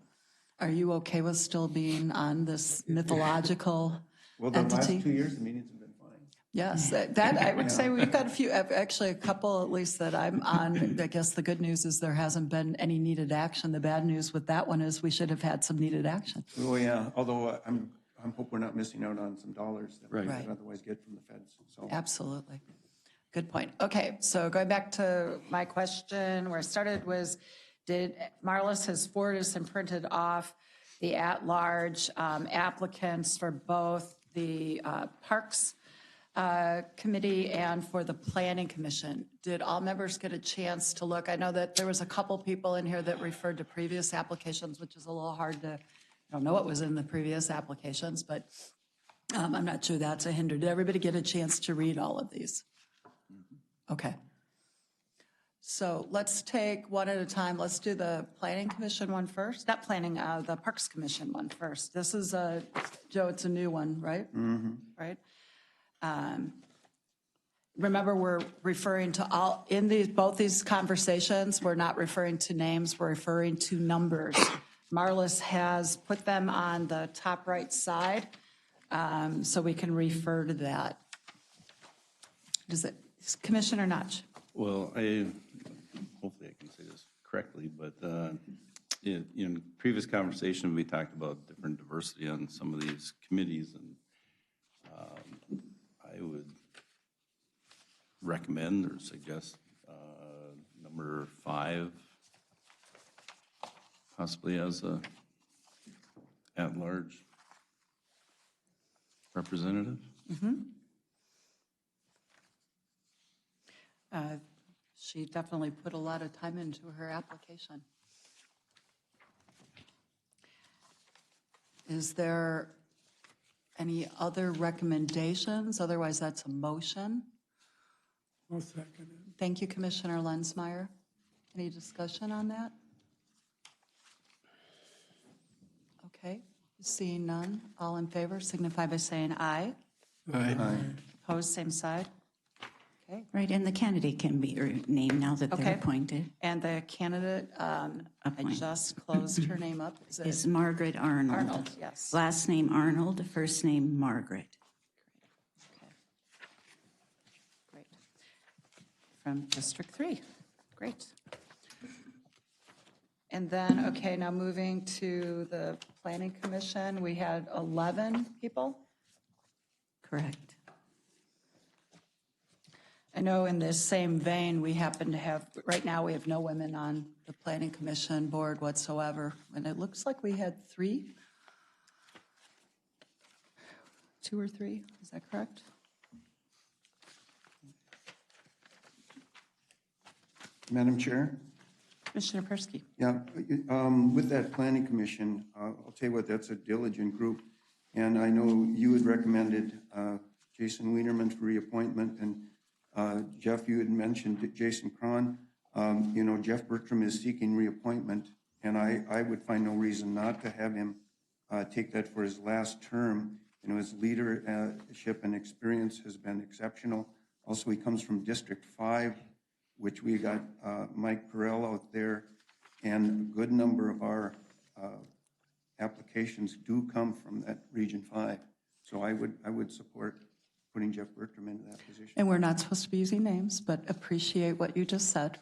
Are you okay with still being on this mythological well, the entity? last 2 years, the meetings have been fine. Yes, that I would say we've got a few, actually a couple at least that I'm on. I guess the good news is there hasn't been any needed action. The bad news with that one is we should have had some needed action. Oh, yeah, although I'm hope we're not missing out on some dollars that we Right. would otherwise get from the feds, so. Absolutely. Good point. Okay, so going back to my question, where I started was, Marlis has forwarded us and printed off the at-large applicants for both the Parks Committee and for the Planning Commission. Did all members get a chance to look? I know that there was a couple people in here that referred to previous applications, which is a little hard to, I don't know what was in the previous applications, but I'm not sure that's a hinder. Did everybody get a chance to read all of these? Okay. So let's take one at a time. Let's do the Planning Commission one first. Not planning, the Parks Commission one first. This is, Joe, it's a new one, right? Mm-hmm. Right? Remember, we're referring to all, in these, both these conversations, we're not referring to names, we're referring to numbers. Marlis has put them on the top right side, so we can refer to that. Does it, Commissioner Notch? Well, hopefully I can say this correctly, but in previous conversation, we talked about different diversity on some of these committees, and I would recommend or suggest number 5 possibly as a at-large representative. She definitely put a lot of time into her application. Is there any other recommendations? Otherwise, that's a motion. I'll second it. Thank you, Commissioner Lensmeyer. Any discussion on that? Okay, seeing none. All in favor signify by saying aye. Aye. Opposed, same side. Okay. Right, and the candidate can be named now that they're Okay. appointed. And the candidate, I just closed her name up. Is it Is Margaret Arnold. Arnold? Yes. Last name Arnold, first name Margaret. Okay. Great. From District 3. Great. And then, okay, now moving to the Planning Commission, we had 11 people. Correct. I know in this same vein, we happen to have, right now, we have no women on the Planning Commission board whatsoever. And it looks like we had 3. 2 or 3, is that correct? Madam Chair? Commissioner Persky. Yeah, with that planning commission, I'll tell you what, that's a diligent group. And I know you had recommended Jason Wienerman for reappointment, and Jeff, you had mentioned Jason Cron. You know, Jeff Bertram is seeking reappointment, and I would find no reason not to have him take that for his last term. You know, his leadership and experience has been exceptional. Also, he comes from District 5, which we got Mike Perrell out there, and a good number of our applications do come from that Region 5. So I would support putting Jeff Bertram into that position. And we're not supposed to be using names, but appreciate what you just said.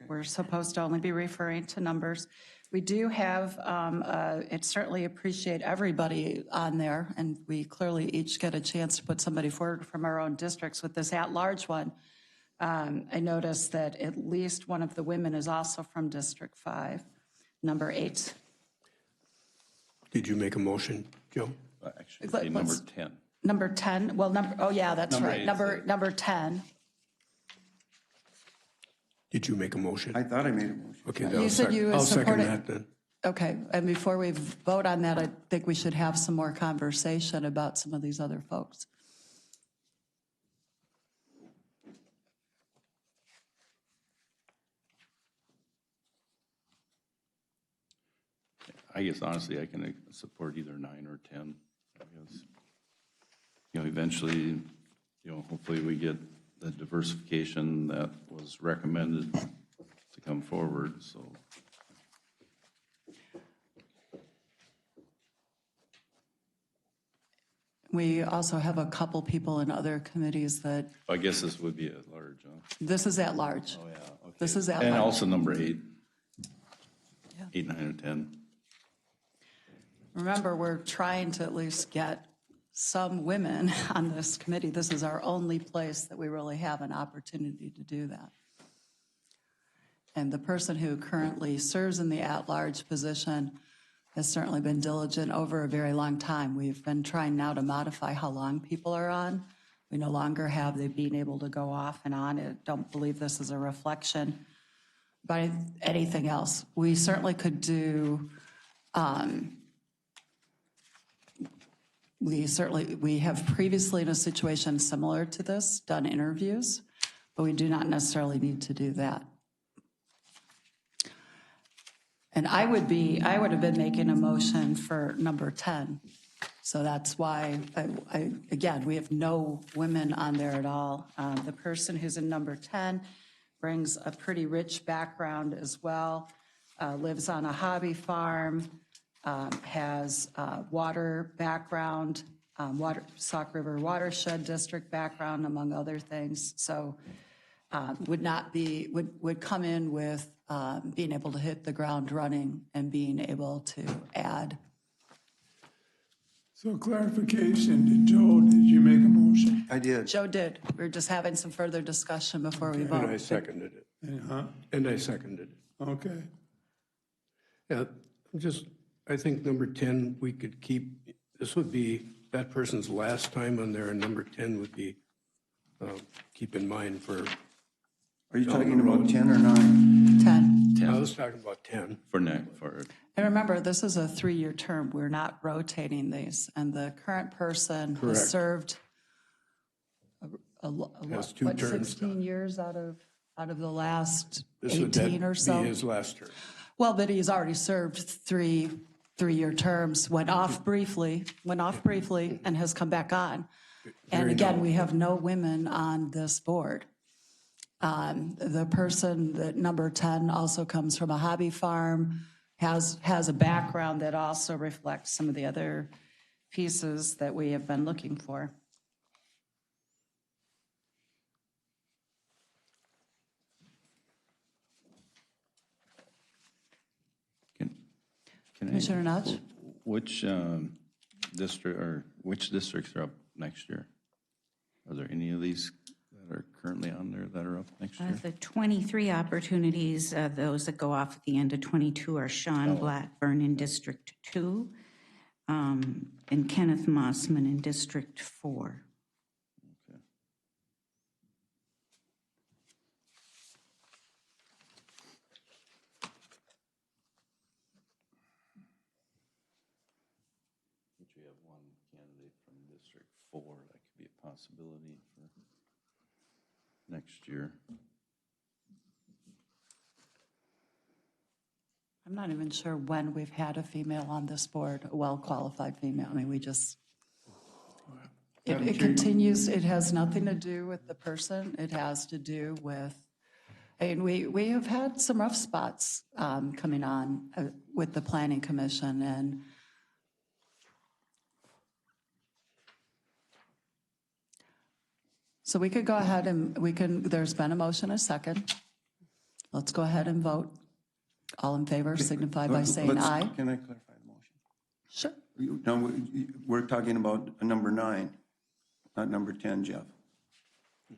We're supposed to only be referring to numbers. We do have, and certainly appreciate everybody on there, and we clearly each get a chance to put somebody forward from our own districts. With this at-large one, I noticed that at least one of the women is also from District 5, number 8. Did you make a motion, Joe? Actually, it'd be number 10. Number 10, well, oh yeah, that's Number right. 8, Number 10. Did you make a motion? I thought I made a motion. Okay, You said you would I'll second support it. that then. Okay, and before we vote on that, I think we should have some more conversation about some of these other folks. I guess honestly, I can support either 9 or 10. I guess, you know, eventually, you know, hopefully we get the diversification that was recommended to come forward, so. We also have a couple people in other committees that, I guess this would be at large, huh? this is at large. Oh, yeah, okay. This is at And large. also number 8. Yeah. 8, 9, and 10. Remember, we're trying to at least get some women on this committee. This is our only place that we really have an opportunity to do that. And the person who currently serves in the at-large position has certainly been diligent over a very long time. We've been trying now to modify how long people are on. We no longer have they being able to go off and on. I don't believe this is a reflection by anything else. We certainly could do, we have previously in a situation similar to this done interviews, but we do not necessarily need to do that. And I would have been making a motion for number 10. So that's why, again, we have no women on there at all. The person who's in number 10 brings a pretty rich background as well, lives on a hobby farm, has water background, Sauk River Watershed District background, among other things. So would come in with being able to hit the ground running and being able to add. So clarification, did you make a motion? I did. Joe did. We were just having some further discussion before we vote. And I seconded it. And I seconded it. Okay. Yeah, I think number 10, we could keep, this would be that person's last time on there, and number 10 would be, keep in mind for. Are you talking about 10 or 9? 10. I was talking about 10. And remember, this is a 3-year term. We're not rotating these. And the current person Correct. has served Has 2 terms 16 years out of the last This would 18 or so. be his last term. Well, but he's already served three-year terms, went off briefly, and has come back on. And again, we have no women on this board. The person that number 10 also comes from a hobby farm, has a background that also reflects some of the other pieces that we have been looking for. Commissioner Notch? Which districts are up next year? Are there any of these that are currently on there that are up next year? The 23 opportunities, those that go off at the end of 22 are Sean Blackburn in District 2 and Kenneth Mossman in District 4. Okay. Which we have one candidate from District 4 that could be a possibility for next year. I'm not even sure when we've had a female on this board, a well-qualified female. I mean, we just, it continues, it has nothing to do with the person. It has to do with, and we have had some rough spots coming on with the Planning Commission, and so we could go ahead and there's been a motion, a second. Let's go ahead and vote. All in favor signify by saying aye. Can I clarify the motion? Sure. No, we're talking about number 9, not number 10, Jeff.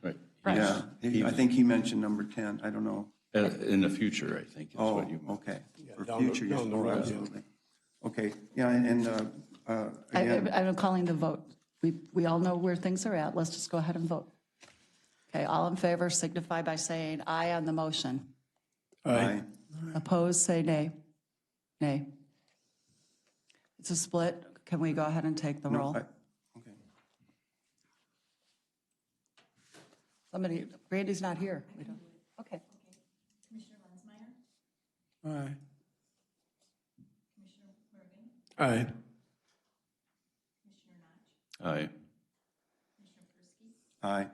Right. Yeah, I think he mentioned number 10. I don't know. In the future, I think is Oh, what you meant. okay. For down future, the road, absolutely. Okay, yeah, and again, I'm calling the vote. We all know where things are at. Let's just go ahead and vote. Okay, all in favor signify by saying aye on the motion. aye. Opposed, say nay. Nay. It's a split. Can we go ahead and take the roll? Okay. Somebody, Brandy's not here. We don't. Okay. Commissioner Lensmeyer? Aye. Commissioner Morgan? Aye. Commissioner Notch? Aye. Commissioner Persky? Aye.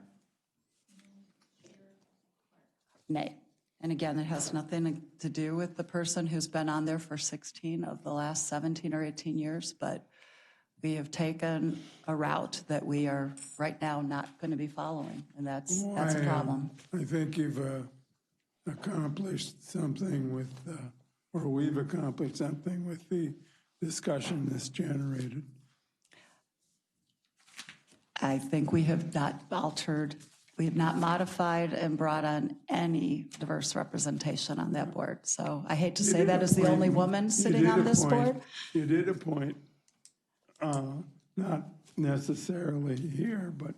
Nay. And again, it has nothing to do with the person who's been on there for 16 of the last 17 or 18 years, but we have taken a route that we are right now not going to be following, and that's a problem. I think you've accomplished something with, or we've accomplished something with the discussion this generated? I think we have not altered, we have not modified and brought on any diverse representation on that board. So I hate to say that as the only woman sitting on this board. You did appoint, not necessarily here, but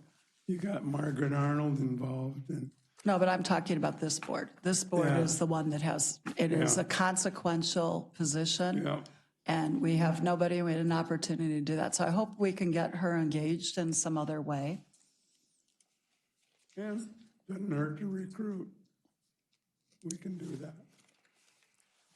you got Margaret Arnold involved and No, but I'm talking about this board. This board Yeah. is the one that has, it is Yeah. a consequential position. Yeah. And we have nobody, we had an opportunity to do that. So I hope we can get her engaged in some other way. yeah, doesn't hurt to recruit. We can do that.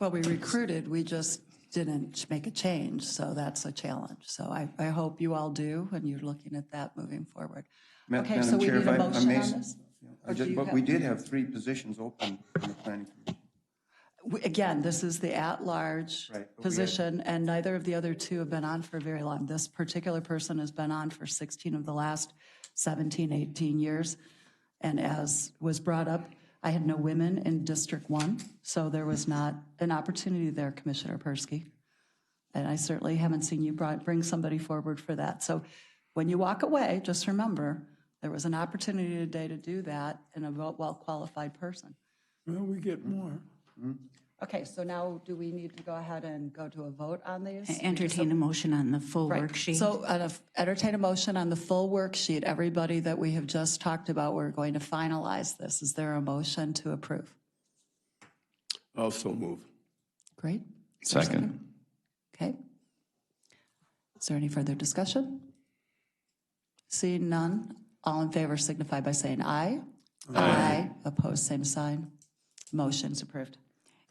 Well, we recruited, we just didn't make a change, so that's a challenge. So I hope you all do, and you're looking at that moving forward. Okay, so Madam we Chair, need a if I motion may, on this? Or do you but have- we did have 3 positions open in the planning commission. Again, this is the at-large Right, but we had- position, and neither of the other 2 have been on for very long. This particular person has been on for 16 of the last 17, 18 years. And as was brought up, I had no women in District 1, so there was not an opportunity there, Commissioner Persky. And I certainly haven't seen you bring somebody forward for that. So when you walk away, just remember, there was an opportunity today to do that in a well-qualified person. Well, we get more. Okay, so now do we need to go ahead and go to a vote on these? Entertain a motion on the full Right. worksheet. So entertain a motion on the full worksheet. Everybody that we have just talked about, we're going to finalize this. Is there a motion to approve? Also move. Great. Second. Okay. Is there any further discussion? Seeing none, all in favor signify by saying aye. Aye. Opposed, same sign. Motion's approved.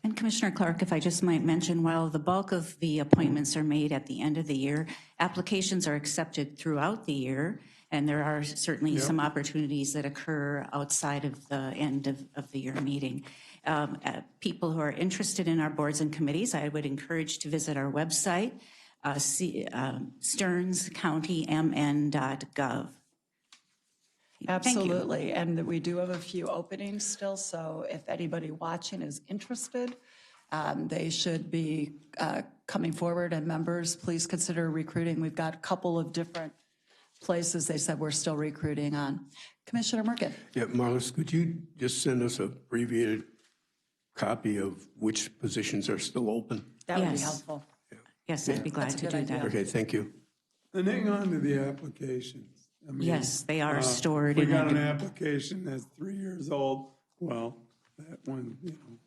And Commissioner Clark, if I just might mention, while the bulk of the appointments are made at the end of the year, applications are accepted throughout the year, and there are certainly some opportunities that occur outside of the end of the year meeting. People who are interested in our boards and committees, I would encourage to visit our website, stearnscountymn.gov. Thank you. Absolutely, and we do have a few openings still, so if anybody watching is interested, they should be coming forward, and members, please consider recruiting. We've got a couple of different places they said we're still recruiting on. Commissioner Merkin. Yeah, Marlis, could you just send us a abbreviated copy of which positions are still open? That would be Yes. helpful. Yes, I'd be glad That's a to good do idea. that. Okay, thank you. And hang on to the applications. I mean, Yes, they are stored We in got an a, application that's 3 years old, well, that one,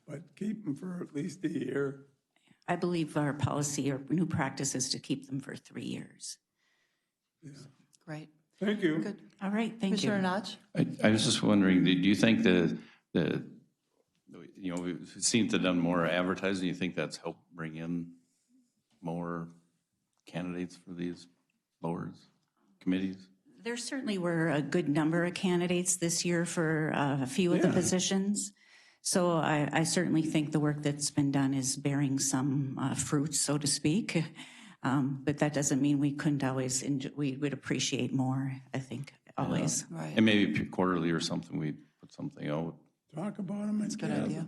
but keep them for at least a year. I believe our policy or new practice is to keep them for 3 years. Great. Thank you. Good. All right, thank you. Commissioner Notch? I was just wondering, do you think we've seen to done more advertising, do you think that's helped bring in more candidates for these boards, committees? There certainly were a good number of candidates this year for a few of the positions. So I certainly think the work that's been done is bearing some fruit, so to speak. But that doesn't mean we couldn't always, we would appreciate more, I think, always. Right. And maybe quarterly or something, we put something out. Talk about them in Good idea.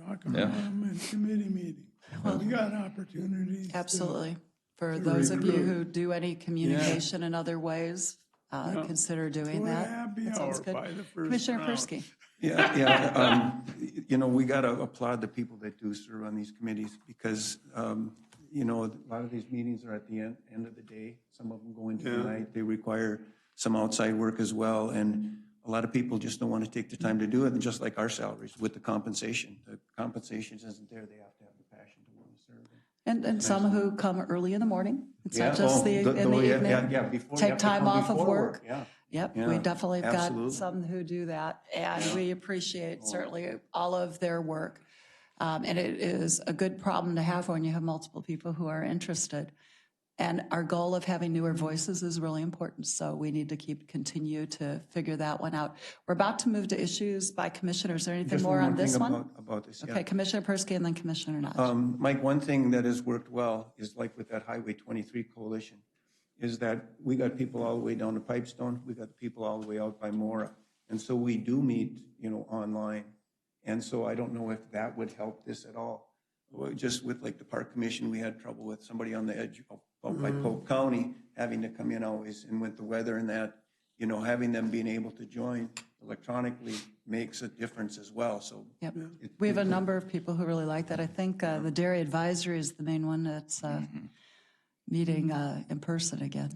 Talk about them in committee meetings. We got opportunities. to- Absolutely. For those of you who do any communication in other ways, consider doing Do a that. happy That sounds hour good. by the first Commissioner round. Persky? We got to applaud the people that do serve on these committees because, a lot of these meetings are at the end of the day. Some of them go into the night. They require some outside work as well. And a lot of people just don't want to take the time to do it, and just like our salaries with the compensation. The compensation isn't there. They have to have the passion to want to serve. And some who come early in the morning. It's not Yeah. just in the evening. Before, you Take have to time come off of before work. Yeah. Yep, Yeah, we definitely have got absolutely. some who do that, and we appreciate certainly all of their work. And it is a good problem to have when you have multiple people who are interested. And our goal of having newer voices is really important, so we need to continue to figure that one out. We're about to move to issues by commissioners. Is there anything Just more one on more this thing one? about this, yeah. Okay, Commissioner Persky and then Commissioner Notch. Mike, one thing that has worked well is like with that Highway 23 coalition, is that we got people all the way down to Pipestone, we got people all the way out by Mora. And so we do meet, online. And so I don't know if that would help this at all. Just with like the Park Commission, we had trouble with somebody on the edge out by Polk County having to come in always, and with the weather and that, you know, having them being able to join electronically makes a difference as well, so. Yep. We have a number of people who really like that. I think the Dairy Advisory is the main one that's meeting in person again.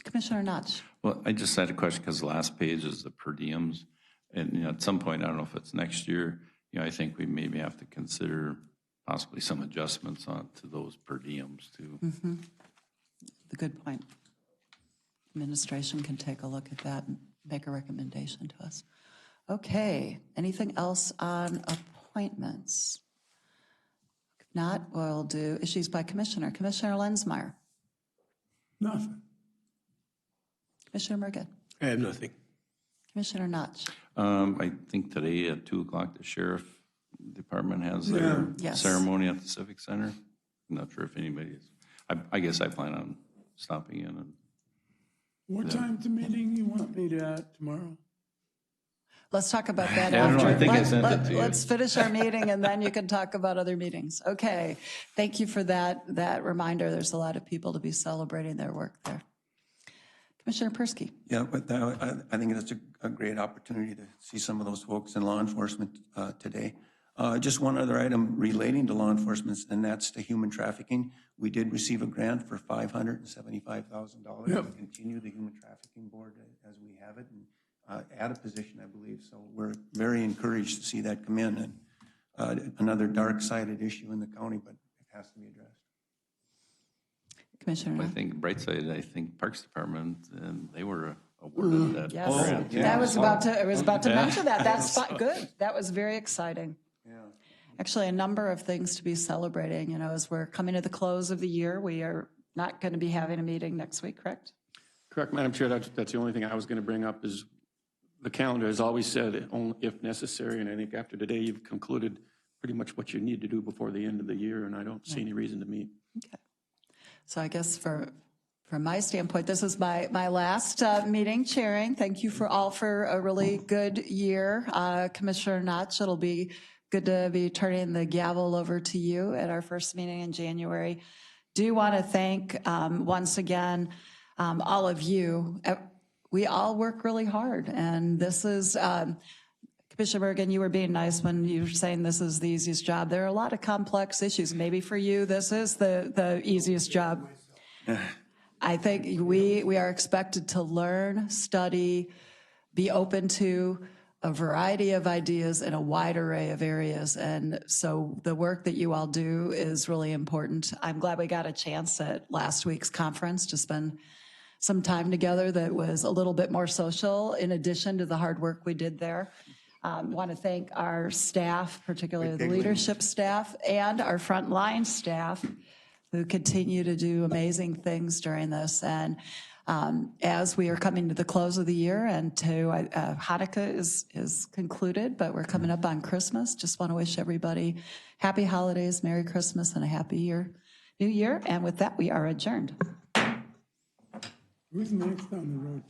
Commissioner Notch. Well, I just had a question because the last page is the per diems. And, you know, at some point, I don't know if it's next year, you know, I think we maybe have to consider possibly some adjustments on to those per diems too. A good point. Administration can take a look at that and make a recommendation to us. Okay, anything else on appointments? If not, we'll do issues by commissioner. Commissioner Lensmeyer. Nothing. Commissioner Mergen. I have nothing. Commissioner Notch. I think today at 2 o'clock, the sheriff department has their Yes. ceremony at the Civic Center. I'm not sure if anybody is. I guess I plan on stopping in. And What time's the meeting you want me to at tomorrow? Let's talk about that I don't know. after. I think I sent it to you. Let's finish our meeting and then you can talk about other meetings. Okay. Thank you for that reminder. There's a lot of people to be celebrating their work there. Commissioner Persky. Yeah, but I think that's a great opportunity to see some of those folks in law enforcement today. Just one other item relating to law enforcement, and that's the human trafficking. We did receive a grant for $575,000 to continue the human trafficking board as we have it, and add a position, I believe. So we're very encouraged to see that come in, and another dark-sided issue in the county, but it has to be addressed. Commissioner. I think bright side, I think Parks Department, and they were awarded that Yes, grant. I was about to mention that. That's good. That was very exciting. Yeah. Actually, a number of things to be celebrating. You know, as we're coming to the close of the year, we are not going to be having a meeting next week, correct? Correct, Madam Chair. That's the only thing I was going to bring up is the calendar has always said, only if necessary, and I think after today, you've concluded pretty much what you need to do before the end of the year, and I don't see any reason to meet. Okay. So I guess from my standpoint, this is my last meeting chairing. Thank you all for a really good year. Commissioner Notch, it'll be good to be turning the gavel over to you at our first meeting in January. Do want to thank once again all of you. We all work really hard, and this is Commissioner Bergen, you were being nice when you were saying this is the easiest job. There are a lot of complex issues. Maybe for you, this is the easiest job. I think we are expected to learn, study, be open to a variety of ideas in a wide array of areas. And so the work that you all do is really important. I'm glad we got a chance at last week's conference to spend some time together that was a little bit more social in addition to the hard work we did there. Want to thank our staff, particularly the leadership staff and our frontline staff who continue to do amazing things during this. And as we are coming to the close of the year and to Hanukkah is concluded, but we're coming up on Christmas. Just want to wish everybody happy holidays, Merry Christmas, and a happy New Year. And with that, we are adjourned. Who's next on the road?